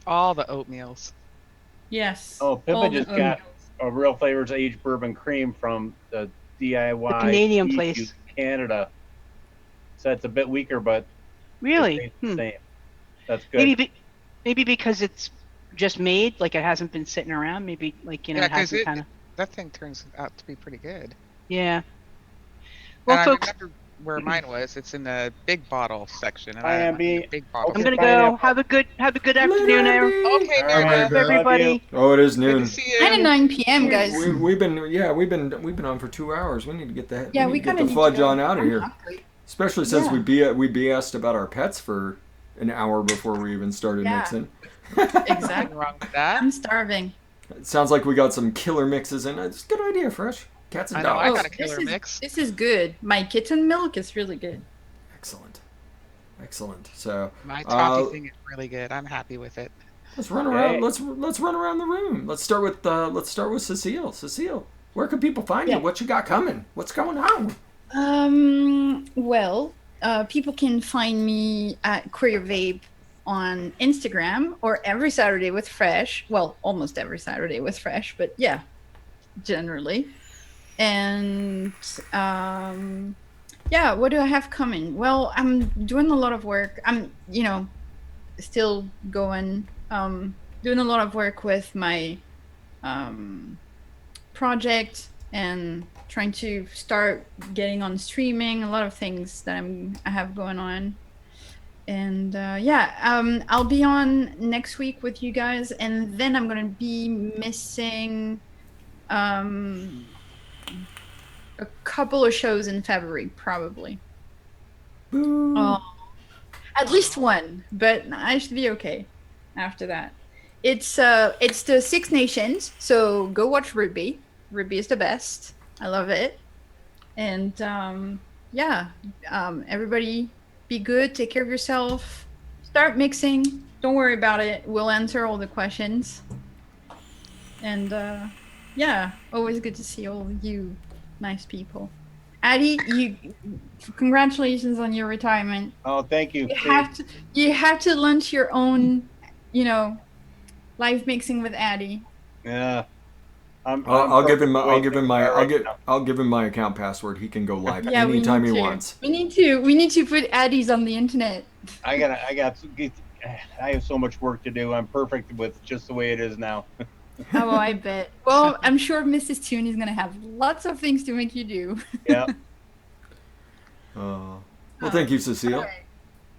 All the oatmeals. Yes. Oh, Pippa just got a Real Flavors aged bourbon cream from the DIY the Canadian place, Canada. So it's a bit weaker, but really the same. That's good. Maybe because it's just made, like it hasn't been sitting around. Maybe it hasn't kind of. That thing turns out to be pretty good. Yeah. Well, folks, I remember where mine was. It's in the big bottle section, and I am big bottle. I'm gonna go. Have a good afternoon, Okay, everybody. Oh, it is noon. 9 p.m., guys. We've been on for 2 hours. We need to get the the fudge on out of here. Especially since we BS'd about our pets for an hour before we even started mixing. Exactly. Wrong with that. I'm starving. It sounds like we got some killer mixes in. It's a good idea, Fresh. Cats and dogs. I got a killer mix. This is good. My kitten milk is really good. Excellent. So my toffee thing is really good. I'm happy with it. Let's run around. Let's run around the room. Let's start with Cecile. Cecile, where can people find you? What you got coming? What's going on? Well, people can find me at Queer Vape on Instagram or every Saturday with Fresh. Well, almost every Saturday with Fresh, but yeah, generally. And what do I have coming? Well, I'm doing a lot of work. I'm, still going, doing a lot of work with my project and trying to start getting on streaming. A lot of things that I have going on. And I'll be on next week with you guys, and then I'm gonna be missing a couple of shows in February, probably. At least one, but I should be okay after that. It's the Six Nations, so go watch Ruby. Ruby is the best. I love it. And everybody be good, take care of yourself, start mixing, don't worry about it, we'll answer all the questions. And always good to see all of you nice people. Addie, congratulations on your retirement. Oh, thank you. You have to launch your own, live mixing with Addie. Yeah. I'll give him my account password. He can go live anytime he wants. We need to put Addie's on the internet. I have so much work to do. I'm perfect with just the way it is now. Oh, I bet. Well, I'm sure Mrs. Toon is gonna have lots of things to make you do. Yeah. Well, thank you, Cecile. Right.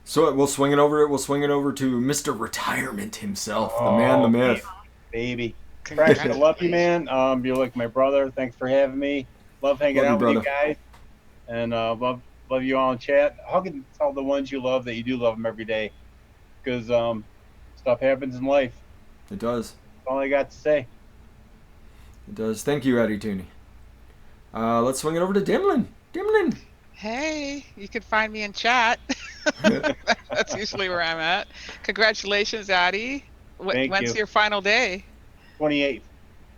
So we'll swing it over to Mr. Retirement himself, the man, the myth, baby. Fresh, I love you, man. You're like my brother. Thanks for having me. Love hanging out with you guys, and love you all in chat. How can you tell the ones you love that you do love them every day? Because stuff happens in life. It does. That's all I got to say. It does. Thank you, Eddie Tooney. Let's swing it over to Dimlin. Dimlin. Hey, you can find me in chat. That's usually where I'm at. Congratulations, Addie. When's your final day? 28th.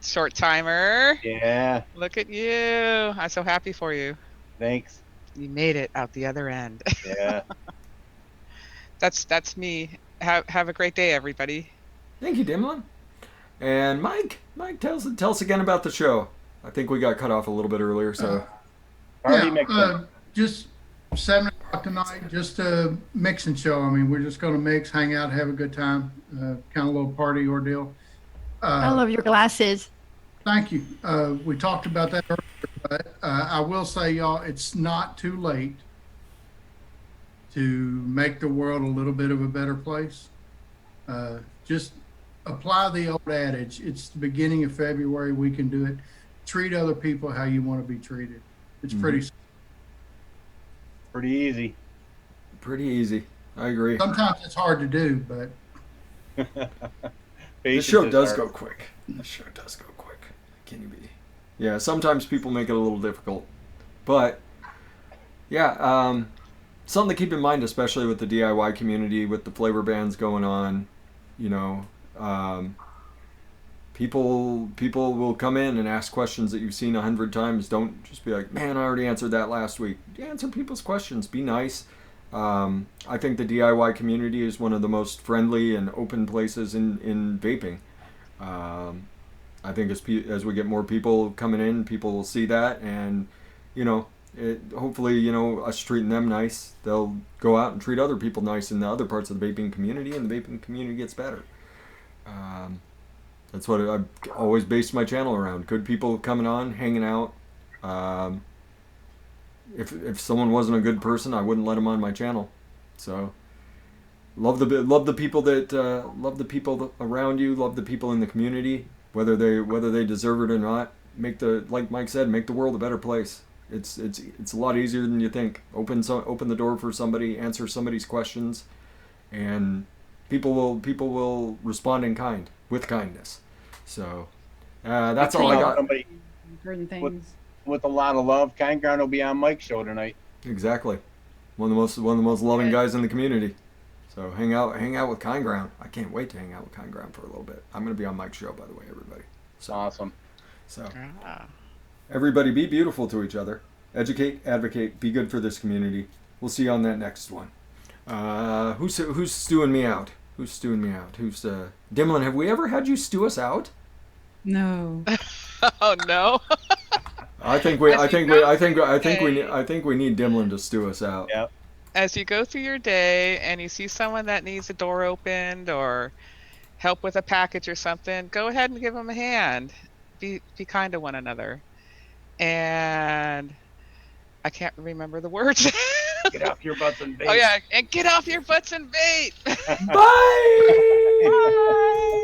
Short timer. Yeah. Look at you. I'm so happy for you. Thanks. You made it out the other end. Yeah. That's me. Have a great day, everybody. Thank you, Dimlin. And Mike, tell us again about the show. I think we got cut off a little bit earlier, so. Just 7 o'clock tonight, just a mixing show. I mean, we're just going to mix, hang out, have a good time, kind of a little party ordeal. I love your glasses. Thank you. We talked about that earlier, but I will say, y'all, it's not too late to make the world a little bit of a better place. Just apply the old adage. It's the beginning of February. We can do it. Treat other people how you want to be treated. It's pretty simple. Pretty easy. Pretty easy. I agree. Sometimes it's hard to do, but this show does go quick. This show does go quick. Can you be? Yeah, sometimes people make it a little difficult. But, yeah, something to keep in mind, especially with the DIY community, with the flavor bans going on. You know, people will come in and ask questions that you've seen 100 times. Don't just be like, man, I already answered that last week. Answer people's questions. Be nice. I think the DIY community is one of the most friendly and open places in vaping. I think as we get more people coming in, people will see that, and you know, hopefully, you know, us treating them nice, they'll go out and treat other people nice in the other parts of the vaping community, and the vaping community gets better. That's what I've always based my channel around. Good people coming on, hanging out. If someone wasn't a good person, I wouldn't let them on my channel. So love the people that love the people around you, love the people in the community, whether they deserve it or not. Like Mike said, make the world a better place. It's a lot easier than you think. Open the door for somebody, answer somebody's questions, and people will respond in kind, with kindness. So that's all I got. Important things. With a lot of love, Kind Ground will be on Mike's show tonight. Exactly. One of the most loving guys in the community. So hang out with Kind Ground. I can't wait to hang out with Kind Ground for a little bit. I'm going to be on Mike's show, by the way, everybody. So, awesome. So everybody be beautiful to each other. Educate, advocate, be good for this community. We'll see you on that next one. Who's stewing me out? Who's stewing me out? Dimlin, have we ever had you stew us out? No. Oh no. I think we need Dimlin to stew us out. Yep. As you go through your day and you see someone that needs a door opened or help with a package or something, go ahead and give them a hand. Be kind to one another. And I can't remember the words. Get off your butts and bait. Oh yeah, and get off your butts and bait. Bye. Bye.